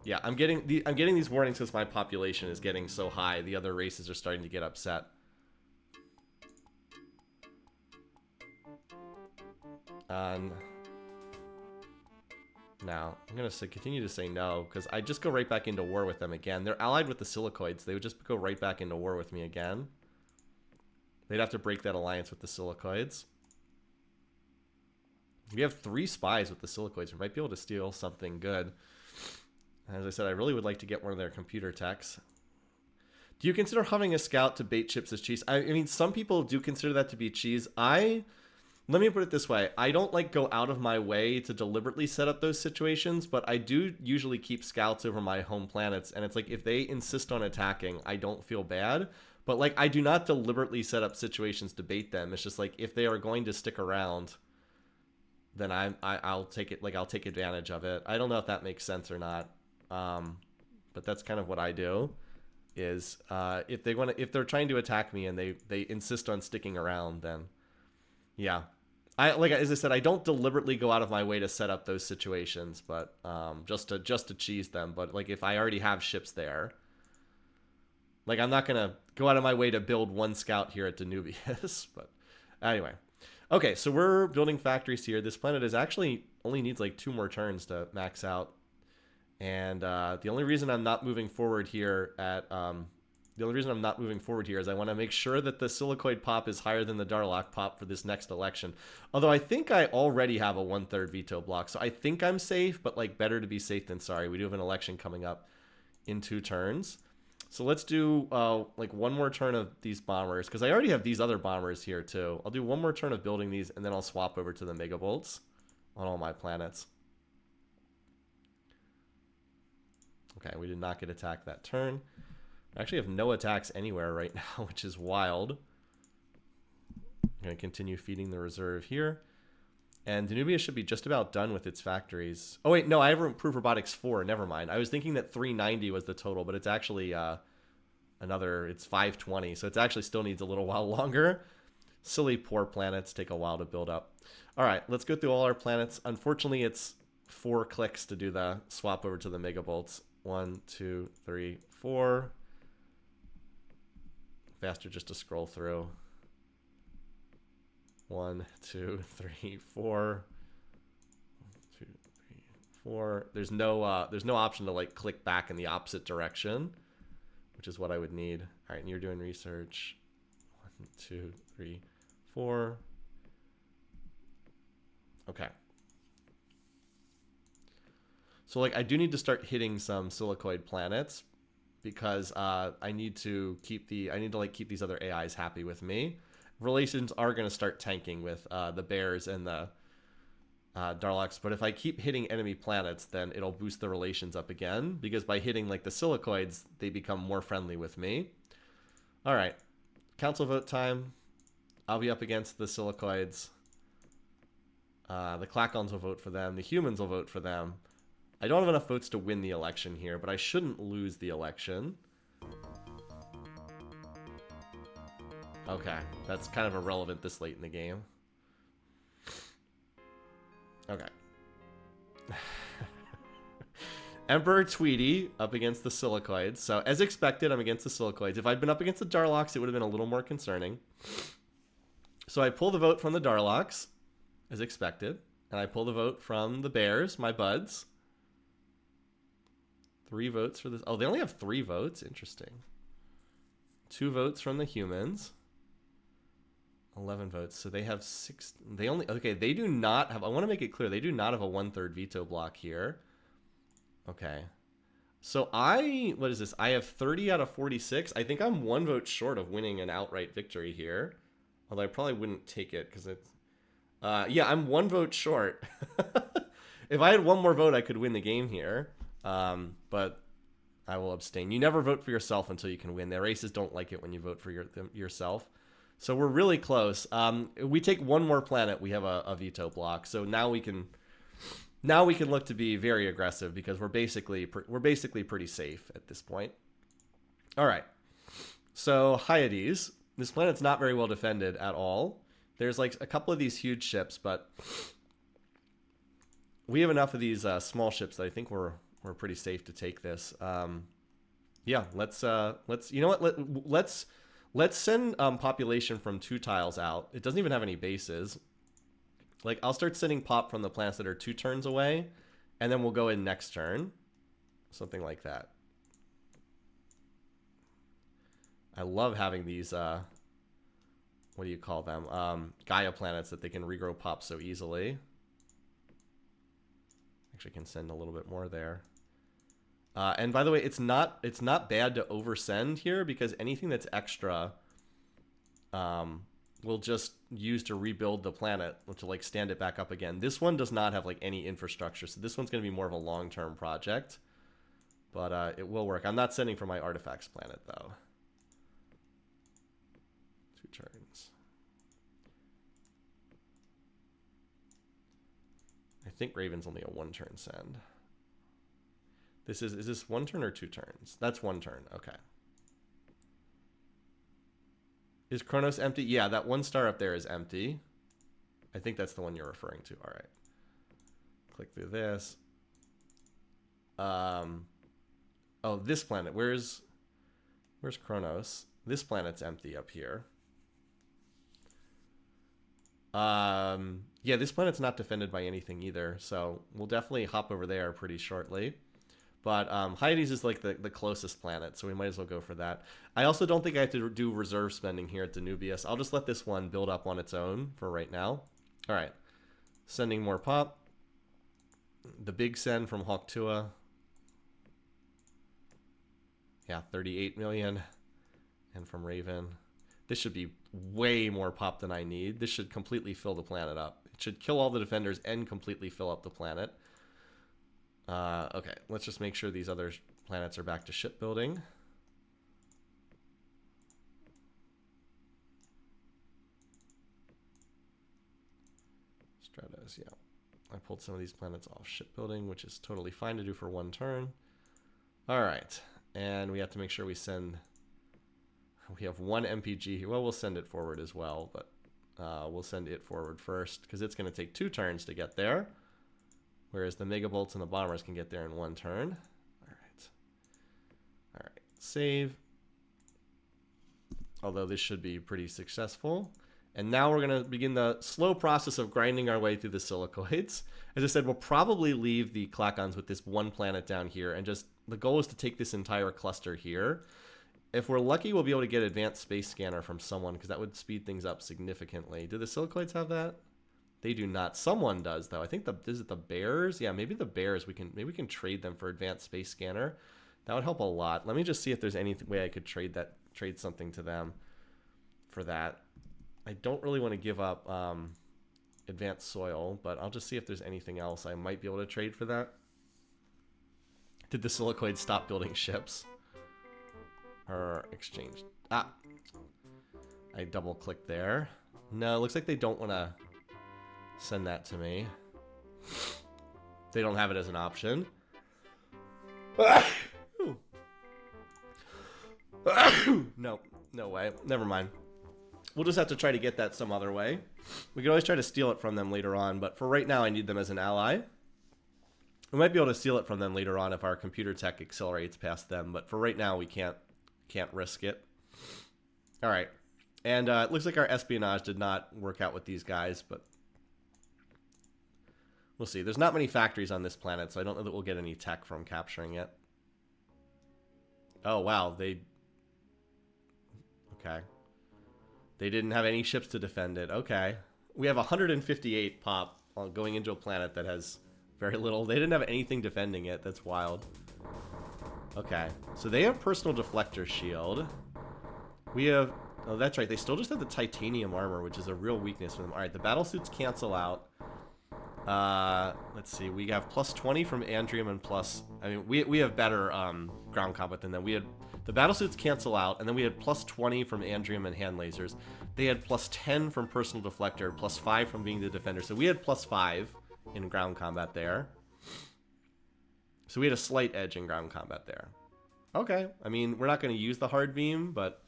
Yeah, I'm getting these warnings because my population is getting so high. The other races are starting to get upset. Now, I'm going to continue to say no, because I just go right back into war with them again. They're allied with the Silicoids. They would just go right back into war with me again. They'd have to break that alliance with the Silicoids. We have 3 spies with the Silicoids. We might be able to steal something good. As I said, I really would like to get one of their computer techs. Do you consider having a scout to bait ships as cheese? I mean, some people do consider that to be cheese. Let me put it this way. I don't like go out of my way to deliberately set up those situations, but I do usually keep scouts over my home planets. And it's like, if they insist on attacking, I don't feel bad. But like, I do not deliberately set up situations to bait them. It's just like, if they are going to stick around, then I'll take it. Like, I'll take advantage of it. I don't know if that makes sense or not. But that's kind of what I do. Is if they're trying to attack me and they insist on sticking around, then yeah. As I said, I don't deliberately go out of my way to set up those situations, but just to cheese them. But like, if I already have ships there, like, I'm not gonna go out of my way to build one scout here at Danubius. But anyway, okay, so we're building factories here. This planet is actually only needs like 2 more turns to max out. And the only reason I'm not moving forward here is I want to make sure that the Silicoid pop is higher than the Darlock pop for this next election. Although I think I already have a 1/3 veto block, so I think I'm safe. But like, better to be safe than sorry. We do have an election coming up in 2 turns, so let's do like 1 more turn of these bombers, because I already have these other bombers here too. I'll do 1 more turn of building these, and then I'll swap over to the Megabolts on all my planets. Okay, we did not get attacked that turn. I actually have no attacks anywhere right now, which is wild. I'm going to continue feeding the reserve here. And Danubia should be just about done with its factories. Oh, wait, no, I have Improved Robotics 4. Never mind. I was thinking that 390 was the total, but it's actually it's 520. So it actually still needs a little while longer. Silly, poor planets take a while to build up. All right, let's go through all our planets. Unfortunately, it's 4 clicks to do the swap over to the Megabolts. 1, 2, 3, 4. Faster just to scroll through. 1, 2, 3, 4. 2, 3, 4. There's no option to like click back in the opposite direction, which is what I would need. All right, and you're doing research. 1, 2, 3, 4. Okay. So like, I do need to start hitting some Silicoid planets, because I need to keep these other AIs happy with me. Relations are going to start tanking with the Bears and the Darlocks, but if I keep hitting enemy planets, then it'll boost the relations up again, because by hitting like the Silicoids, they become more friendly with me. All right, council vote time. I'll be up against the Silicoids. The Klackons will vote for them. The humans will vote for them. I don't have enough votes to win the election here, but I shouldn't lose the election. Okay, that's kind of irrelevant this late in the game. Okay. Emperor Tweety up against the Silicoids. So, as expected, I'm against the Silicoids. If I'd been up against the Darlocks, it would have been a little more concerning. So, I pull the vote from the Darlocks, as expected. And I pull the vote from the Bears, my buds. 3 votes for this. Oh, they only have 3 votes? Interesting. 2 votes from the humans. 11 votes. So, they have 6. They only... Okay, they do not have... I want to make it clear. They do not have a 1/3 veto block here. Okay. So what is this? I have 30 out of 46. I think I'm 1 vote short of winning an outright victory here. Although I probably wouldn't take it because it's... yeah, I'm 1 vote short. If I had 1 more vote, I could win the game here. But I will abstain. You never vote for yourself until you can win. The races don't like it when you vote for yourself. So we're really close. We take 1 more planet, we have a veto block. So now we can look to be very aggressive because we're basically pretty safe at this point. All right. So Hyades, this planet's not very well defended at all. There's like a couple of these huge ships, but we have enough of these small ships that I think we're pretty safe to take this. Yeah, let's you know what? Let's send population from 2 tiles out. It doesn't even have any bases. Like, I'll start sending pop from the planets that are 2 turns away, and then we'll go in next turn. Something like that. I love having these, what do you call them? Gaia planets that they can regrow pop so easily. Actually, can send a little bit more there. And by the way, it's not bad to oversend here because anything that's extra, we'll just use to rebuild the planet to like stand it back up again. This one does not have like any infrastructure, so this one's going to be more of a long-term project, but it will work. I'm not sending for my artifacts planet though. 2 turns. I think Raven's only a 1-turn send. Is this 1 turn or 2 turns? That's 1 turn. Okay. Is Kronos empty? Yeah, that 1 star up there is empty. I think that's the one you're referring to. All right. Click through this. Oh, this planet. Where's Kronos? This planet's empty up here. Yeah, this planet's not defended by anything either, so we'll definitely hop over there pretty shortly. But Hyades is like the closest planet, so we might as well go for that. I also don't think I have to do reserve spending here at Danubius. I'll just let this one build up on its own for right now. All right. Sending more pop. The big send from Hawktua. Yeah, 38 million. And from Raven. This should be way more pop than I need. This should completely fill the planet up. It should kill all the defenders and completely fill up the planet. Okay, let's just make sure these other planets are back to shipbuilding. Stratos, yeah. I pulled some of these planets off shipbuilding, which is totally fine to do for 1 turn. All right, and we have to make sure we send... We have 1 MPG here. Well, we'll send it forward as well, but we'll send it forward first because it's going to take 2 turns to get there. Whereas the Megabolts and the Bombers can get there in 1 turn. All right. All right. Save. Although this should be pretty successful. And now we're going to begin the slow process of grinding our way through the Silicoids. As I said, we'll probably leave the Klackons with this 1 planet down here. And just the goal is to take this entire cluster here. If we're lucky, we'll be able to get Advanced Space Scanner from someone because that would speed things up significantly. Do the Silicoids have that? They do not. Someone does, though. I think is it the Bears? Yeah, maybe the Bears. Maybe we can trade them for Advanced Space Scanner. That would help a lot. Let me just see if there's any way I could trade something to them for that. I don't really want to give up Advanced Soil, but I'll just see if there's anything else I might be able to trade for that. Did the Silicoids stop building ships? Or exchange? Ah! I double-clicked there. No, it looks like they don't want to send that to me. They don't have it as an option. No way. Never mind. We'll just have to try to get that some other way. We could always try to steal it from them later on, but for right now I need them as an ally. We might be able to steal it from them later on if our computer tech accelerates past them, but for right now we can't risk it. All right. And it looks like our espionage did not work out with these guys, but we'll see. There's not many factories on this planet, so I don't know that we'll get any tech from capturing it. Oh, wow. Okay. They didn't have any ships to defend it. Okay. We have 158 pop going into a planet that has very little. They didn't have anything defending it. That's wild. Okay. So they have personal deflector shield. We have... Oh, that's right. They still just have the titanium armor, which is a real weakness for them. All right. The battle suits cancel out. Let's see. We have plus 20 from Andrium and plus... I mean, we have better ground combat than them. We had... The battle suits cancel out, and then we had plus 20 from Andrium and hand lasers. They had plus 10 from personal deflector, plus 5 from being the defender. So we had plus 5 in ground combat there. So we had a slight edge in ground combat there. Okay. I mean, we're not going to use the hard beam, but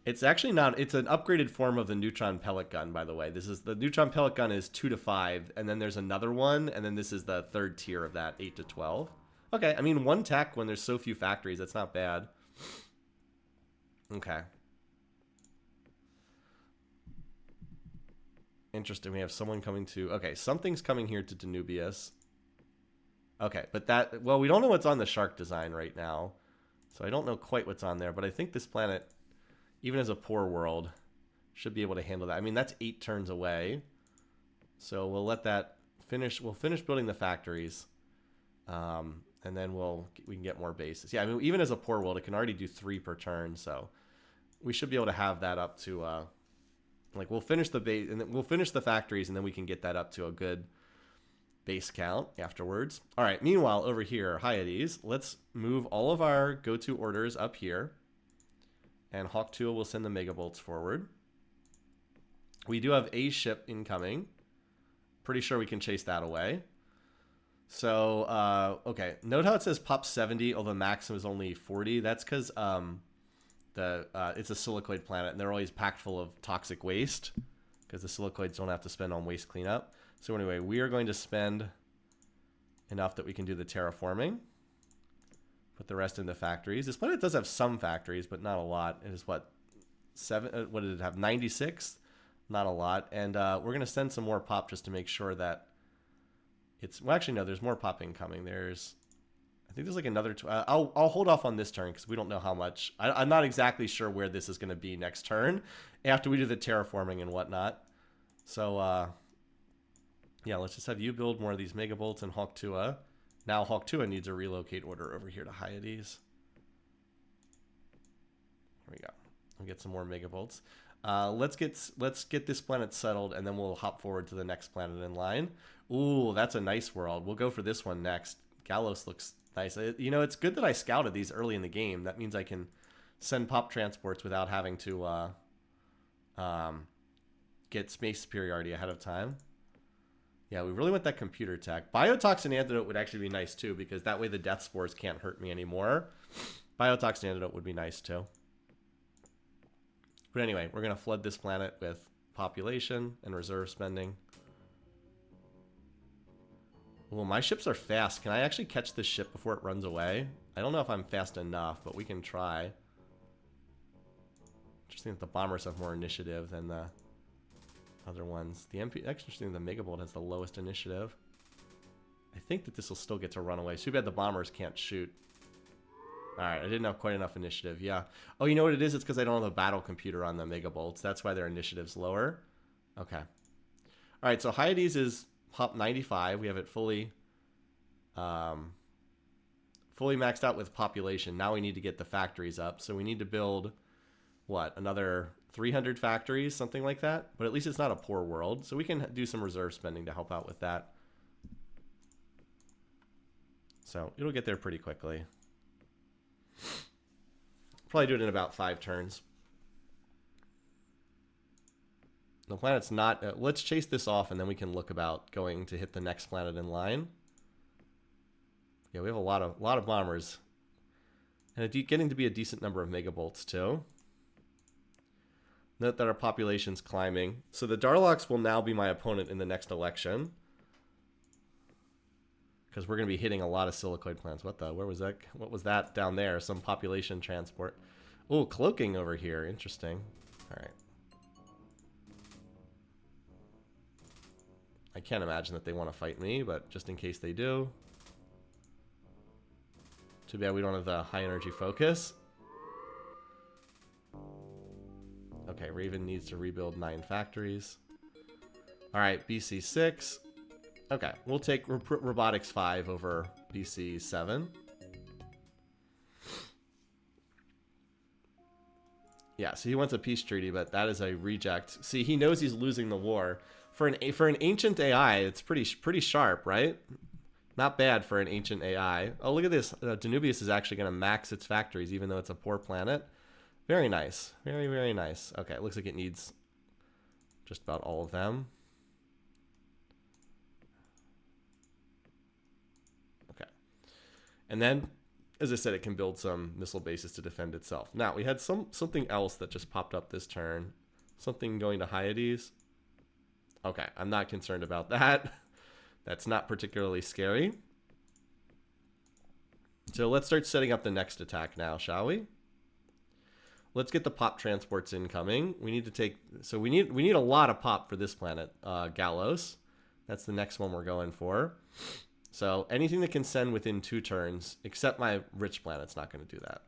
it's actually not... It's an upgraded form of the neutron pellet gun, by the way. This is... The neutron pellet gun is 2 to 5, and then there's another one, and then this is the third tier of that, 8 to 12. Okay, I mean, 1 tech when there's so few factories, that's not bad. Okay. Interesting, we have someone coming to... Okay, something's coming here to Danubius. Okay, but that... Well, we don't know what's on the shark design right now. So I don't know quite what's on there, but I think this planet, even as a poor world, should be able to handle that. I mean, that's 8 turns away. So we'll let that finish... We'll finish building the factories. And then we can get more bases. Yeah, I mean, even as a poor world, it can already do 3 per turn, so we should be able to have that up to, like, we'll finish the base, and then we'll finish the factories, and then we can get that up to a good base count afterwards. All right, meanwhile, over here, Hyades, let's move all of our go-to orders up here, and Hawk 2 will send the Megabolts forward. We do have a ship incoming. Pretty sure we can chase that away. So, okay. Note how it says pop 70, although maximum is only 40. That's because it's a silicoid planet, and they're always packed full of toxic waste, because the silicoids don't have to spend on waste cleanup. So anyway, we are going to spend enough that we can do the terraforming. Put the rest in the factories. This planet does have some factories, but not a lot. It is, what, 7? What did it have? 96? Not a lot. And we're going to send some more pop just to make sure that it's... Well, actually, no, there's more pop incoming. I think there's like another... I'll hold off on this turn because we don't know how much... I'm not exactly sure where this is going to be next turn after we do the terraforming and whatnot. So, yeah, let's just have you build more of these Megabolts and Hawk 2. Now Hawk 2 needs a relocate order over here to Hyades. Here we go. We'll get some more Megabolts. Let's get this planet settled, and then we'll hop forward to the next planet in line. Ooh, that's a nice world. We'll go for this one next. Galos looks nice. You know, it's good that I scouted these early in the game. That means I can send pop transports without having to get space superiority ahead of time. Yeah, we really want that computer tech. Biotoxin antidote would actually be nice too, because that way the death spores can't hurt me anymore. Biotoxin antidote would be nice too. But anyway, we're going to flood this planet with population and reserve spending. Well, my ships are fast. Can I actually catch this ship before it runs away? I don't know if I'm fast enough, but we can try. Interesting that the bombers have more initiative than the other ones. The MP, interesting, the Megabolt has the lowest initiative. I think that this will still get to run away. Too bad the bombers can't shoot. Alright, I didn't have quite enough initiative, yeah. Oh, you know what it is? It's because I don't have a battle computer on the Megabolts. That's why their initiative's lower. Okay. Alright, so Hyades is pop 95. We have it fully maxed out with population. Now we need to get the factories up. So we need to build, what, another 300 factories, something like that? But at least it's not a poor world. So we can do some reserve spending to help out with that. So it'll get there pretty quickly. Probably do it in about 5 turns. The planet's not... let's chase this off, and then we can look about going to hit the next planet in line. Yeah, we have a lot of bombers. And getting to be a decent number of Megabolts, too. Note that our population's climbing. So the Darlocks will now be my opponent in the next election. Because we're going to be hitting a lot of silicoid plants. Where was that? What was that down there? Some population transport. Oh, cloaking over here. Interesting. All right. I can't imagine that they want to fight me, but just in case they do. Too bad we don't have the high energy focus. Okay, Raven needs to rebuild 9 factories. All right, BC 6. Okay, we'll take Robotics 5 over BC 7. Yeah, so he wants a peace treaty, but that is a reject. See, he knows he's losing the war. For an ancient AI, it's pretty sharp, right? Not bad for an ancient AI. Oh, look at this. Danubius is actually going to max its factories, even though it's a poor planet. Very nice. Very, very nice. Okay, it looks like it needs just about all of them. Okay. And then, as I said, it can build some missile bases to defend itself. Now, we had something else that just popped up this turn. Something going to Hyades. Okay, I'm not concerned about that. That's not particularly scary. So let's start setting up the next attack now, shall we? Let's get the pop transports incoming. We need to take... So we need a lot of pop for this planet, Gallos. That's the next one we're going for. So anything that can send within 2 turns, except my rich planet's not going to do that.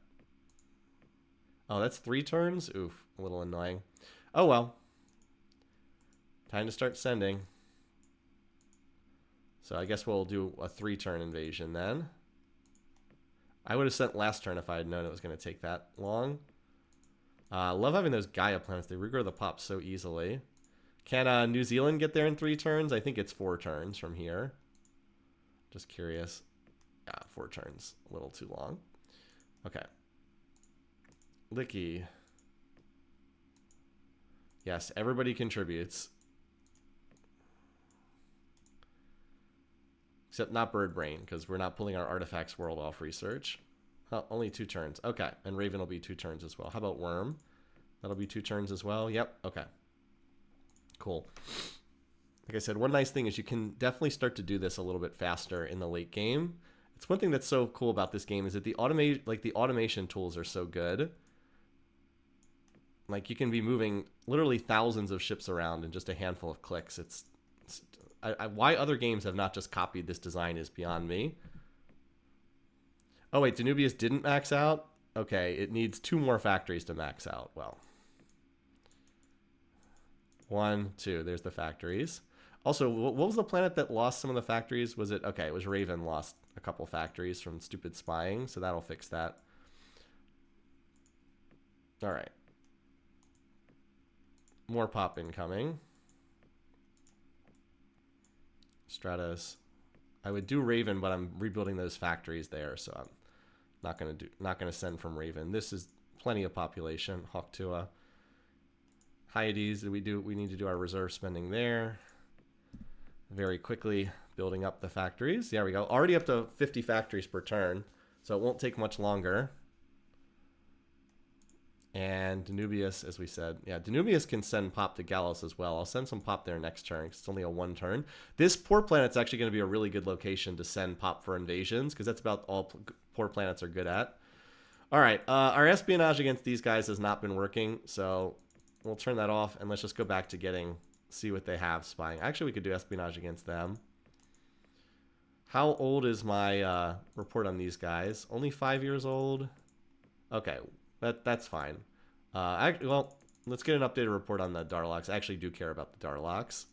Oh, that's 3 turns? Oof, a little annoying. Oh well. Time to start sending. So I guess we'll do a 3-turn invasion then. I would have sent last turn if I had known it was going to take that long. Love having those Gaia planets. They regrow the pop so easily. Can New Zealand get there in 3 turns? I think it's 4 turns from here. Just curious. Yeah, 4 turns. A little too long. Okay. Licky. Yes, everybody contributes. Except not Bird Brain, because we're not pulling our Artifacts World off research. Oh, only 2 turns. Okay, and Raven will be 2 turns as well. How about Worm? That'll be 2 turns as well. Yep, okay. Cool. Like I said, one nice thing is you can definitely start to do this a little bit faster in the late game. It's one thing that's so cool about this game is that the automation tools are so good. Like you can be moving literally thousands of ships around in just a handful of clicks. Why other games have not just copied this design is beyond me. Oh wait, Danubius didn't max out? Okay, it needs 2 more factories to max out. Well. 1, 2, there's the factories. Also, what was the planet that lost some of the factories? Was it, okay, it was Raven lost a couple factories from stupid spying, so that'll fix that. All right. More pop incoming. Stratos. I would do Raven, but I'm rebuilding those factories there, so I'm not gonna send from Raven. This is plenty of population. Hawktua. Hyades, we need to do our reserve spending there. Very quickly building up the factories. There we go. Already up to 50 factories per turn, so it won't take much longer. And Danubius, as we said, yeah, Danubius can send pop to Gallos as well. I'll send some pop there next turn because it's only a 1 turn. This poor planet's actually going to be a really good location to send pop for invasions because that's about all poor planets are good at. All right, our espionage against these guys has not been working, so we'll turn that off and let's just go back to see what they have spying. Actually, we could do espionage against them. How old is my report on these guys? Only 5 years old? Okay, that's fine. Well, let's get an updated report on the Darlocks. I actually do care about the Darlocks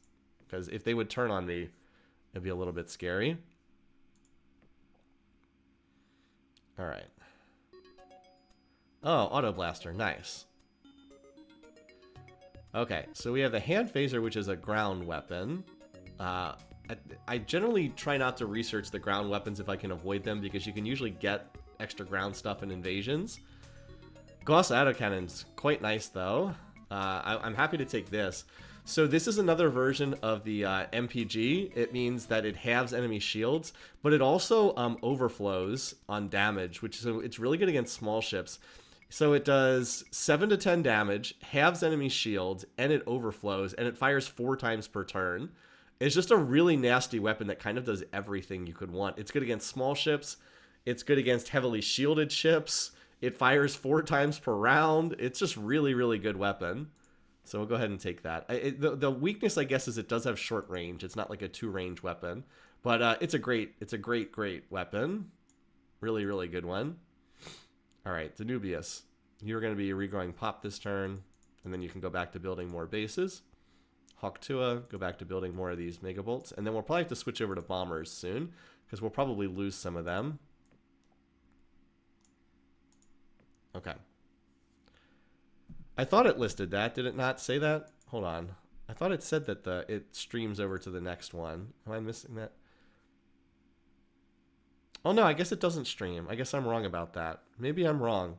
because if they would turn on me, it'd be a little bit scary. All right. Oh, Auto Blaster, nice. Okay, so we have the Hand Phaser, which is a ground weapon. I generally try not to research the ground weapons if I can avoid them because you can usually get extra ground stuff in invasions. Gauss Autocannon's quite nice, though. I'm happy to take this. So this is another version of the MPG. It means that it halves enemy shields, but it also overflows on damage, it's really good against small ships. So it does 7 to 10 damage, halves enemy shields, and it overflows, and it fires 4 times per turn. It's just a really nasty weapon that kind of does everything you could want. It's good against small ships. It's good against heavily shielded ships. It fires 4 times per round. It's just really, really good weapon. So we'll go ahead and take that. The weakness, I guess, is it does have short range. It's not like a 2-range weapon. But it's a great weapon. Really, really good one. All right, Danubius. You're going to be regrowing pop this turn, and then you can go back to building more bases. Hawktua, go back to building more of these Megabolts, and then we'll probably have to switch over to bombers soon, because we'll probably lose some of them. Okay. I thought it listed that. Did it not say that? Hold on. I thought it said that it streams over to the next one. Am I missing that? Oh, no, I guess it doesn't stream. I guess I'm wrong about that. Maybe I'm wrong.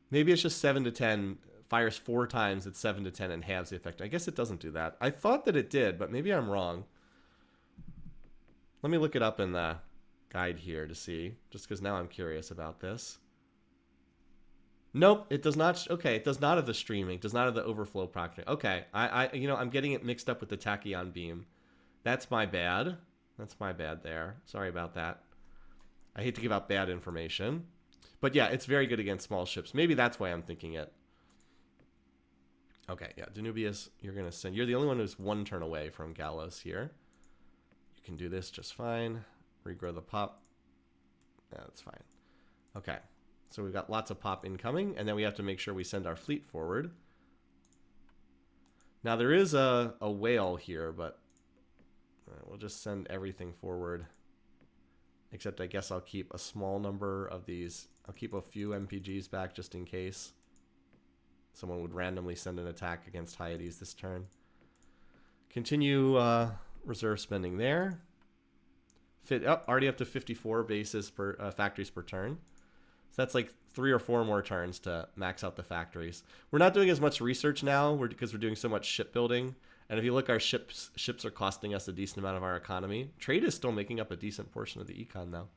Maybe it's just 7 to 10, fires 4 times at 7 to 10 and halves the effect. I guess it doesn't do that. I thought that it did, but maybe I'm wrong. Let me look it up in the guide here to see, just because now I'm curious about this. Nope, it does not. Okay, it does not have the streaming. It does not have the overflow proctoring. Okay, I'm getting it mixed up with the tachyon beam. That's my bad. That's my bad there. Sorry about that. I hate to give out bad information. But yeah, it's very good against small ships. Maybe that's why I'm thinking it. Okay, yeah, Danubius, you're going to send... You're the only one who's 1 turn away from Gallows here. You can do this just fine. Regrow the pop. Yeah, that's fine. Okay, so we've got lots of pop incoming, and then we have to make sure we send our fleet forward. Now, there is a whale here, but... we'll just send everything forward. Except I guess I'll keep a small number of these. I'll keep a few MPGs back just in case someone would randomly send an attack against Hyades this turn. Continue reserve spending there. Already up to 54 bases per factories per turn. So that's like 3 or 4 more turns to max out the factories. We're not doing as much research now because we're doing so much shipbuilding. And if you look, our ships are costing us a decent amount of our economy. Trade is still making up a decent portion of the econ, though.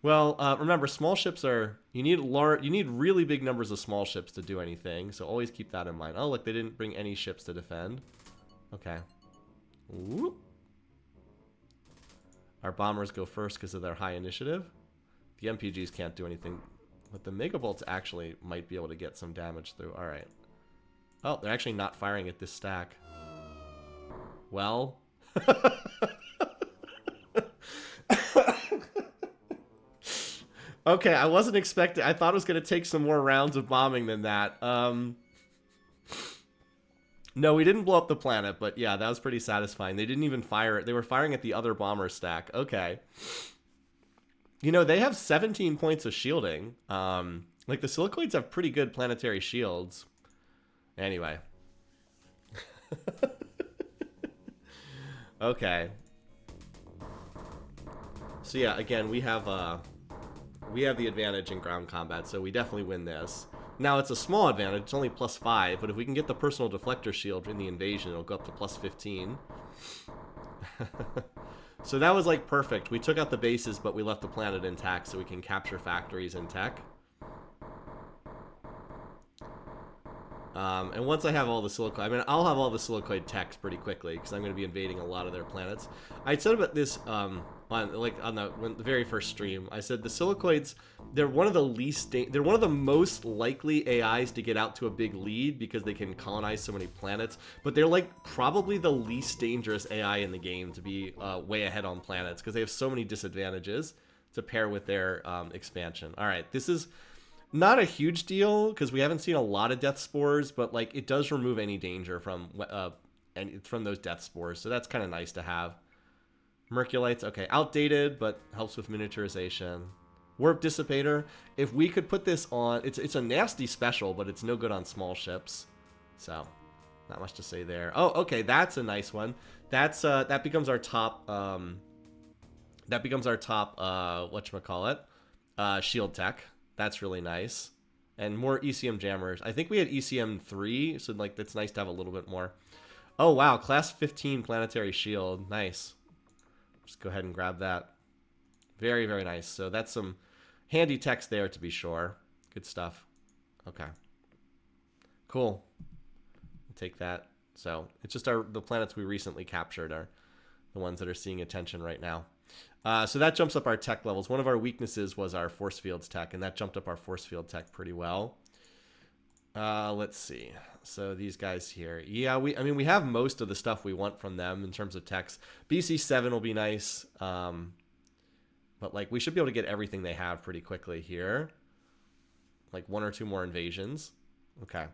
Well, remember, small ships are... You need really big numbers of small ships to do anything, so always keep that in mind. Oh, look, they didn't bring any ships to defend. Okay. Whoop. Our bombers go first because of their high initiative. The MPGs can't do anything, but the Megabolts actually might be able to get some damage through. All right. Oh, they're actually not firing at this stack. Well. Okay, I wasn't expecting... I thought it was going to take some more rounds of bombing than that. No, we didn't blow up the planet, but yeah, that was pretty satisfying. They didn't even fire it. They were firing at the other bomber stack. Okay. You know, they have 17 points of shielding. Like, the silicoids have pretty good planetary shields. Anyway. Okay. So yeah, again, we have the advantage in ground combat, so we definitely win this. Now, it's a small advantage. It's only +5, but if we can get the personal deflector shield in the invasion, it'll go up to +15. So that was, like, perfect. We took out the bases, but we left the planet intact so we can capture factories in tech. And once I have all the silicoid... I mean, I'll have all the silicoid techs pretty quickly, because I'm going to be invading a lot of their planets. I said about this... on the very first stream, I said the silicoids, they're one of the most likely AIs to get out to a big lead because they can colonize so many planets, but they're like probably the least dangerous AI in the game to be way ahead on planets because they have so many disadvantages to pair with their expansion. All right, this is not a huge deal because we haven't seen a lot of death spores, but like it does remove any danger from those death spores, so that's kind of nice to have. Merculites, okay, outdated, but helps with miniaturization. Warp Dissipator, if we could put this on, it's a nasty special, but it's no good on small ships. So, not much to say there. Oh, okay, that's a nice one. That's that becomes our top whatchamacallit, shield tech. That's really nice. And more ECM jammers. I think we had ECM 3, so like that's nice to have a little bit more. Oh wow, class 15 planetary shield. Nice. Just go ahead and grab that. Very, very nice. So that's some Handy text there to be sure. Good stuff. Okay. Cool. Take that. So it's just the planets we recently captured are the ones that are seeing attention right now. So that jumps up our tech levels. One of our weaknesses was our force fields tech, and that jumped up our force field tech pretty well. Let's see. So these guys here. Yeah, I mean, we have most of the stuff we want from them in terms of techs. BC7 will be nice. But like we should be able to get everything they have pretty quickly here. Like 1 or 2 more invasions. Okay.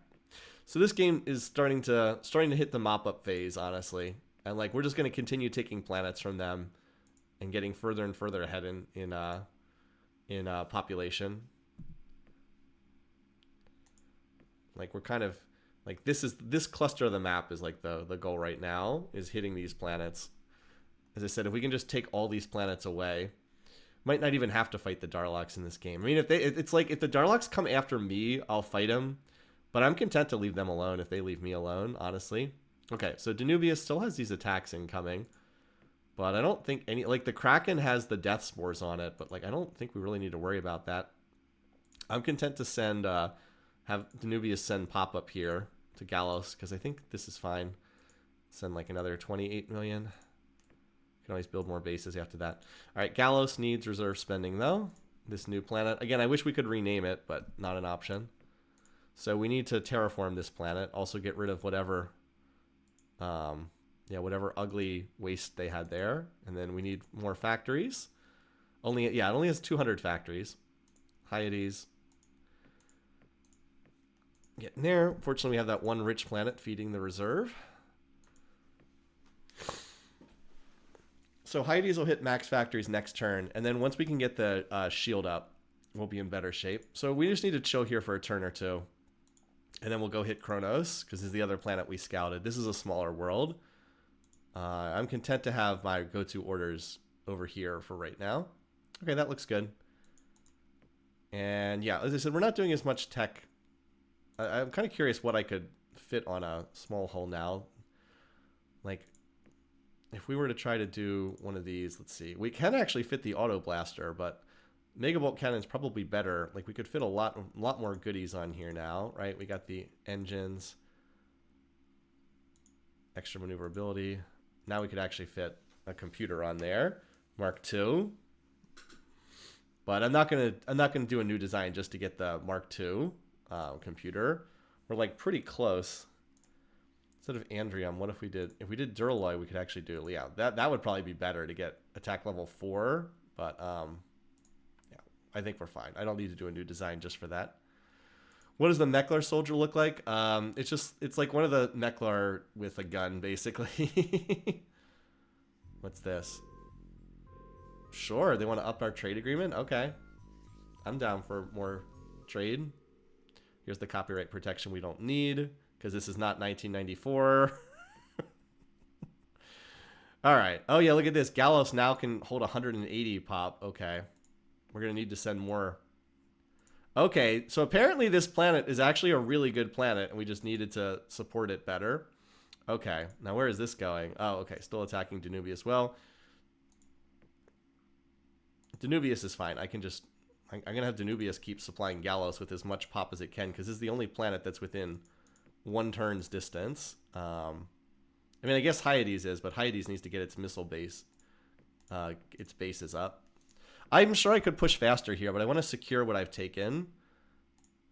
So this game is starting to hit the mop-up phase, honestly. And like we're just going to continue taking planets from them and getting further and further ahead in population. Like we're kind of like this cluster of the map is like the goal right now, is hitting these planets. As I said, if we can just take all these planets away, might not even have to fight the Darloks in this game. I mean, it's like if the Darloks come after me, I'll fight them, but I'm content to leave them alone if they leave me alone, honestly. Okay, so Danubius still has these attacks incoming, but I don't think any, like the Kraken has the death spores on it, but like I don't think we really need to worry about that. I'm content to send have Danubius send pop up here to Gallos, because I think this is fine. Send like another 28 million. Can always build more bases after that. All right, Gallos needs reserve spending though. This new planet. Again, I wish we could rename it, but not an option. So we need to terraform this planet. Also get rid of whatever, whatever ugly waste they had there. And then we need more factories. It only has 200 factories. Hyades. Getting there. Fortunately, we have that one rich planet feeding the reserve. So Hyades will hit max factories next turn, and then once we can get the shield up, we'll be in better shape. So we just need to chill here for a turn or two, and then we'll go hit Kronos, because this is the other planet we scouted. This is a smaller world. I'm content to have my go-to orders over here for right now. Okay, that looks good. And yeah, as I said, we're not doing as much tech. I'm kind of curious what I could fit on a small hull now. Like, if we were to try to do one of these, let's see. We can actually fit the auto blaster, but Megabolt Cannon's probably better. Like, we could fit a lot more goodies on here now, right? We got the engines, extra maneuverability. Now we could actually fit a computer on there, Mark II. But I'm not gonna do a new design just to get the Mark II computer. We're like pretty close. Instead of Andrium, what if we did Duraloy, we could actually do, yeah, that would probably be better to get attack level 4, but yeah, I think we're fine. I don't need to do a new design just for that. What does the Meklar soldier look like? It's like one of the Meklar with a gun, basically. What's this? Sure, they want to up our trade agreement? Okay. I'm down for more trade. Here's the copyright protection we don't need, because this is not 1994. All right. Oh, yeah, look at this. Gallos now can hold 180 pop. Okay. We're going to need to send more. Okay, so apparently this planet is actually a really good planet, and we just needed to support it better. Okay. Now, where is this going? Oh, okay. Still attacking Danubius. Well, Danubius is fine. I'm going to have Danubius keep supplying Gallos with as much pop as it can, because this is the only planet that's within 1 turn's distance. I mean, I guess Hyades is, but Hyades needs to get its missile base, its bases up. I'm sure I could push faster here, but I want to secure what I've taken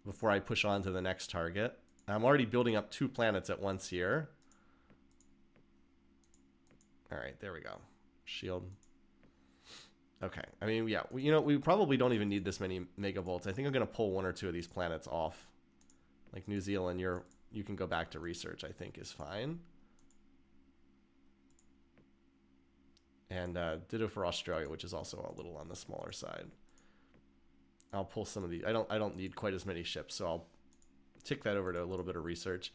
before I push on to the next target. I'm already building up 2 planets at once here. All right, there we go. Shield. Okay, I mean, yeah, we probably don't even need this many megavolts. I think I'm going to pull 1 or 2 of these planets off. Like New Zealand, you can go back to research, I think is fine. And ditto for Australia, which is also a little on the smaller side. I'll pull some of the, I don't need quite as many ships, so I'll tick that over to a little bit of research.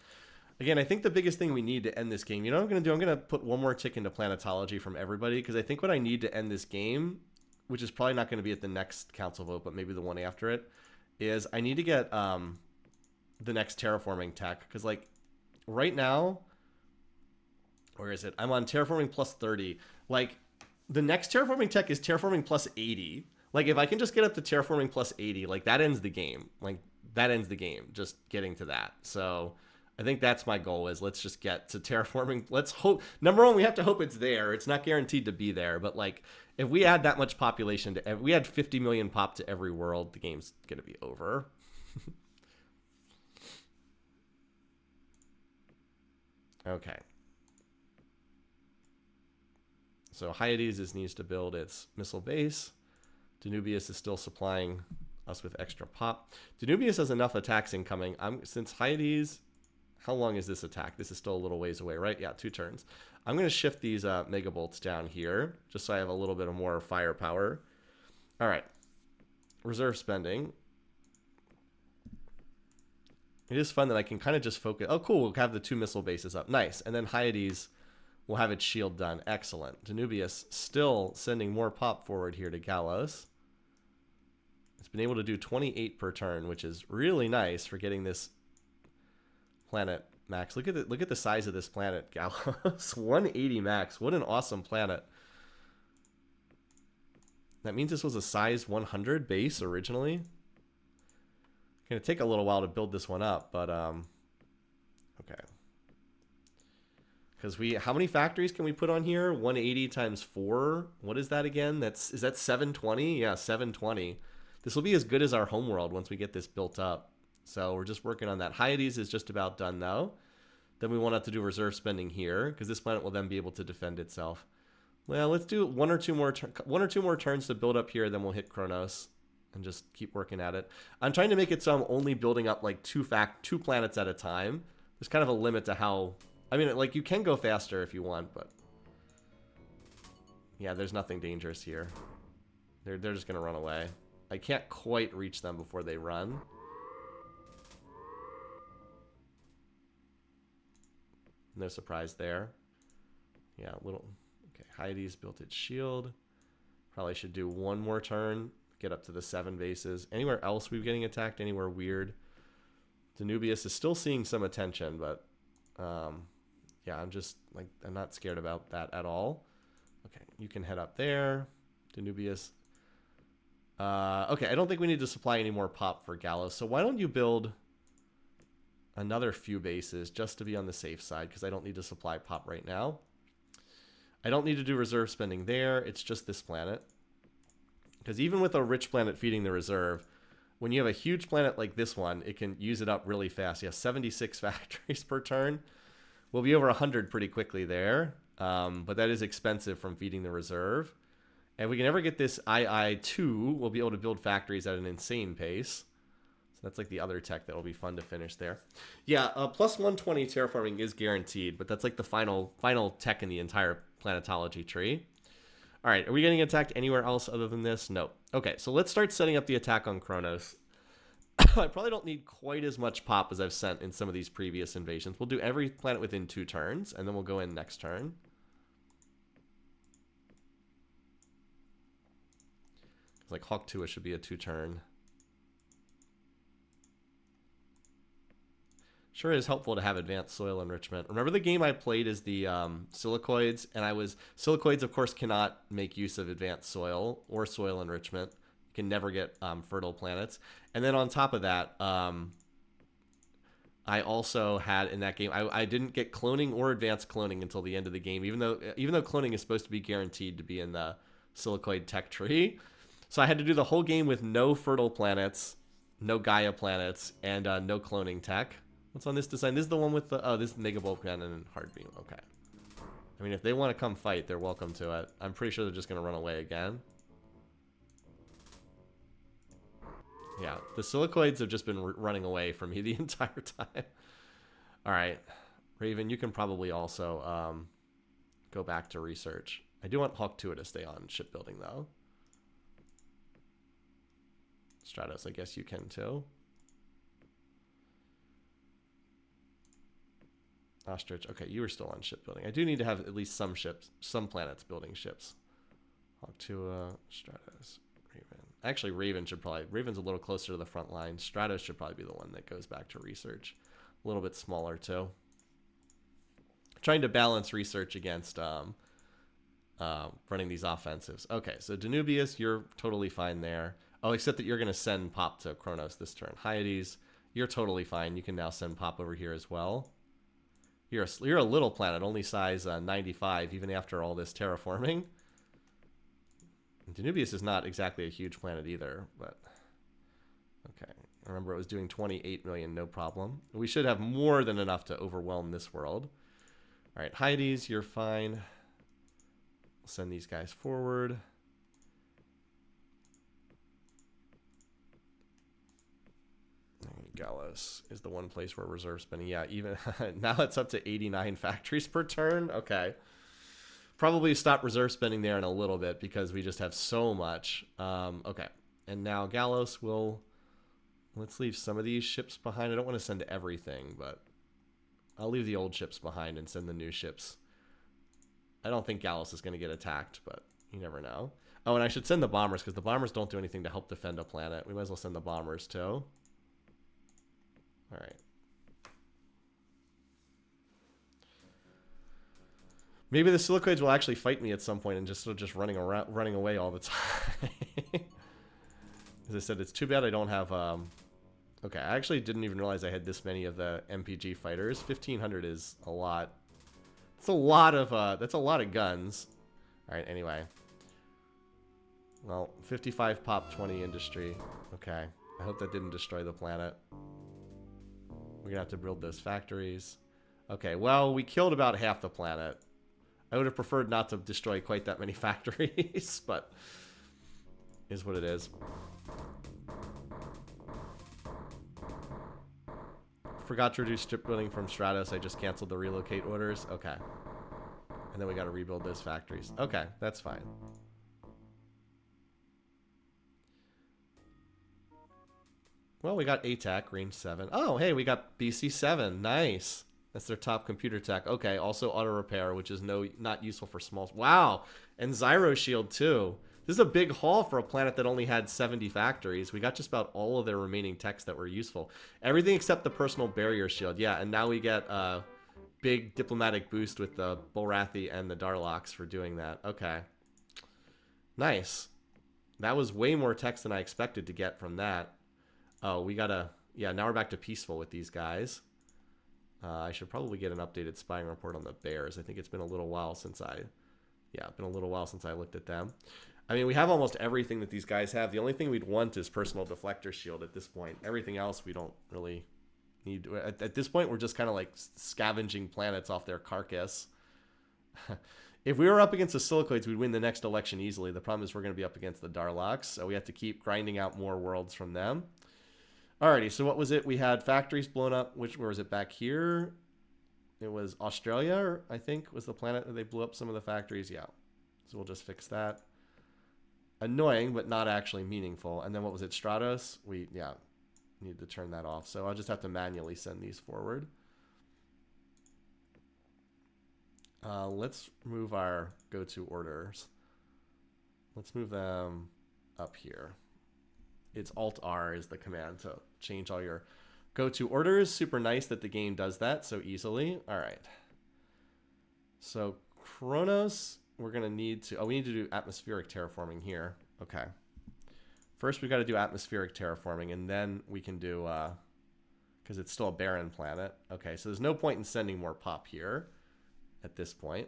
Again, I think the biggest thing we need to end this game, you know what I'm going to do? I'm going to put 1 more tick into planetology from everybody, because I think what I need to end this game, which is probably not going to be at the next council vote, but maybe the one after it, is I need to get the next terraforming tech, because like right now, where is it? I'm on terraforming plus 30. Like the next terraforming tech is terraforming plus 80. Like, if I can just get up to terraforming plus 80, like, that ends the game. Like, that ends the game, just getting to that. So I think that's my goal, is let's just get to terraforming. Let's hope. Number one, we have to hope it's there. It's not guaranteed to be there, but, like, if we add that much population to, if we add 50 million pop to every world, the game's going to be over. Okay. So Hyades needs to build its missile base. Danubius is still supplying us with extra pop. Danubius has enough attacks incoming. Since Hyades, how long is this attack? This is still a little ways away, right? Yeah, 2 turns. I'm going to shift these mega bolts down here, just so I have a little bit of more firepower. All right. Reserve spending. It is fun that I can kind of just focus. Oh, cool. We'll have the 2 missile bases up. Nice. And then Hyades will have its shield done. Excellent. Danubius still sending more pop forward here to Gallos. It's been able to do 28 per turn, which is really nice for getting this planet max. Look at the size of this planet, Gallos. 180 max. What an awesome planet. That means this was a size 100 base originally. Gonna take a little while to build this one up, but okay. Because how many factories can we put on here? 180 times 4. What is that again? Is that 720? Yeah, 720. This will be as good as our homeworld once we get this built up. So we're just working on that. Hyades is just about done though. Then we want to do reserve spending here, because this planet will then be able to defend itself. Well, let's do one or two more turns to build up here, then we'll hit Kronos and just keep working at it. I'm trying to make it so I'm only building up like 2 planets at a time. There's kind of a limit to how. I mean, like, you can go faster if you want, but yeah, there's nothing dangerous here. They're just gonna run away. I can't quite reach them before they run. No surprise there. Yeah, little. Okay, Hyades built its shield. Probably should do 1 more turn. Get up to the 7 bases. Anywhere else we're getting attacked? Anywhere weird? Danubius is still seeing some attention, but yeah, I'm not scared about that at all. Okay, you can head up there. Danubius. Okay, I don't think we need to supply any more pop for Gallos. So why don't you build another few bases just to be on the safe side, because I don't need to supply pop right now. I don't need to do reserve spending there. It's just this planet. Because even with a rich planet feeding the reserve, when you have a huge planet like this one, it can use it up really fast. Yeah, 76 factories per turn. We'll be over 100 pretty quickly there. But that is expensive from feeding the reserve. And if we can ever get this II2, we'll be able to build factories at an insane pace. So that's like the other tech that will be fun to finish there. Yeah, plus 120 terraforming is guaranteed, but that's like the final tech in the entire planetology tree. All right, are we getting attacked anywhere else other than this? No. Okay, so let's start setting up the attack on Kronos. I probably don't need quite as much pop as I've sent in some of these previous invasions. We'll do every planet within 2 turns, and then we'll go in next turn. It's like Hawk 2 should be a 2-turn. Sure is helpful to have advanced soil enrichment. Remember the game I played is the silicoids, and silicoids of course cannot make use of advanced soil or soil enrichment. You can never get fertile planets. And then on top of that, I also had in that game, I didn't get cloning or advanced cloning until the end of the game, even though cloning is supposed to be guaranteed to be in the silicoid tech tree. So I had to do the whole game with no fertile planets, no Gaia planets, and no cloning tech. What's on this design? This is the one with the, this is Mega Bolt Cannon and Hard Beam. Okay. I mean, if they want to come fight, they're welcome to it. I'm pretty sure they're just going to run away again. Yeah, the silicoids have just been running away from me the entire time. All right. Raven, you can probably also go back to research. I do want Hawk 2 to stay on shipbuilding, though. Stratos, I guess you can, too. Ostrich. Okay, you were still on shipbuilding. I do need to have at least some ships, some planets building ships. Hawktua, Stratos, Raven. Actually, Raven's a little closer to the front line. Stratos should probably be the one that goes back to research. A little bit smaller, too. Trying to balance research against running these offensives. Okay, so Danubius, you're totally fine there. Oh, except that you're going to send Pop to Kronos this turn. Hyades, you're totally fine. You can now send Pop over here as well. You're a little planet, only size 95, even after all this terraforming. Danubius is not exactly a huge planet either, but okay. Remember, it was doing 28 million, no problem. We should have more than enough to overwhelm this world. All right, Hyades, you're fine. We'll send these guys forward. Gallos is the one place where reserve spending. Yeah, even now it's up to 89 factories per turn. Okay. Probably stop reserve spending there in a little bit because we just have so much. Okay. And now Gallos will... Let's leave some of these ships behind. I don't want to send everything, but I'll leave the old ships behind and send the new ships. I don't think Gallos is going to get attacked, but you never know. Oh, and I should send the bombers because the bombers don't do anything to help defend a planet. We might as well send the bombers too. All right. Maybe the silicoids will actually fight me at some point and just running away all the time. As I said, it's too bad I don't have. Okay, I actually didn't even realize I had this many of the MPG fighters. 1,500 is a lot. It's a lot of. That's a lot of guns. All right. Anyway. Well, 55 pop, 20 industry. Okay. I hope that didn't destroy the planet. We're gonna have to build those factories. Okay, well, we killed about half the planet. I would have preferred not to destroy quite that many factories, but is what it is. Forgot to reduce strip building from Stratos. I just canceled the relocate orders. Okay. And then we got to rebuild those factories. Okay, that's fine. Well, we got ATAC, range 7. Oh, hey, we got BC7. Nice. That's their top computer tech. Okay, also auto repair, which is not useful for small. Wow, and Zyro Shield too. This is a big haul for a planet that only had 70 factories. We got just about all of their remaining techs that were useful. Everything except the personal barrier shield. Yeah, and now we get a big diplomatic boost with the Bolrathi and the Darloks for doing that. Okay. Nice. That was way more techs than I expected to get from that. Oh, we gotta... Yeah, now we're back to peaceful with these guys. I should probably get an updated spying report on the bears. I think it's been a little while since I... Yeah, it's been a little while since I looked at them. I mean, we have almost everything that these guys have. The only thing we'd want is personal deflector shield at this point. Everything else we don't really need. At this point, we're just kind of like scavenging planets off their carcass. If we were up against the silicoids, we'd win the next election easily. The problem is we're going to be up against the Darloks, so we have to keep grinding out more worlds from them. Alrighty, so what was it? We had factories blown up. Where was it? Back here? It was Australia, I think, was the planet that they blew up some of the factories. Yeah. So we'll just fix that. Annoying, but not actually meaningful. And then what was it? Stratos? We need to turn that off. So I'll just have to manually send these forward. Let's move our go-to orders. Let's move them up here. It's Alt-R is the command to change all your go-to orders. Super nice that the game does that so easily. All right. So Kronos, we're going to need to... Oh, we need to do atmospheric terraforming here. Okay. First, we got to do atmospheric terraforming, and then we can do... Because it's still a barren planet. Okay, so there's no point in sending more pop here at this point.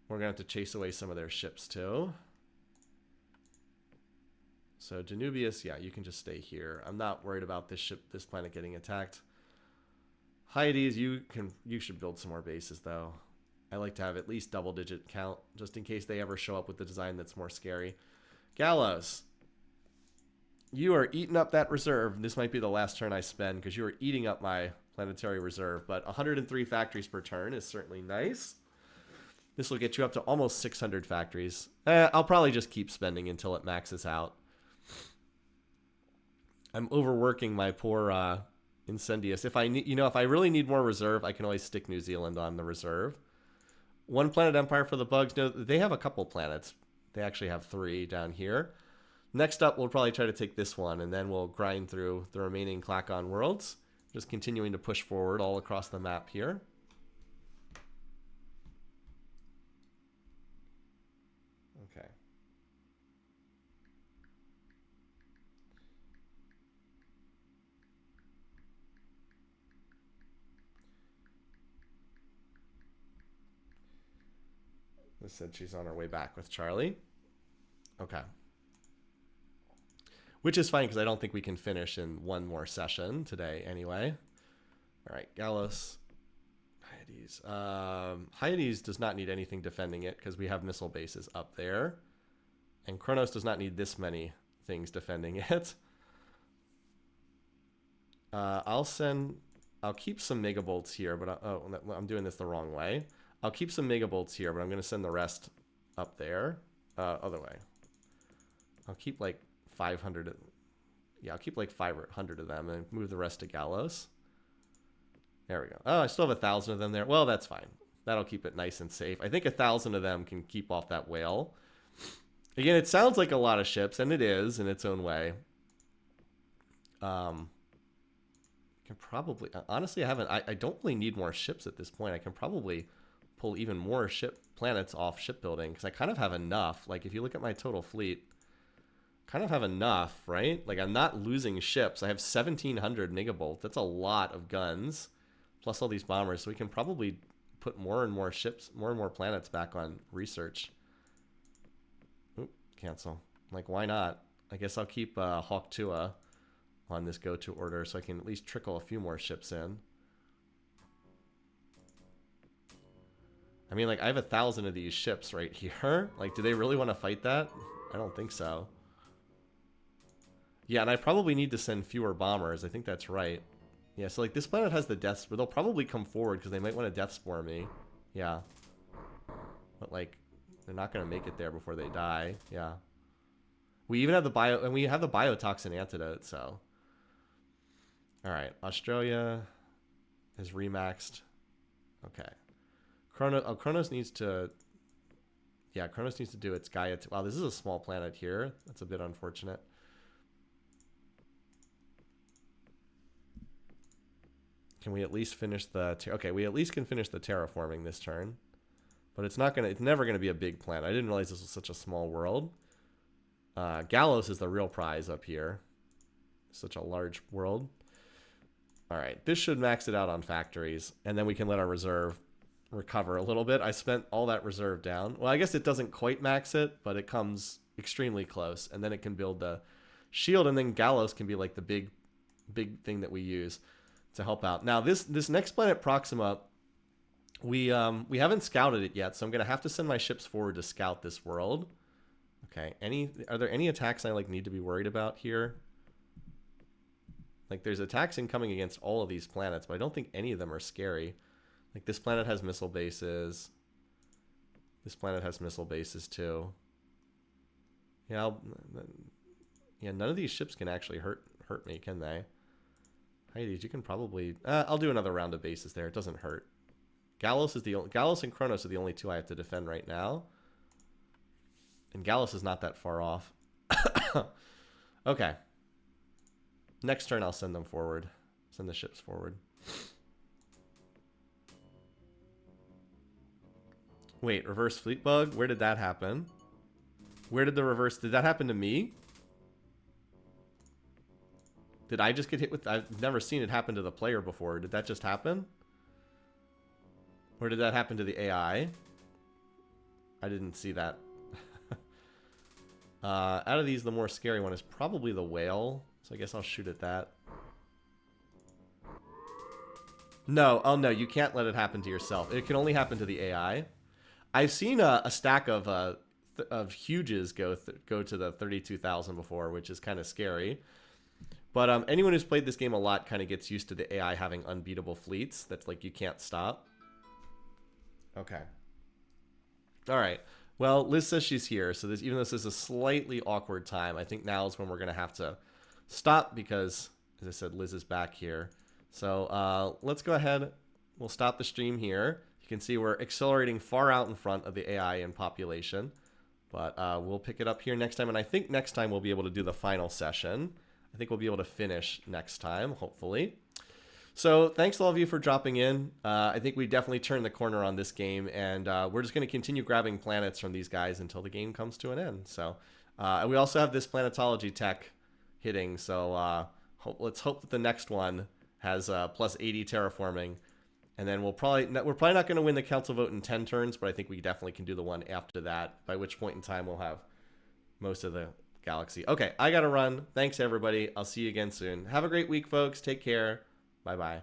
We're going to have to chase away some of their ships, too. So Danubius, yeah, you can just stay here. I'm not worried about this planet getting attacked. Hyades, you should build some more bases though. I like to have at least double-digit count just in case they ever show up with the design that's more scary. Gallows, you are eating up that reserve. This might be the last turn I spend because you are eating up my planetary reserve. But 103 factories per turn is certainly nice. This will get you up to almost 600 factories. I'll probably just keep spending until it maxes out. I'm overworking my poor Incendius. If I need, if I really need more reserve, I can always stick New Zealand on the reserve. One planet empire for the bugs. No, they have a couple planets. They actually have 3 down here. Next up, we'll probably try to take this one, and then we'll grind through the remaining Klackon worlds. Just continuing to push forward all across the map here. Liz said she's on her way back with Charlie. Okay. Which is fine because I don't think we can finish in one more session today anyway. All right, Gallos. Hyades. Hyades does not need anything defending it because we have missile bases up there. And Kronos does not need this many things defending it. I'll keep some megabolts here, but I'm doing this the wrong way. I'll keep some megabolts here, but I'm going to send the rest up there. Other way. I'll keep like 500. Yeah, I'll keep like 500 of them and move the rest to Gallos. There we go. Oh, I still have 1,000 of them there. Well, that's fine. That'll keep it nice and safe. I think 1,000 of them can keep off that whale. Again, it sounds like a lot of ships, and it is in its own way. Can probably... Honestly, I don't really need more ships at this point. I can probably pull even more planets off shipbuilding, because I kind of have enough. Like, if you look at my total fleet, kind of have enough, right? Like, I'm not losing ships. I have 1,700 megabolts. That's a lot of guns, plus all these bombers. So we can probably put more and more ships, more and more planets back on research. Oop, cancel. Like, why not? I guess I'll keep Hawk Tua on this go-to order so I can at least trickle a few more ships in. I mean, like, I have 1,000 of these ships right here. Like, do they really want to fight that? I don't think so. Yeah, and I probably need to send fewer bombers. I think that's right. Yeah, so, like, this planet has the death spore. They'll probably come forward because they might want to death spore me. Yeah. But, like, they're not going to make it there before they die. Yeah. We even have the biotoxin antidote, so... Alright, Australia is remaxed. Okay. Kronos needs to... Yeah, Kronos needs to do its Gaia... Wow, this is a small planet here. That's a bit unfortunate. Can we at least finish the... Okay, we at least can finish the terraforming this turn. But it's never gonna be a big planet. I didn't realize this was such a small world. Gallos is the real prize up here. Such a large world. Alright, this should max it out on factories. And then we can let our reserve recover a little bit. I spent all that reserve down. Well, I guess it doesn't quite max it, but it comes extremely close. And then it can build the shield, and then Gallos can be like the big thing that we use to help out. Now, this next planet, Proxima, we haven't scouted it yet, so I'm going to have to send my ships forward to scout this world. Okay, are there any attacks I need to be worried about here? Like, there's attacks incoming against all of these planets, but I don't think any of them are scary. Like, this planet has missile bases. This planet has missile bases, too. Yeah, none of these ships can actually hurt me, can they? Hyades, you can probably... I'll do another round of bases there. It doesn't hurt. Gallos and Kronos are the only two I have to defend right now. And Gallos is not that far off. Okay. Next turn, I'll send them forward. Send the ships forward. Wait, reverse fleet bug? Where did that happen? Where did the reverse... Did that happen to me? Did I just get hit with... I've never seen it happen to the player before. Did that just happen? Or did that happen to the AI? I didn't see that. Out of these, the more scary one is probably the whale. So I guess I'll shoot at that. No, oh no, you can't let it happen to yourself. It can only happen to the AI. I've seen a stack of huges go to the 32,000 before, which is kind of scary. But anyone who's played this game a lot kind of gets used to the AI having unbeatable fleets. That's like you can't stop. Okay. All right. Well, Liz says she's here, so even though this is a slightly awkward time, I think now is when we're going to have to stop because, as I said, Liz is back here. So let's go ahead. We'll stop the stream here. You can see we're accelerating far out in front of the AI in population. But we'll pick it up here next time, and I think next time we'll be able to do the final session. I think we'll be able to finish next time, hopefully. So thanks to all of you for dropping in. I think we definitely turned the corner on this game, and we're just going to continue grabbing planets from these guys until the game comes to an end. So and we also have this planetology tech hitting, so let's hope that the next one has plus 80 terraforming, And then we're probably not going to win the council vote in 10 turns, but I think we definitely can do the one after that, by which point in time we'll have most of the galaxy. Okay, I got to run. Thanks, everybody. I'll see you again soon. Have a great week, folks. Take care. Bye-bye.